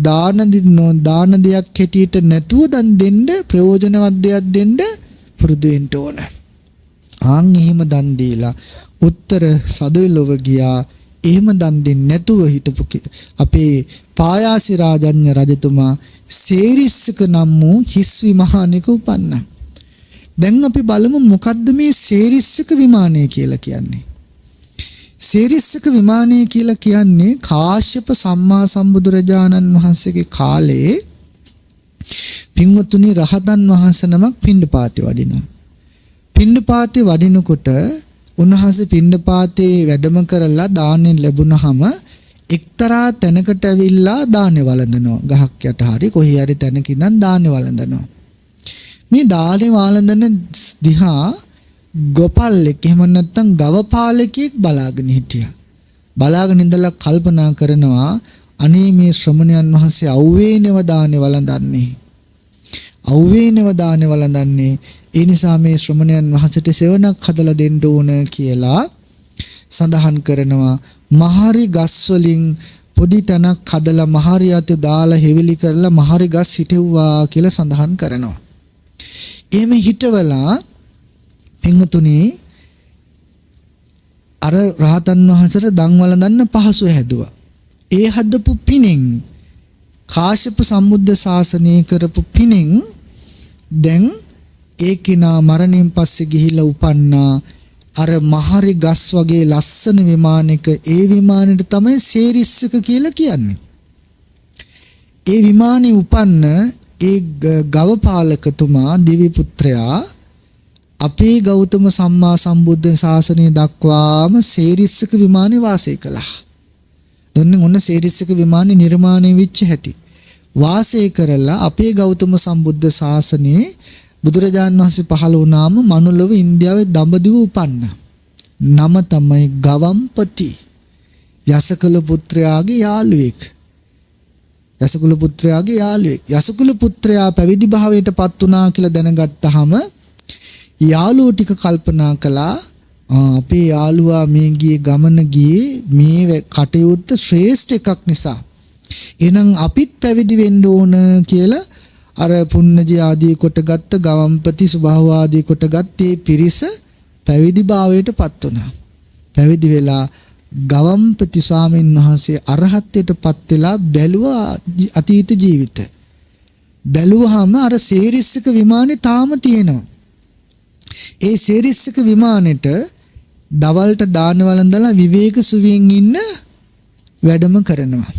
දාන දෙයක් හැටියට නැතුව දන් දෙන්න, ප්‍රයෝජනවත් දෙයක් දෙන්න පුරුදු වෙන්න ඕන. එහෙම දන් දීලා උත්තර සදෙව්ලොව ගියා. එහෙම දන් දෙන්නේ නැතුව හිටපු අපේ පායාසි රාජඤ්ඤ රජතුමා සේරිස්සක නම් වූ හිස් විමානයක උපන්නා. දැන් අපි බලමු මොකද්ද මේ සේරිස්සක විමානය කියලා කියන්නේ. සේරිස්සක විමානය කියලා කියන්නේ කාශ්‍යප සම්මා සම්බුදුරජාණන් වහන්සේගේ කාලේ පින්වතුනි රහතන් වහන්සේ නමක් පිණ්ඩපාතේ වඩිනවා. පිණ්ඩපාතේ වඩිනකොට උන්වහන්සේ පිණ්ඩපාතේ වැඩම කරලා දානෙ ලැබුණාම එක්තරා තැනකට ඇවිල්ලා දානෙ වළඳනවා. ගහක් යට හරි කොහේ හරි තැනක ඉඳන් දානෙ වළඳනවා. මේ දානෙ වළඳන දිහා ගොපල්ලෙක් එහෙම නැත්නම් ගවපාලකෙක් බලාගෙන හිටියා. බලාගෙන ඉඳලා කල්පනා කරනවා අනේ මේ ශ්‍රමණයන් වහන්සේ අවුවේනව දානෙ වළඳන්නේ. අවුවේනව දානෙ වළඳන්නේ. ඒ නිසා මේ ශ්‍රමණයන් වහන්සේට සෙවණක් හදලා දෙන්න ඕන කියලා සඳහන් කරනවා. මහරි ගස් වලින් පොඩි තැනක් හදලා මහරි අත දාලා හෙවිලි කරලා මහරි ගස් හිටෙව්වා කියලා සඳහන් කරනවා. එහෙම හිටවලා පින්වතුනි අර රහතන් වහන්සේට දන් වළඳන්න පහසු හැදුවා. ඒ හදපු පිණෙන් කාශ්‍යප සම්බුද්ධ ශාසනය කරපු පිණෙන් දැන් ඒ කෙනා මරණයෙන් පස්සේ ගිහිලා උපන්නා අර මහරි ගස් වගේ ලස්සන විමානයක. ඒ විමානෙට තමයි සේරිස්සක කියලා කියන්නේ. ඒ විමානේ උපන්න ඒ ගවපාලකතුමා දිව්‍ය පුත්‍රයා අපේ ගෞතම සම්මා සම්බුද්ධ ශාසනය දක්වාම සේරිස්සක විමානේ වාසය කළා. දැන් ඔන්න සේරිස්සක විමානේ නිර්මාණය වෙච්ච හැටි. වාසය කරලා අපේ ගෞතම සම්බුද්ධ ශාසනයේ බුදුරජාණන් වහන්සේ පහළ වුණාම මනුලොව ඉන්දියාවේ දඹදිව උපන්නා. නම තමයි ගවම්පති. යසකල පුත්‍රයාගේ යාළුවෙක්. යසකුල පුත්‍රයාගේ යාළුවෙක්. යසකුල පුත්‍රයා පැවිදි භාවයට පත් වුණා කියලා දැනගත්තාම යාළුවෝ ටික කල්පනා කළා අපේ යාළුවා මේ ගියේ ගමන ගියේ මේ කටයුත්ත ශ්‍රේෂ්ඨ එකක් නිසා. එහෙනම් අපිත් පැවිදි වෙන්න ඕන කියලා අර පුන්නජී ආදී කොටගත්ත ගවම්පති ස්වභාව ආදී කොටගත් මේ පිරිස පැවිදි භාවයට පත් වුණා. පැවිදි වෙලා ගවම්පති ස්වාමීන් වහන්සේ අරහත්ත්වයට පත් වෙලා බැලුවා අතීත ජීවිත. බැලුවාම අර සේරිස්සක විමානේ තාම තියෙනවා. ඒ සේරිස්සක විමානෙට දවල්ට දාන වළඳලා විවේක සුවයෙන් ඉන්න වැඩම කරනවා.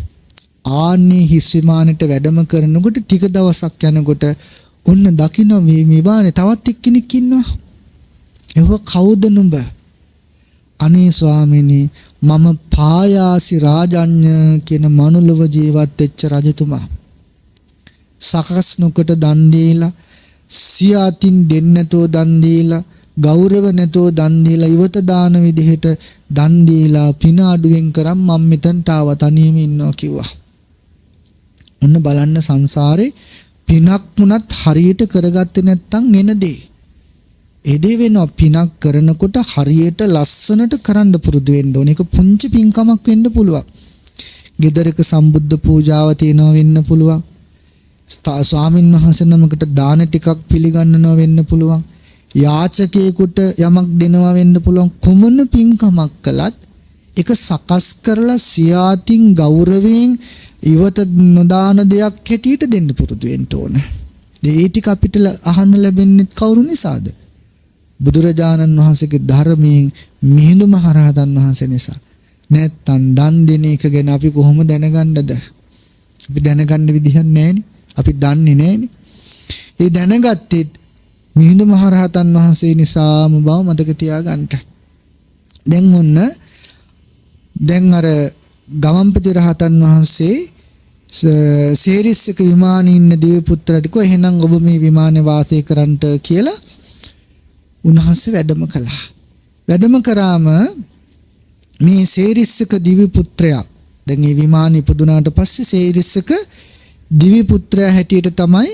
ආන්නේ හිස් විමානෙට වැඩම කරනකොට ටික දවසක් යනකොට ඔන්න දකින්න මේ විමානේ තවත් එක්කෙනෙක් ඉන්නවා. එහුව කවුද නුඹ? අනේ ස්වාමීනි මම පායාසි රාජඤ්ඤ කියන මනුලව ජීවත් වෙච්ච රජතුමා. සකස් නොකොට දන් දීලා සියාතින් දෙන්නතෝ දන් දීලා ගෞරව නැතෝ දන් දීලා ඉවත දාන විදිහට දන් දීලා පින අඩුවෙන් කරන් මම මෙතනට ආව තනියම ඉන්නවා කිව්වා. ඔන්න බලන්න සංසාරේ පිනක් මුණත් හරියට කරගත්තේ නැත්නම් නෙන දේ. ඒ දේ වෙනවා පිනක් කරනකොට හරියට ලස්සනට කරන්න පුරුදු වෙන්න ඕනේ. ඒක පුංචි පින්කමක් වෙන්න පුළුවන්. ගෙදරක සම්බුද්ධ පූජාව තියනවා වෙන්න පුළුවන්. ස්වාමින් වහන්සේ නමකට දාන ටිකක් පිළිගන්නනවා වෙන්න පුළුවන්. යාචකයෙකුට යමක් දෙනවා වෙන්න පුළුවන්. කොමන පින්කමක් කළත් ඒක සකස් කරලා සියාතින් ගෞරවයෙන් ඉවත නොදාන දෙයක් හැටියට දෙන්න පුරුදු වෙන්න ඕන. ඒ ටික අපිට අහන්න ලැබෙන්නේ කවුරු නිසාද? බුදුරජාණන් වහන්සේගේ ධර්මයෙන් මිහිඳු මහරහතන් වහන්සේ නිසා. නැත්තම් දන් දෙන එක ගැන අපි කොහොම දැනගන්නද? අපි දැනගන්න විදිහක් නැහැනේ. අපි දන්නේ නැහැනේ. ඒ දැනගත්තෙත් මිහිඳු මහරහතන් වහන්සේ නිසාම බව මතක තියාගන්න. දැන් අර ගවම්පති රහතන් වහන්සේ සේරිස්සක විමානයේ ඉන්න දිව්‍ය පුත්‍රයාට කිව්වා එහෙනම් ඔබ මේ විමානේ වාසය කරන්නට කියලා උන්වහන්සේ වැඩම කළා. වැඩම කරාම මේ සේරිස්සක දිව්‍ය පුත්‍රයා දැන් මේ විමානේ ඉපදුනාට පස්සේ සේරිස්සක දිව්‍ය පුත්‍රයා හැටියට තමයි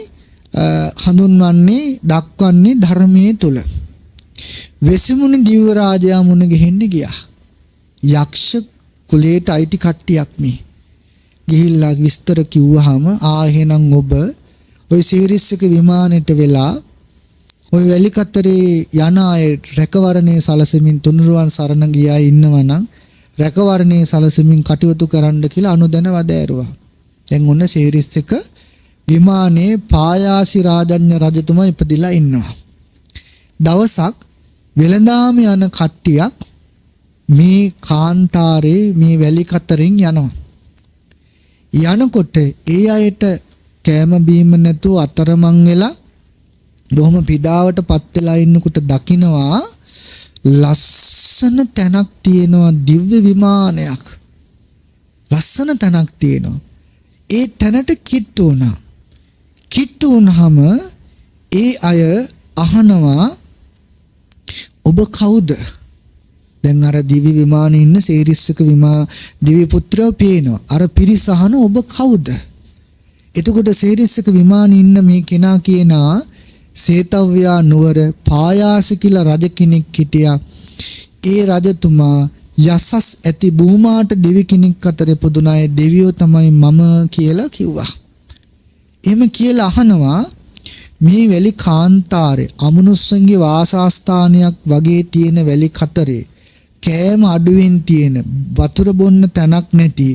හඳුන්වන්නේ දක්වන්නේ ධර්මයේ තුල. වෙසමුණි දිව්‍ය රාජයා මුණ ගෙහෙන්න ගියා. යක්ෂ කුලයට අයිති කට්ටියක් මේ. ගිහිල්ලා විස්තර කිව්වහම එහෙනම් ඔබ ওই සීරිස්සක විමානෙට වෙලා ওই වැලි කතරේ යන අය රැකවරණයේ සලසමින් තුනුරුවන් සරණ ගියා ඉන්නවනම් රැකවරණයේ සලසමින් කටයුතු කරන්න කියලා අනුදැන වදෑරුවා. දැන් ඔන්න සීරිස්සක විමානයේ පායාසි රාජඤ්ඤ රජතුමා ඉපදිලා ඉන්නවා. දවසක් වෙළඳාම යන කට්ටියක් මේ කාන්තාරේ මේ වැලි කතරින් යනවා. යනකොට ඒ අයට කෑම බීම නැතුව අතරමං වෙලා බොහොම පීඩාවට පත් වෙලා ඉන්නකොට දකින්නවා ලස්සන තැනක් තියෙනවා දිව්‍ය විමානයක්. ලස්සන තැනක් තියෙනවා. ඒ තැනට කිට්ටු වුණා. කිට්ටු වුණාම ඒ අය අහනවා ඔබ කවුද? දැන් අර දිව්‍ය විමානයේ ඉන්න සේරිස්සක දිව්‍ය පුත්‍රයෝ පේනවා. අර පිරිස අහන ඔබ කවුද? එතකොට සේරිස්සක විමානයේ ඉන්න මේ කෙනා කියනවා සේතව්‍යා නුවර පායාස කියලා රජ කෙනෙක් හිටියා. ඒ රජතුමා යසස් ඇති භූමාට දෙවි කෙනෙක් අතර ඉපදුනාය. දෙවියෝ තමයි මම කියලා කිව්වා. එහෙම කියලා අහනවා මේ වැලි කාන්තාරේ අමනුස්සන්ගේ වාසස්ථානයක් වගේ තියෙන වැලි කතරේ කෑම අඩුවෙන් තියෙන වතුර බොන්න තැනක් නැති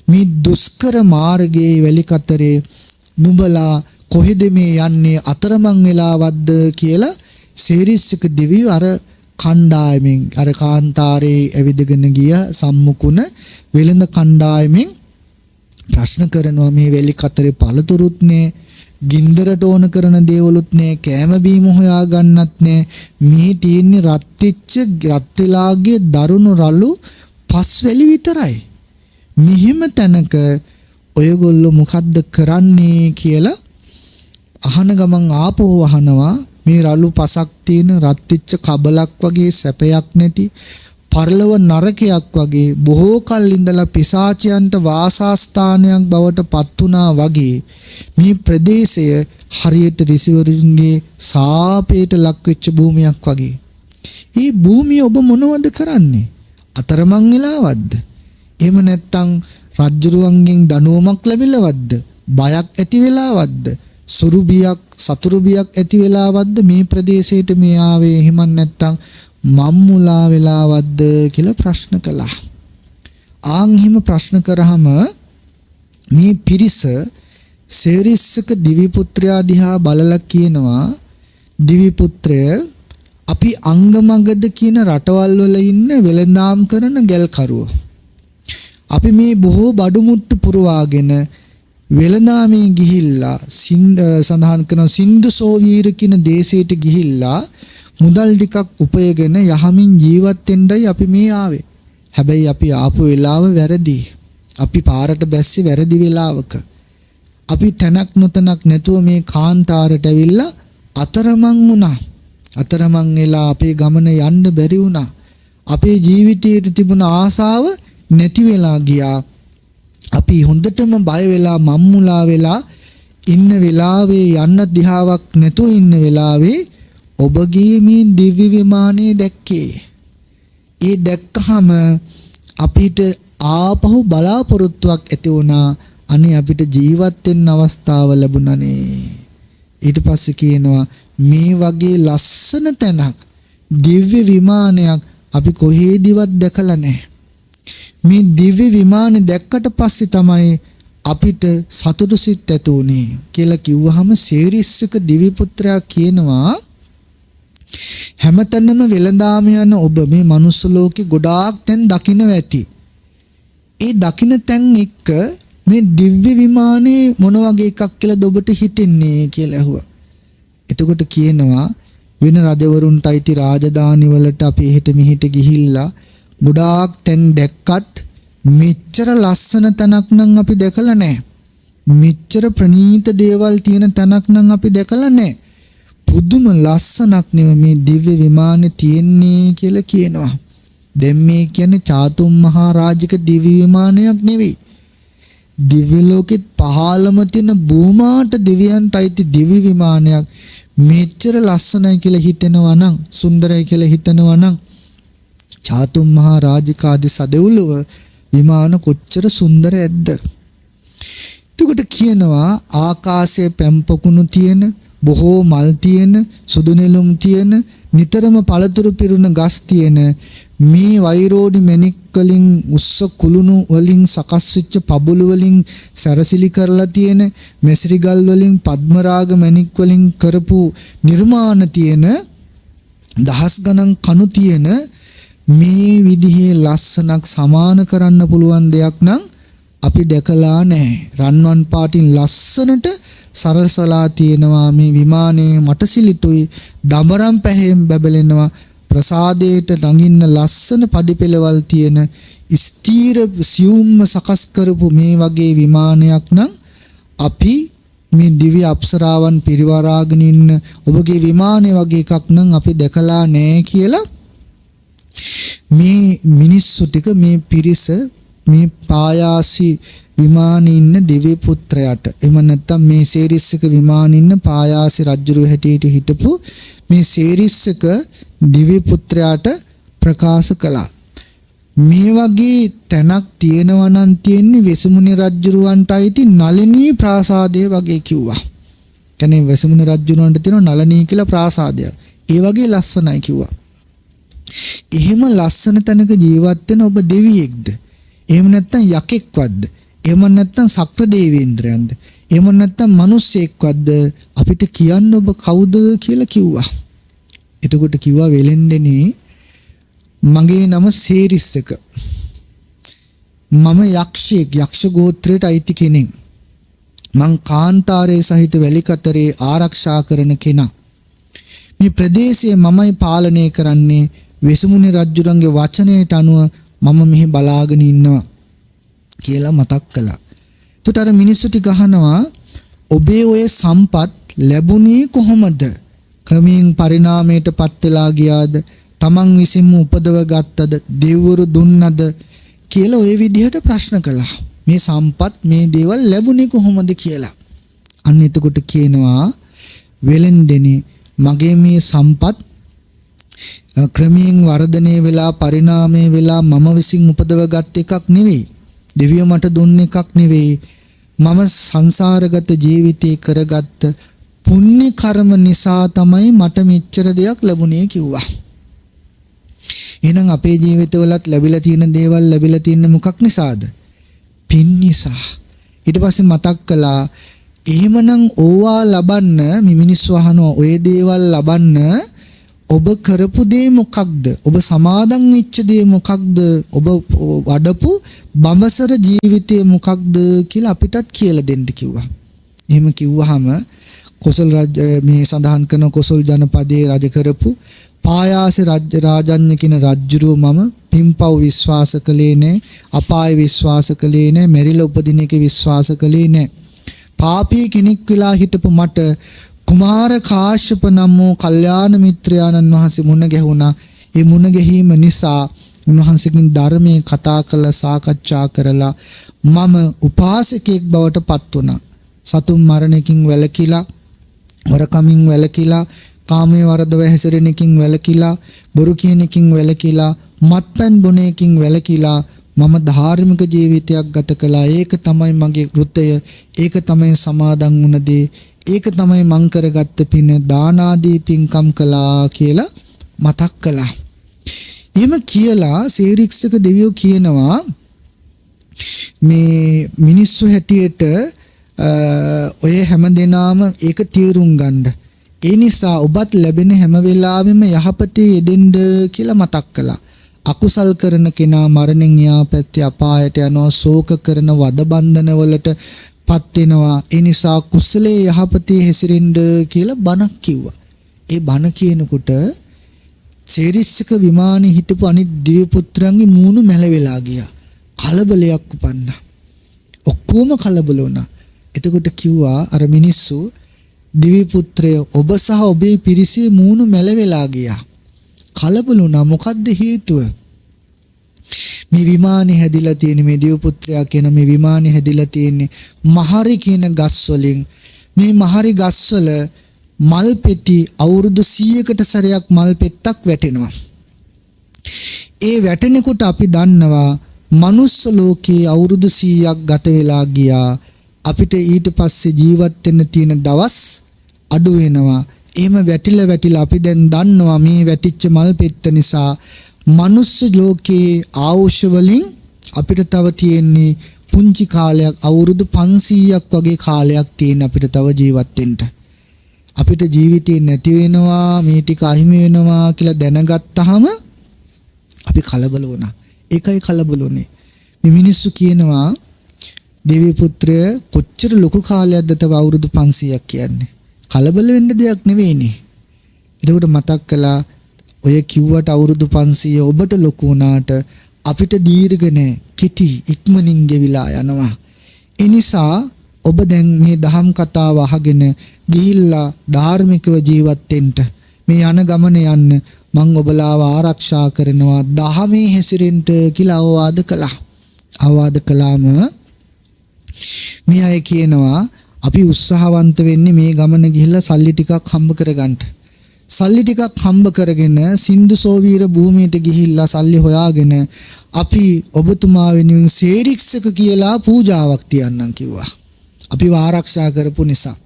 මේ දුෂ්කර මාර්ගයේ වැලි කතරේ නුඹලා කොහෙද මේ යන්නේ අතරමං වෙලාවක්ද කියලා සේරිස්සක දිවියෝ අර කණ්ඩායමෙන් අර කාන්තාරේ ඇවිදගෙන ගිය සම්මුකුණ වෙළඳ කණ්ඩායමෙන් ප්‍රශ්න කරනවා මේ වැලි කතරේ පළතුරුත් නෑ ගින්දරට ඕන කරන දේවලුත් නෑ කෑම බීම හොයා ගන්නත් නෑ මේ තියෙන්නේ රත් වෙලාගේ දරුණු රළු පස් වැලි විතරයි මෙහිම තැනක ඔයගොල්ලෝ මොකද්ද කරන්නේ කියලා අහන ගමන් ආපහු අහනවා මේ රළු පසක් තියෙන රත් වෙච්ච කබලක් වගේ සැපයක් නැති පරලව නරකයක් වගේ බොහෝ කල් ඉඳලා පිසාචයන්ට වාසස්ථානයක් බවට පත් වුණා වගේ මේ ප්‍රදේශය හරියට ඍෂිවරුන්ගේ සාපේට ලක් වෙච්ච භූමියක් වගේ. මේ භූමිය ඔබ මොනවද කරන්නේ? අතරමං වෙලාවද්ද? එහෙම නැත්නම් රජ්ජුරුවන්ගෙන් දනුවමක් ලැබිලවද්ද? බයක් ඇති වෙලාවද්ද? සුරු බියක් සතුරු බියක් ඇති වෙලාවද්ද මේ ප්‍රදේශයට මේ ආවේ? එහෙම නැත්නම් මම්මුලා වෙලාවද්ද කියලා ප්‍රශ්න කළා. ආන් හිම ප්‍රශ්න කරාම මේ පිරිස සේරිස්සක දිවි පුත්‍රයා දිහා බලලා කියනවා දිවි පුත්‍රය අපි අංගමගද කියන රටවල් වල ඉන්න වෙළඳාම් කරන ගැල්කරුවෝ. අපි මේ බොහෝ බඩු මුට්ටු පුරවාගෙන වෙළඳාමේ ගිහිල්ලා සඳහන් කරන සින්දු සෝවීර කියන දේශයට ගිහිල්ලා මුදල් ටිකක් උපයගෙන යහමින් ජීවත් වෙන්නයි අපි මේ ආවේ. හැබැයි අපි ආපු වෙලාව වැරදි. අපි පාරට බැස්සේ වැරදි වෙලාවක. අපි තැනක් නොතනක් නැතුව මේ කාන්තාරට ඇවිල්ලා අතරමං වුණා. අතරමං වෙලා අපේ ගමන යන්න බැරි වුණා. අපේ ජීවිතයේ තිබුණ ආසාව නැති වෙලා ගියා. අපි හොඳටම බය වෙලා මම්මුලා වෙලා ඉන්න වෙලාවේ යන්න දිහාවක් නැතුව ඉන්න වෙලාවේ ඔබගේ මේ දිව්‍ය විමානයේ දැක්කේ. ඒ දැක්කහම අපිට ආපහු බලාපොරොත්තුවක් ඇති වුණා. අනේ අපිට ජීවත් වෙන්න අවස්ථාව ලැබුණානේ. ඊට පස්සේ කියනවා මේ වගේ ලස්සන තැනක් දිව්‍ය විමානයක් අපි කොහේදිවත් දැකලා නැහැ. මේ දිව්‍ය විමානේ දැක්කට පස්සේ තමයි අපිට සතුටු සිත් ඇති උනේ කියලා කිව්වහම සේරිස්සක දිවි පුත්‍රයා කියනවා හැමතැනම වෙළඳාම යන ඔබ මේ මනුස්ස ලෝකේ ගොඩාක් තැන් දකින්න ඇති. ඒ දකින්න තැන් එක්ක මේ දිව්‍ය විමානේ මොන වගේ එකක් කියලාද ඔබට හිතෙන්නේ කියලා ඇහුවා. එතකොට කියනවා වෙන රජවරුන්ට අයිති රාජධානි වලට අපි එහෙට මෙහෙට ගිහිල්ලා ගොඩාක් තැන් දැක්කත් මෙච්චර ලස්සන තැනක් නම් අපි දැකලා නැහැ. මෙච්චර ප්‍රණීත දේවල් තියෙන තැනක් නම් අපි දැකලා නැහැ. පුදුම ලස්සනක් නෙමෙයි මේ දිව්‍ය විමානේ තියෙන්නේ කියලා කියනවා. දැන් මේ කියන්නේ චාතුම් මහා රාජික දිව්‍ය විමානයක් නෙවෙයි. දිව්‍ය ලෝකෙත් පහළම තියෙන භූමාට දෙවියන්ට අයිති දිව්‍ය විමානයක් මෙච්චර ලස්සනයි කියලා හිතෙනවා නම් සුන්දරයි කියලා හිතනවා නම් චාතුම් මහා රාජිකාදී සදෙව්ලොව විමාන කොච්චර සුන්දර ඇද්ද? එතකොට කියනවා ආකාශයේ පැම්පකුණු තියෙන බොහෝ මල් තියෙන සුදු නෙළුම් තියෙන නිතරම පළතුරු පිරුණ ගස් තියෙන මේ වෛරෝඩි මණික් වලින් උස්ස කුළුණු වලින් සකස් වෙච්ච පබුළු වලින් සැරසිලි කරලා තියෙන මෙසිරිගල් වලින් පద్මරාග මණික් වලින් කරපු නිර්මාණ තියෙන දහස් ගණන් කණු තියෙන මේ විදිහේ ලස්සනක් සමාන කරන්න පුළුවන් දෙයක් නම් අපි දැකලා නැහැ. රන්වන් පාටින් ලස්සනට සරසලා තියෙනවා මේ විමානයේ මට සිලිතුයි දඹරම් පැහැයෙන් බැබලෙනවා ප්‍රසාදයට නගින්න ලස්සන පඩිපෙළවල් තියෙන ස්ථීර සියුම්ම සකස් කරපු මේ වගේ විමානයක් නම් අපි මේ දිව්‍ය අප්සරාවන් පිරිවරාගෙන ඉන්න ඔබගේ විමානය වගේ එකක් නම් අපි දැකලා නැහැ කියලා මේ මිනිස්සු ටික මේ පිරිස මේ පායාසි විමානේ ඉන්න දිව්‍ය පුත්‍රයාට එහෙම නැත්නම් මේ සේරිස්සක විමානේ ඉන්න පායාසි රජුරු හැටියට හිටපු මේ සේරිස්සක දිව්‍ය පුත්‍රයාට ප්‍රකාශ කළා. මේ වගේ තැනක් තියෙනවා නම් තියෙන්නේ වෙසමුණි රජුරවන්ට අයිති නලිනී ප්‍රාසාදය වගේ කිව්වා. කියන්නේ වෙසමුණි රජුරවන්ට තියෙන නලිනී කියලා ප්‍රාසාදයක්. ඒ වගේ ලස්සනයි කිව්වා. එහෙම ලස්සන තැනක ජීවත් වෙන ඔබ දෙවියෙක්ද? එහෙම නැත්නම් යකෙක්වත්ද? එහෙම නැත්නම් සක්‍ර දේවේන්ද්‍රයන්ද? එහෙම නැත්නම් මිනිස්සෙක්වත්ද? අපිට කියන්න ඔබ කවුද කියලා කිව්වා. එතකොට කිව්වා වෙලෙන්දෙනි මගේ නම සේරිස්සක. මම යක්ෂයෙක්, යක්ෂ ගෝත්‍රයට අයිති කෙනෙක්. මං කාන්තාරයේ සහිත වැලිකතරේ ආරක්ෂා කරන කෙනා. මේ ප්‍රදේශය මමයි පාලනය කරන්නේ. වෙසමුණි රජුරන්ගේ වචනයට අනුව මම මෙහි බලාගෙන ඉන්නවා කියලා මතක් කළා. එතකොට අර මිනිස්සු ටික අහනවා ඔබේ ඔය සම්පත් ලැබුණේ කොහොමද? ක්‍රමයෙන් පරිණාමයටපත් වෙලා ගියාද? තමන් විසින්ම උපදව ගත්තද? දෙවිවරු දුන්නද? කියලා ওই විදිහට ප්‍රශ්න කළා. මේ සම්පත් මේ දේවල් ලැබුණේ කොහොමද කියලා. අන්න එතකොට කියනවා වෙලෙන්දෙනි මගේ මේ සම්පත් ක්‍රමයෙන් වර්ධනය වෙලා පරිණාමය වෙලා මම විසින් උපදවගත් එකක් නෙවෙයි. දෙවියෝ මට දුන්න එකක් නෙවෙයි. මම සංසාරගත ජීවිතේ කරගත්ත පුණ්‍ය කර්ම නිසා තමයි මට මෙච්චර දෙයක් ලැබුණේ කිව්වා. එහෙනම් අපේ ජීවිතවලත් ලැබිලා තියෙන දේවල් ලැබිලා තියෙන්නේ මොකක් නිසාද? පින් නිසා. ඊට පස්සේ මතක් කළා එහෙමනම් ඕවා ලබන්න මේ මිනිස්සු අහනවා ඔය දේවල් ලබන්න ඔබ කරපු දේ මොකක්ද? ඔබ සමාදන් වෙච්ච දේ මොකක්ද? ඔබ වඩපු බඹසර ජීවිතේ මොකක්ද කියලා අපිටත් කියලා දෙන්න කිව්වා. එහෙම කිව්වහම කොසල් රජ මේ සඳහන් කරන කොසල් ජනපදයේ රජ කරපු පායාස රාජඤ්ඤ කියන රජුරුව මම පින්පව් විශ්වාස කළේ නැහැ, අපාය විශ්වාස කළේ නැහැ, මෙරිලා උපදින එක විශ්වාස කළේ නැහැ. පාපී කෙනෙක් වෙලා හිටපු මට කුමාර කාශ්‍යප නම් වූ කල්යාණ මිත්‍රයාණන් වහන්සේ මුණ ගැහුණා. ඒ මුණ ගැහිම නිසා උන්වහන්සේකින් ධර්මයේ කතා කළ සාකච්ඡා කරලා මම උපාසකෙක් බවට පත් වුණා. සතුන් මරණකින් වැළකීලා, වරකමින් වැළකීලා, කාමයේ වරදව හැසිරෙන එකකින් වැළකීලා, බොරු කියන එකකින් වැළකීලා, මත්පැන් බොන එකකින් වැළකීලා මම ධාර්මික ජීවිතයක් ගත කළා. ඒක තමයි මගේ කෘතය. ඒක තමයි සමාදන් වුණ දේ. ඒක තමයි මං කරගත්ත පින. දාන ආදී පින්කම් කළා කියලා මතක් කළා. එහෙම කියලා සේරික්ෂක දෙවියෝ කියනවා මේ මිනිස්සු හැටියට ඔය හැමදෙනාම ඒක තීරුම් ගන්න. ඒ නිසා ඔබත් ලැබෙන හැම වෙලාවෙම යහපතේ යෙදෙන්න කියලා මතක් කළා. අකුසල් කරන කෙනා මරණින් යා පැත්තේ අපායට යනවා, ශෝක කරන වද බන්ධන වලට පත් වෙනවා. ඒ නිසා කුසලයේ යහපතේ හැසිරෙන්න කියලා බණක් කිව්වා. ඒ බණ කියනකොට සේරිස්සක විමානේ හිටපු අනිත් දිව්‍ය පුත්‍රයන්ගේ මූණු මැලවිලා ගියා. කලබලයක් උපන්නා. ඔක්කොම කලබල වුණා. එතකොට කිව්වා අර මිනිස්සු දිව්‍ය පුත්‍රය ඔබ සහ ඔබේ පිරිසේ මූණු මැලවිලා ගියා. කලබල වුණා. මොකද්ද හේතුව? මේ විමානේ හැදිලා තියෙන මේ දිව්‍ය පුත්‍රයා කියන මේ විමානේ හැදිලා තියෙන්නේ මහරි කියන ගස් වලින්. මේ මහරි ගස්වල මල් පෙති අවුරුදු 100කට සැරයක් මල් පෙත්තක් වැටෙනවා. ඒ වැටෙනකොට අපි දන්නවා මනුස්ස ලෝකේ අවුරුදු 100ක් ගත වෙලා ගියා. අපිට ඊට පස්සේ ජීවත් වෙන්න තියෙන දවස් අඩු වෙනවා. එහෙම වැටිලා අපි දැන් දන්නවා මේ වැටිච්ච මල් පෙත්ත නිසා මනුස්ස ලෝකේ ආයුෂ වලින් අපිට තව තියෙන්නේ පුංචි කාලයක්, අවුරුදු 500ක් වගේ කාලයක් තියෙන අපිට තව ජීවත් වෙන්න. අපිට ජීවිතේ නැති වෙනවා, මේ ටික අහිමි වෙනවා කියලා දැනගත්තාම අපි කලබල වුණා. ඒකයි කලබල වුනේ. මේ මිනිස්සු කියනවා දෙවි පුත්‍රය කොච්චර ලොකු කාලයක්ද තව අවුරුදු 500ක් කියන්නේ. කලබල වෙන්න දෙයක් නෙවෙයිනේ. ඒකට මතක් කළා ඔය කිව්වට අවුරුදු 500 ඔබට ලොකු වුණාට අපිට දීර්ඝ නෑ, කිටි ඉක්මනින් ගෙවිලා යනවා. ඒ නිසා ඔබ දැන් මේ දහම් කතාව අහගෙන ගිහිල්ලා ධාර්මිකව ජීවත් වෙන්න. මේ යන ගමන යන්න මං ඔබලාව ආරක්ෂා කරනවා, දහමේ හැසිරෙන්න කියලා අවවාද කළා. අවවාද කළාම මේ අය කියනවා අපි උත්සාහවන්ත වෙන්නේ මේ ගමන ගිහිල්ලා සල්ලි ටිකක් හම්බ කරගන්න. සල්ලි ටිකක් හම්බ කරගෙන සින්දු සෝවීර භූමියට ගිහිල්ලා සල්ලි හොයාගෙන අපි ඔබතුමා වෙනුවෙන් සේරික්ෂක කියලා පූජාවක් තියන්නම් කිව්වා. අපි ආරක්ෂා කරපු නිසා.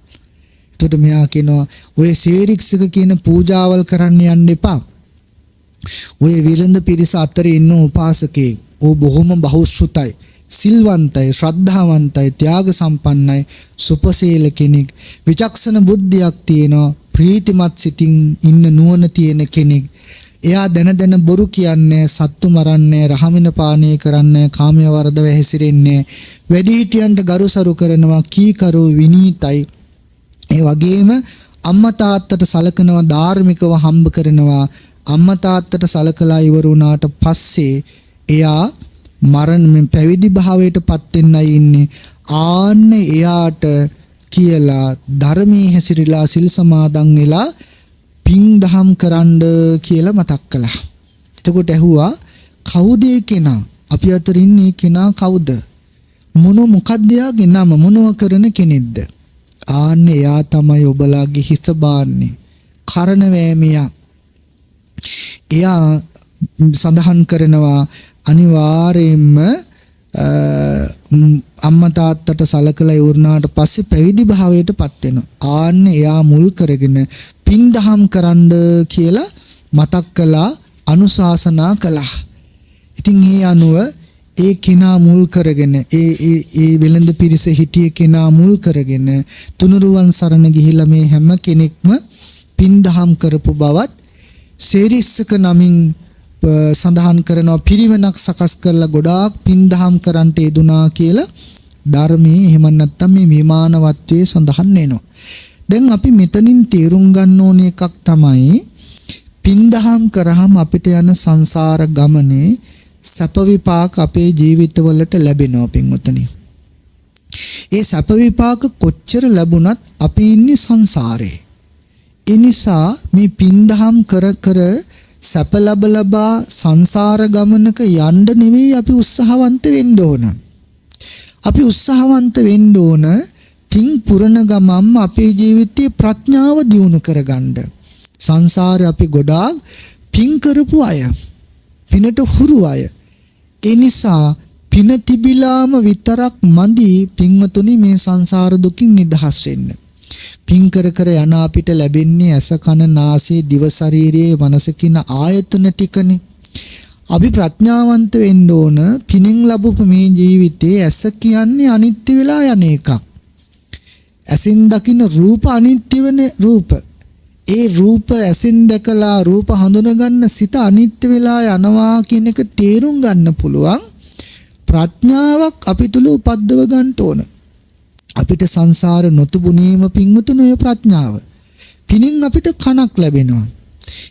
එතකොට මෙයා කියනවා ඔය සේරික්ෂක කියන පූජාවල් කරන්න යන්න එපා. ඔය විරඳ පිරිස අතරේ ඉන්න උපාසකේ ඕ බොහොම බහුශ්‍රුතයි, සිල්වන්තයි, ශ්‍රද්ධාවන්තයි, ත්‍යාග සම්පන්නයි, සුපසීල කෙනෙක්, විචක්ෂණ බුද්ධියක් තියෙනවා, ප්‍රීතිමත් සිතින් ඉන්න නුවණ තියෙන කෙනෙක්. එයා දැන බොරු කියන්නේ, සත්තු මරන්නේ, රහමින පානය කරන්නේ, කාමයේ වර්ධව හැසිරෙන්නේ, වැඩිහිටියන්ට ගරුසරු කරනවා, කීකරු විනීතයි. ඒ වගේම අම්මා තාත්තට සලකනවා, ධාර්මිකව හම්බ කරනවා. අම්මා තාත්තට සලකලා ඉවර වුණාට පස්සේ එයා මරණ පැවිදි භාවයටපත් වෙන්නයි ඉන්නේ. ආන්න එයාට කියලා ධර්මයේ හැසිරලා සිල් සමාදන් වෙලා පින් දහම් කරන්න කියලා මතක් කළා. එතකොට ඇහුවා කවුද ඒ කෙනා? අපි අතර ඉන්නේ කෙනා කවුද? මොකක්ද යාගේ නම? මොනව කරන කෙනෙක්ද? ආන්න එයා තමයි ඔබලාගේ හිස බාන්නේ. කරන වෑමියා. එයා සඳහන් කරනවා අනිවාර්යයෙන්ම අම්මා තාත්තට සලකලා ඉවරනාට පස්සේ පැවිදි භාවයටපත් වෙනවා. ආන්න එයා මුල් කරගෙන පින් දහම් කරන්න කියලා මතක් කළා, අනුශාසනා කළා. ඉතින් ඒ අනුව ඒ කෙනා මුල් කරගෙන ඒ වෙළඳ පිරිස හිටිය කෙනා මුල් කරගෙන තුනුරුවන් සරණ ගිහිලා මේ හැම කෙනෙක්ම පින් දහම් කරපු බවත් සේරිස්සක නමින් සඳහන් කරනවා. පිරිවෙනක් සකස් කරලා ගොඩාක් පින් දහම් කරන්ට යෙදුනා කියලා ධර්මයේ එහෙම නැත්නම් මේ විමානවත්වයේ සඳහන් වෙනවා. දැන් අපි මෙතනින් තේරුම් ගන්න ඕන එකක් තමයි පින් දහම් කරාම අපිට යන සංසාර ගමනේ සැප විපාක අපේ ජීවිතවලට ලැබෙනවා පින්වතුනි. ඒ සැප විපාක කොච්චර ලැබුණත් අපි ඉන්නේ සංසාරේ. ඒ නිසා මේ පින් දහම් කර සැප ලබා සංසාර ගමනක යන්න නෙවෙයි අපි උත්සාහවන්ත වෙන්න ඕන. අපි උත්සාහවන්ත වෙන්න ඕන පින් පුරන ගමම්ම අපේ ජීවිතයේ ප්‍රඥාව දියුණු කරගන්න. සංසාරේ අපි ගොඩාක් පින් කරපු අය, පිනට හුරු අය. ඒ නිසා පින තිබිලාම විතරක් මදි පින්වතුනි මේ සංසාර දුකින් නිදහස් වෙන්න. පින් කර යන අපිට ලැබෙන්නේ ඇස කන නාසය දිව ශරීරයේ මනස කියන ආයතන ටිකනේ. අපි ප්‍රඥාවන්ත වෙන්න ඕන. පිනෙන් ලැබපු මේ ජීවිතේ ඇස කියන්නේ අනිත්‍ය වෙලා යන එකක්. ඇසින් දකින්න රූප අනිත්‍ය වෙන රූප. ඒ රූප ඇසින් දැකලා රූප හඳුනගන්න සිත අනිත්‍ය වෙලා යනවා කියන එක තේරුම් ගන්න පුළුවන් ප්‍රඥාවක් අපි තුල උපද්දව ගන්න ඕන. අපිට සංසාර නොතුබුනීම පින්වතුනි ඔය ප්‍රඥාව. පිනින් අපිට කනක් ලැබෙනවා.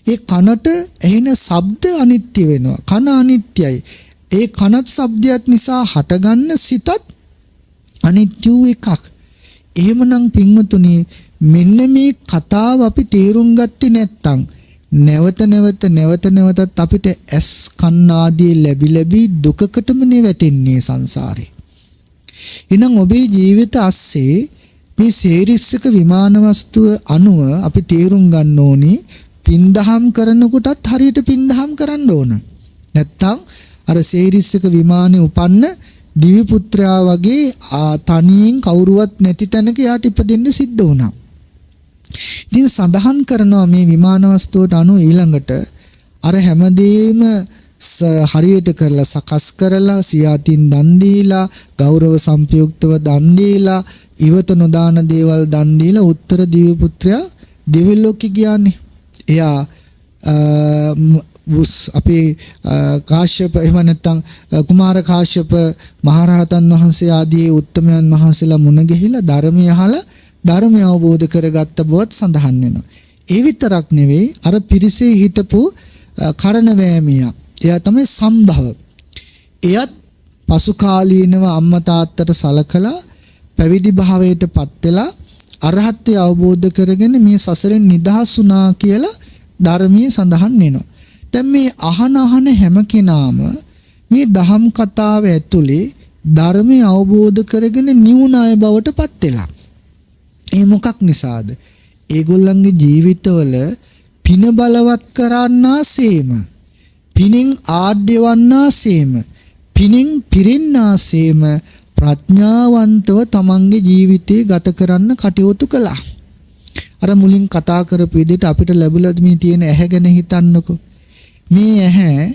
ඒ කනට ඇහෙන ශබ්ද අනිත්‍ය වෙනවා. කන අනිත්‍යයි. ඒ කනත් ශබ්දයක් නිසා හටගන්න සිතත් අනිත්‍ය එකක්. එහෙමනම් පින්වතුනි මෙන්න මේ කතාව අපි තේරුම් ගත්තේ නැත්නම් නැවතත් අපිට ඇස් කන් ආදී ලැබි දුකකටම වැටෙන්නේ සංසාරේ. එහෙනම් ඔබේ ජීවිත අස්සේ මේ සේරිස්සක විමාන වස්තුව අනුව අපි තේරුම් ගන්න ඕනි පින්දහම් කරනකොටත් හරියට පින්දහම් කරන්න ඕන. නැත්තම් අර සේරිස්සක විමානේ උපන්න දිව්‍ය පුත්‍රයා වගේ තනියෙන් කවුරුවත් නැති තැනක යාට ඉපදෙන්න සිද්ධ වුණා. ඉතින් සඳහන් කරනවා මේ විමාන වස්තුවට අනුව ඊළඟට අර හැමදේම හරියට කරලා සකස් කරලා සියාතින් දන් දීලා ගෞරව සම්පයුක්තව දන් දීලා ඉවත නොදාන දේවල් දන් දීලා උත්තර දිව්‍ය පුත්‍රයා දිව්‍ය ලෝකෙ ගියානේ. එයා අපේ කාශ්‍යප එහෙම නැත්නම් කුමාර කාශ්‍යප මහරහතන් වහන්සේ ආදී උත්තමයන් වහන්සේලා මුණ ගැහිලා ධර්මය අහලා ධර්මය අවබෝධ කරගත්ත බවත් සඳහන් වෙනවා. ඒ විතරක් නෙවෙයි අර පිරිසේ හිටපු කරණ වෑමියා. එයා තමයි සම්භව. එයත් පසු කාලීනව අම්මා තාත්තට සලකලා පැවිදි භාවයටපත් වෙලා අරහත්ත්වය අවබෝධ කරගෙන මේ සසරෙන් නිදහස් වුණා කියලා ධර්මයේ සඳහන් වෙනවා. දැන් මේ අහන හැම කෙනාම මේ දහම් කතාව ඇතුලේ ධර්මය අවබෝධ කරගෙන නිවුණ අය බවට පත් වෙලා. ඒ මොකක් නිසාද? ඒගොල්ලන්ගේ ජීවිතවල පින බලවත් කරන්නාseම, පිනෙන් ආඩ්‍යවන්නාseම, පිනෙන් පිරෙන්නාseම ප්‍රඥාවන්තව තමන්ගේ ජීවිතේ ගත කරන්න කටයුතු කළා. අර මුලින් කතා කරපු විදිහට අපිට ලැබුණා මේ තියෙන ඇහැ ගැන හිතන්නකෝ. මේ ඇහැ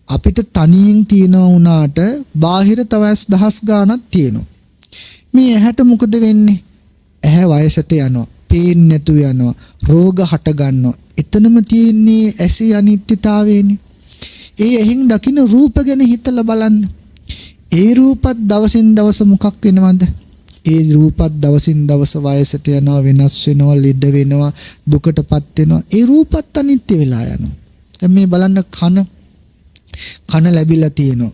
අපිට තනියෙන් තියෙනවා වුණාට බාහිර තවස් දහස් ගාණක් තියෙනවා. මේ ඇහැට මොකද වෙන්නේ? ඇහැ වයසට යනවා. පේන්නේ නැතු යනවා. රෝග හට ගන්නවා. එතනම තියෙන්නේ ඇසේ අනිත්‍යතාවයනේ. ඒ ඇහින් දකින්න රූප ගැන හිතලා බලන්න. ඒ රූපත් දවසින් දවස මොකක් වෙනවද? ඒ රූපත් දවසින් දවස වයසට යනවා, වෙනස් වෙනවා, ලෙඩ වෙනවා, දුකටපත් වෙනවා. ඒ රූපත් අනිත්‍ය වෙලා යනවා. දැන් මේ බලන්න කන ලැබිලා තියෙනවා.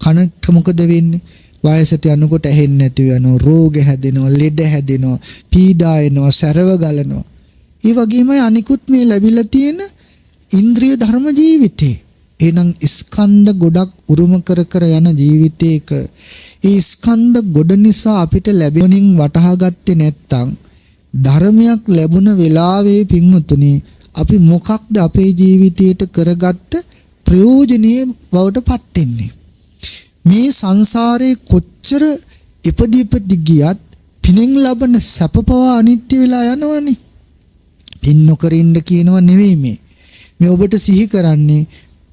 කනට මොකද වෙන්නේ? වයසට යනකොට ඇහෙන්නේ නැති වෙනවා, රෝග හැදෙනවා, ලෙඩ හැදෙනවා, පීඩා එනවා, සැරව ගලනවා. ඒ වගේමයි අනිකුත් මේ ලැබිලා තියෙන ඉන්ද්‍රිය ධර්ම ජීවිතේ. එහෙනම් ස්කන්ධ ගොඩක් උරුම කර යන ජීවිතයක ඒ ස්කන්ධ ගොඩ නිසා අපිට ලැබෙනින් වටහා ගත්තේ නැත්නම් ධර්මයක් ලැබුණ වෙලාවේ පින්වතුනි අපි මොකක්ද අපේ ජීවිතයට කරගත්ත ප්‍රයෝජනීය බවට පත් වෙන්නේ. මේ සංසාරේ කොච්චර ඉපදි ගියත් පිනෙන් ලබන සැපපවා අනිත්‍ය වෙලා යනවනේ. පින් නොකර ඉන්න කියනව නෙවෙයි මේ ඔබට සිහි කරන්නේ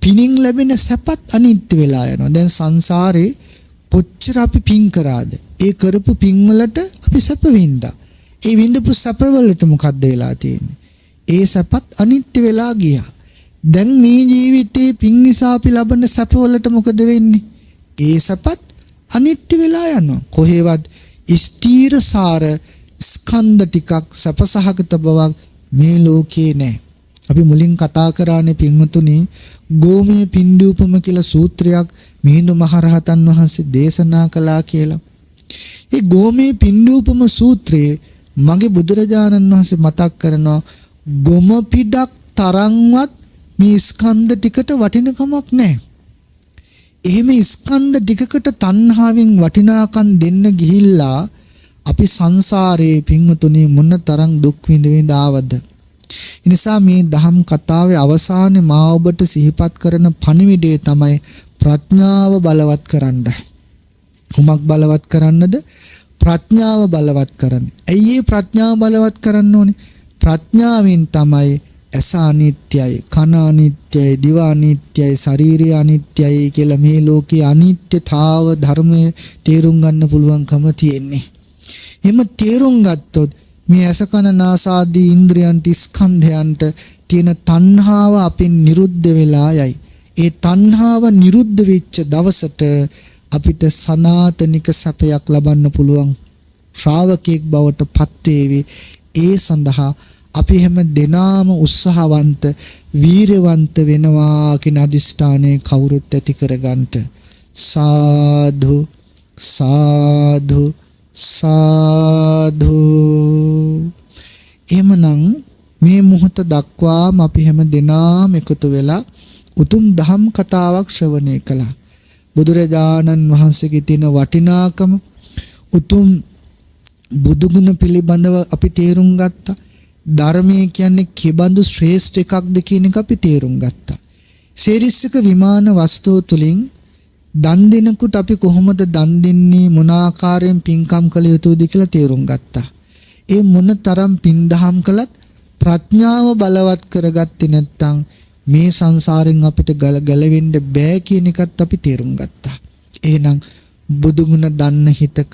පිනින් ලැබෙන සැපත් අනිත්‍ය වෙලා යනවා. දැන් සංසාරේ කොච්චර අපි පින් කරාද? ඒ කරපු පින් වලට අපි සැප වින්දා. ඒ විඳපු සැප වලට මොකද්ද වෙලා තියෙන්නේ? ඒ සැපත් අනිත්‍ය වෙලා ගියා. දැන් මේ ජීවිතේ පින් නිසා අපි ලබන සැප වලට මොකද වෙන්නේ? ඒ සැපත් අනිත්‍ය වෙලා යනවා. කොහේවත් ස්ථීරසාර ස්කන්ධ ටිකක් සැපසහගත බවක් මේ ලෝකේ නැහැ. අපි මුලින් කතා කරානේ පින්වතුනි ගෝමේ පින්ඩූපම කියලා සූත්‍රයක් මිහිඳු මහරහතන් වහන්සේ දේශනා කළා කියලා. ඒ ගෝමේ පින්ඩූපම සූත්‍රයේ මගේ බුදුරජාණන් වහන්සේ මතක් කරනවා ගොම පිටක් තරම්වත් මේ ස්කන්ධ ටිකට වටිනකමක් නැහැ. එහෙම ස්කන්ධ ටිකකට තණ්හාවෙන් වටිනාකම් දෙන්න ගිහිල්ලා අපි සංසාරේ පින්වතුනි මොන තරම් දුක් විඳ ආවද? නිසා මේ දහම් කතාවේ අවසානයේ මා ඔබට සිහිපත් කරන පණිවිඩය තමයි ප්‍රඥාව බලවත් කරන්න. කුමක් බලවත් කරන්නද? ප්‍රඥාව බලවත් කරන්න. ඇයි මේ ප්‍රඥාව බලවත් කරන්න ඕනේ? ප්‍රඥාවෙන් තමයි ඇස අනිත්‍යයි, කන අනිත්‍යයි, දිව අනිත්‍යයි, ශරීරය අනිත්‍යයි කියලා මේ ලෝකයේ අනිත්‍යතාව ධර්මයේ තේරුම් ගන්න පුළුවන්කම තියෙන්නේ. එහෙම තේරුම් ගත්තොත් මේ ඇස කන නාසාදී ඉන්ද්‍රයන්ට ස්කන්ධයන්ට තියෙන තණ්හාව අපින් නිරුද්ධ වෙලා යයි. ඒ තණ්හාව නිරුද්ධ වෙච්ච දවසට අපිට සනාතනික සැපයක් ලබන්න පුළුවන් ශ්‍රාවකෙක් බවට පත් වේවි. ඒ සඳහා අපි හැම දිනාම උත්සාහවන්ත වීරවන්ත වෙනවා කියන අදිෂ්ඨානය කවුරුත් ඇති කරගන්නට. සාදු සාදු සාදු. එමනම් මේ මොහොත දක්වාම අපි හැම දිනාම එකතු වෙලා උතුම් දහම් කතාවක් ශ්‍රවණය කළා. බුදුරජාණන් වහන්සේගේ තියෙන වටිනාකම උතුම් බුදුගුණ පිළිබඳව අපි තේරුම් ගත්තා. ධර්මයේ කියන්නේ කිබඳු ශ්‍රේෂ්ඨ එකක්ද කියන එක අපි තේරුම් ගත්තා. ශීර්ෂක විමාන වස්තුව තුලින් දන් දෙනකොට අපි කොහොමද දන් දෙන්නේ, මොන ආකාරයෙන් පින්කම් කළ යුතුද කියලා තේරුම් ගත්තා. ඒ මොන තරම් පින්දහම් කළත් ප්‍රඥාව බලවත් කරගත්තේ නැත්නම් මේ සංසාරෙන් අපිට ගැලවෙන්න බෑ කියන එකත් අපි තේරුම් ගත්තා. එහෙනම් බුදුගුණ දන්න හිතක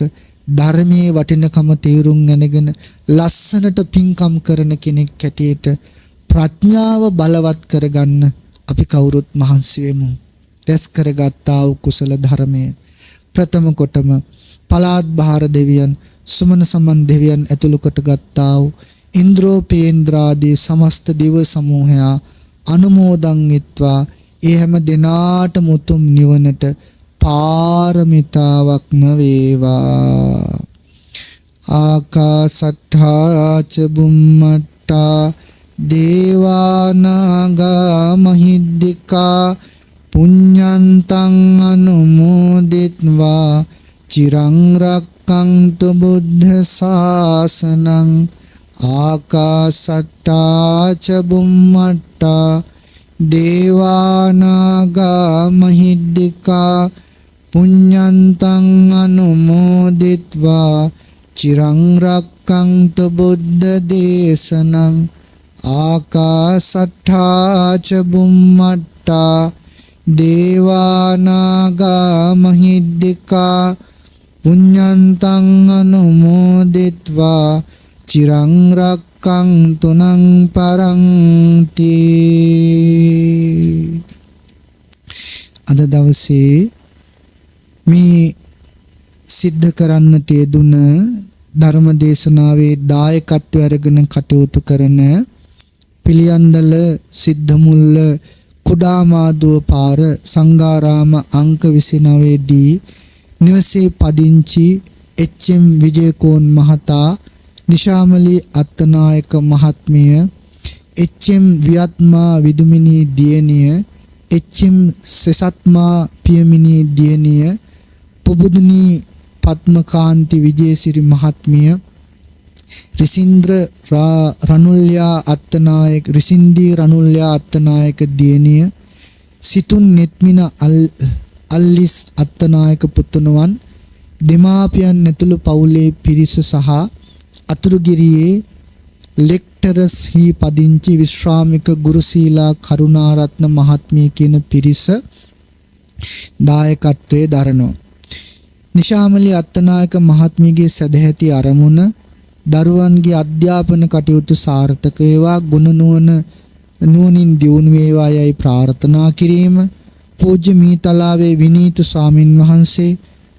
ධර්මයේ වටිනකම තේරුම් අරගෙන ලස්සනට පින්කම් කරන කෙනෙක් හැටියට ප්‍රඥාව බලවත් කරගන්න අපි කවුරුත් මහන්සි වෙමු. රැස් කරගත්තා වූ කුසල ධර්මය ප්‍රථම කොටම පලාත් බහාර දෙවියන්, සුමන සමන් දෙවියන් ඇතුළු කොට ගත්තා වූ ඉන්ද්‍රෝපේන්ද්‍රාදී සමස්ත දිව සමූහයා අනුමෝදන් වෙත්වා. ඒ හැම දිනාටම උතුම් නිවනට පාරමිතාවක්ම වේවා. ආකාසට්ඨා ච බුම්මට්ඨා දේවානාගා මහිද්దికා පුඤ්ඤන්තං අනුමෝදිත්වා චිරං රක්ඛන්තු බුද්ධ ශාසනං. ආකාසට්ඨා ච බුම්මට්ඨා දේවානාගා මහිද්దికා පුඤ්ඤන්තං අනුමෝදිත්වා චිරං රක්ඛන්තු බුද්ධ දේශනං. ආකාසට්ඨා ච බුම්මට්ඨා දේවානාගා මහිද්దికා පුඤ්ඤන්තං අනුමෝදිත්වා චිරං රක්ඛන්තු නං පරන්ති. අද දවසේ මේ සිද්ධ කරන්නට යෙදුන ධර්ම දේශනාවේ දායකත්වය අරගෙන කටයුතු කරන පිළියන්දල සිද්ධමුල්ල කුඩාමාදුව පාර සංඝාරාම අංක 29 දී නිවසේ පදිංචි එච්.එම්. විජේකෝන් මහතා, නිශාමලී අත්තනායක මහත්මිය, එච්.එම්. වියත්මා විදුමිනී දියණිය, එච්.එම්. සෙසත්මා පියමිනී දියණිය, පුබුදුනී පත්මකාන්ති විජේසිරි මහත්මිය, රිසින්ද්‍ර රනුල්‍යා අත්තනායක රිසින්දී රනුල්‍යා අත්තනායක දියණිය, සිතුන් නෙත්මින අල්ලිස් අත්තනායක පුතුණුවන්, දෙමාපියන් ඇතුළු පවුලේ පිරිස සහ අතුරුගිරියේ ලෙක්ටරස් හි පදිංචි විශ්‍රාමික ගුරුසීලා කරුණාරත්න මහත්මිය කියන පිරිස දායකත්වයේ දරනවා. නිශාමලී අත්තනායක මහත්මියගේ සදැහැති අරමුණ දරුවන්ගේ අධ්‍යාපන කටයුතු සාර්ථක වේවා, ගුණ නුවණින් දියුණු වේවා යයි ප්‍රාර්ථනා කිරීම. පූජ්‍ය මීතලාවේ විනීත ස්වාමින් වහන්සේ,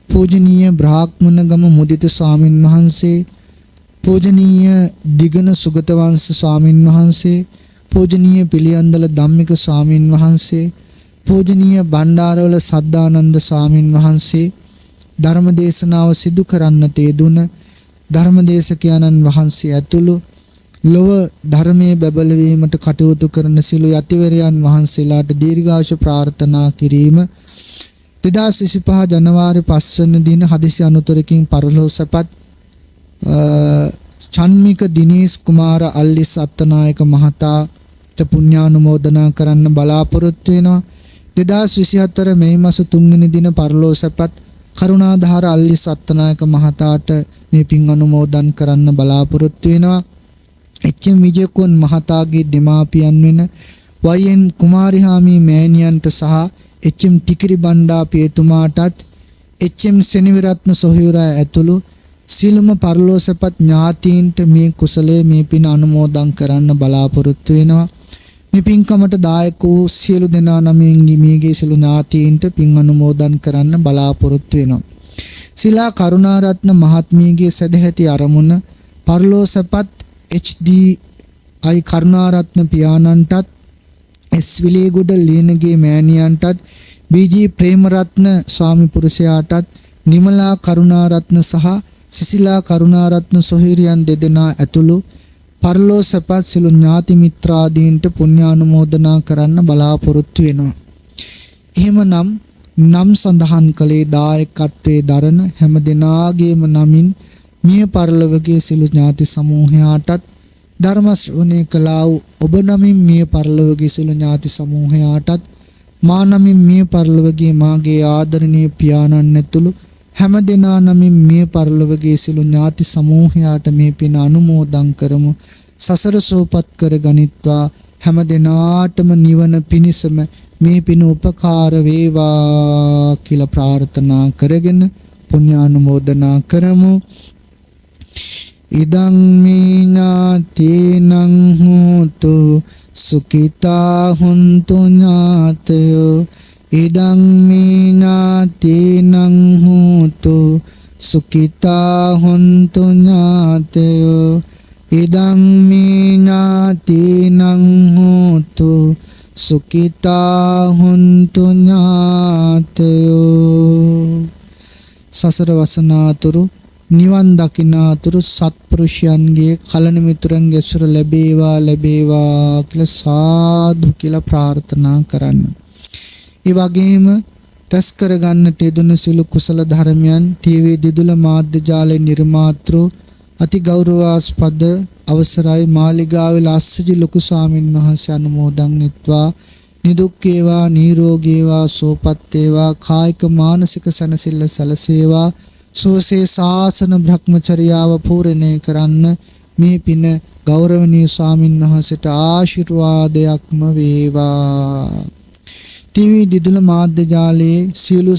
පූජනීය බ්‍රාහ්මණගම මුදිත ස්වාමින් වහන්සේ, පූජනීය දිගන සුගතවංශ ස්වාමින් වහන්සේ, පූජනීය පිළියන්දල ධම්මික ස්වාමින් වහන්සේ, පූජනීය බණ්ඩාරවල සද්ධානන්ද ස්වාමින් වහන්සේ ධර්ම දේශනාව සිදු කරන්නට යෙදුන ධර්මදේශකයන්න් වහන්සේ ඇතුළු ලොව ධර්මයේ බබලවීමට කටයුතු කරන සිළු යතිවරයන් වහන්සේලාට දීර්ඝායුෂ ප්‍රාර්ථනා කිරීම. 2025 ජනවාරි 5 වෙනි දින හදිසි අනුතරකින් පරලෝ සැපත් චන්මික දිනේෂ් කුමාර අල්ලිස් අත්තනායක මහතාට පුණ්‍යානුමෝදනා කරන්න බලාපොරොත්තු වෙනවා. 2024 මේ මාස 3 වෙනි දින පරලෝ සැපත් කරුණාධාර අල්ලිස් අත්තනායක මහතාට මේ පින් අනුමෝදන් කරන්න බලාපොරොත්තු වෙනවා. එච්.එම්. විජේකෝන් මහතාගේ දෙමාපියන් වෙන වයි.එන්. කුමාරිහාමි මෑණියන්ට සහ එච්.එම්. ටිකිරි බණ්ඩා පියතුමාටත් එච්.එම්. සෙනවිරත්න සොහොයුරා ඇතුළු සියලුම පරලෝසපත් ඥාතීන්ට මේ කුසලයේ මේ පින් අනුමෝදන් කරන්න බලාපොරොත්තු වෙනවා. මේ පින්කමට දායක වූ සියලු දෙනා නමින් මියගේ සියලු ඥාතීන්ට පින් අනුමෝදන් කරන්න බලාපොරොත්තු වෙනවා. සිලා කරුණාරත්න මහත්මියගේ සදැහැති අරමුණ පරලෝසපත් එච්.ඩී.අයි කරුණාරත්න පියාණන්ටත්, එස් විලේගොඩ ලේනගේ මෑණියන්ටත්, බී.ජී. ප්‍රේමරත්න ස්වාමි පුරුෂයාටත්, නිමලා කරුණාරත්න සහ සිසිලා කරුණාරත්න සොහොයුරියන් දෙදෙනා ඇතුළු පරලෝසපත් සිළු ඥාති මිත්‍රාදීන්ට පුණ්‍යානුමෝදනා කරන්න බලාපොරොත්තු වෙනවා. එහෙමනම් නම් සඳහන් කළේ දායකත්වයේ දරන හැම දෙනාගේම නමින් මිය පරලොවගේ සිළු ඥාති සමූහයාටත්, ධර්ම ශ්‍රවණය කළා වූ ඔබ නමින් මිය පරලොවගේ සිළු ඥාති සමූහයාටත්, මා නමින් මිය පරලොවගේ මාගේ ආදරණීය පියාණන් ඇතුළු හැම දෙනා නමින් මිය පරලොවගේ සිළු ඥාති සමූහයාට මේ පින අනුමෝදන් කරමු. සසර සෝපත් කර ගනිත්වා. හැම දෙනාටම නිවන පිණිසම මේ පින උපකාර වේවා කියලා ප්‍රාර්ථනා කරගෙන පුණ්‍යානුමෝදනා කරමු. ඉදං මේ ඥාතීනං හෝතු සුඛිතා හුන්තු ඥාතයෝ. ඉදං මේ ඥාතීනං හෝතු සුඛිතා හුන්තු ඥාතයෝ. ඉදං මේ ඥාතීනං හෝතු සුඛිතා හුන්තු ඥාතයෝ. සසර වසනාතුරු නිවන් දකිනාතුරු සත්පුරුෂයන්ගේ කලණ මිතුරන්ගේ සුර ලැබේවා කියලා සාදු කියලා ප්‍රාර්ථනා කරන්න. ඒ වගේම රැස් කරගන්නට යෙදුන සිළු කුසල ධර්මයන් ටීවී දිදුල මාධ්‍ය ජාලේ නිර්මාතෘ අති ගෞරවාස්පද අවසරයි මාලිගාවේ ලස්සජි ලොකු ස්වාමින් වහන්සේ අනුමෝදන් වෙත්වා. නිදුක් වේවා, නිරෝගී වේවා, සුවපත් වේවා, කායික මානසික සැනසෙල්ල සැලසේවා. සෝසේ ශාසන භ්‍රමචර්යාව පූර්ණේ කරන්න මේ පින ගෞරවනීය ස්වාමින් වහන්සේට ආශිර්වාදයක්ම වේවා. ටීවී දිදුල මාධ්‍ය ජාලයේ සියලු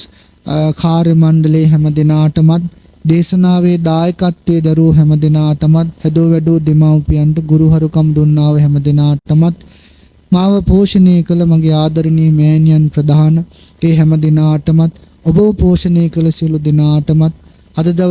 කාර්ය මණ්ඩලයේ හැම දිනාටමත් දේශනාවේ දායකත්වයේ දරූ හැම දිනාටමත් හැදෝ වැඩෝ දෙමාපියන්ට ගුරුහරුකම් දුන්නා වූ හැම දිනාටමත් මාව පෝෂණය කළ මගේ ආදරණීය මෑණියන් ප්‍රධාන ඒ හැම දිනාටමත් ඔබව පෝෂණය කළ සියලු දිනාටමත් අද දවසේ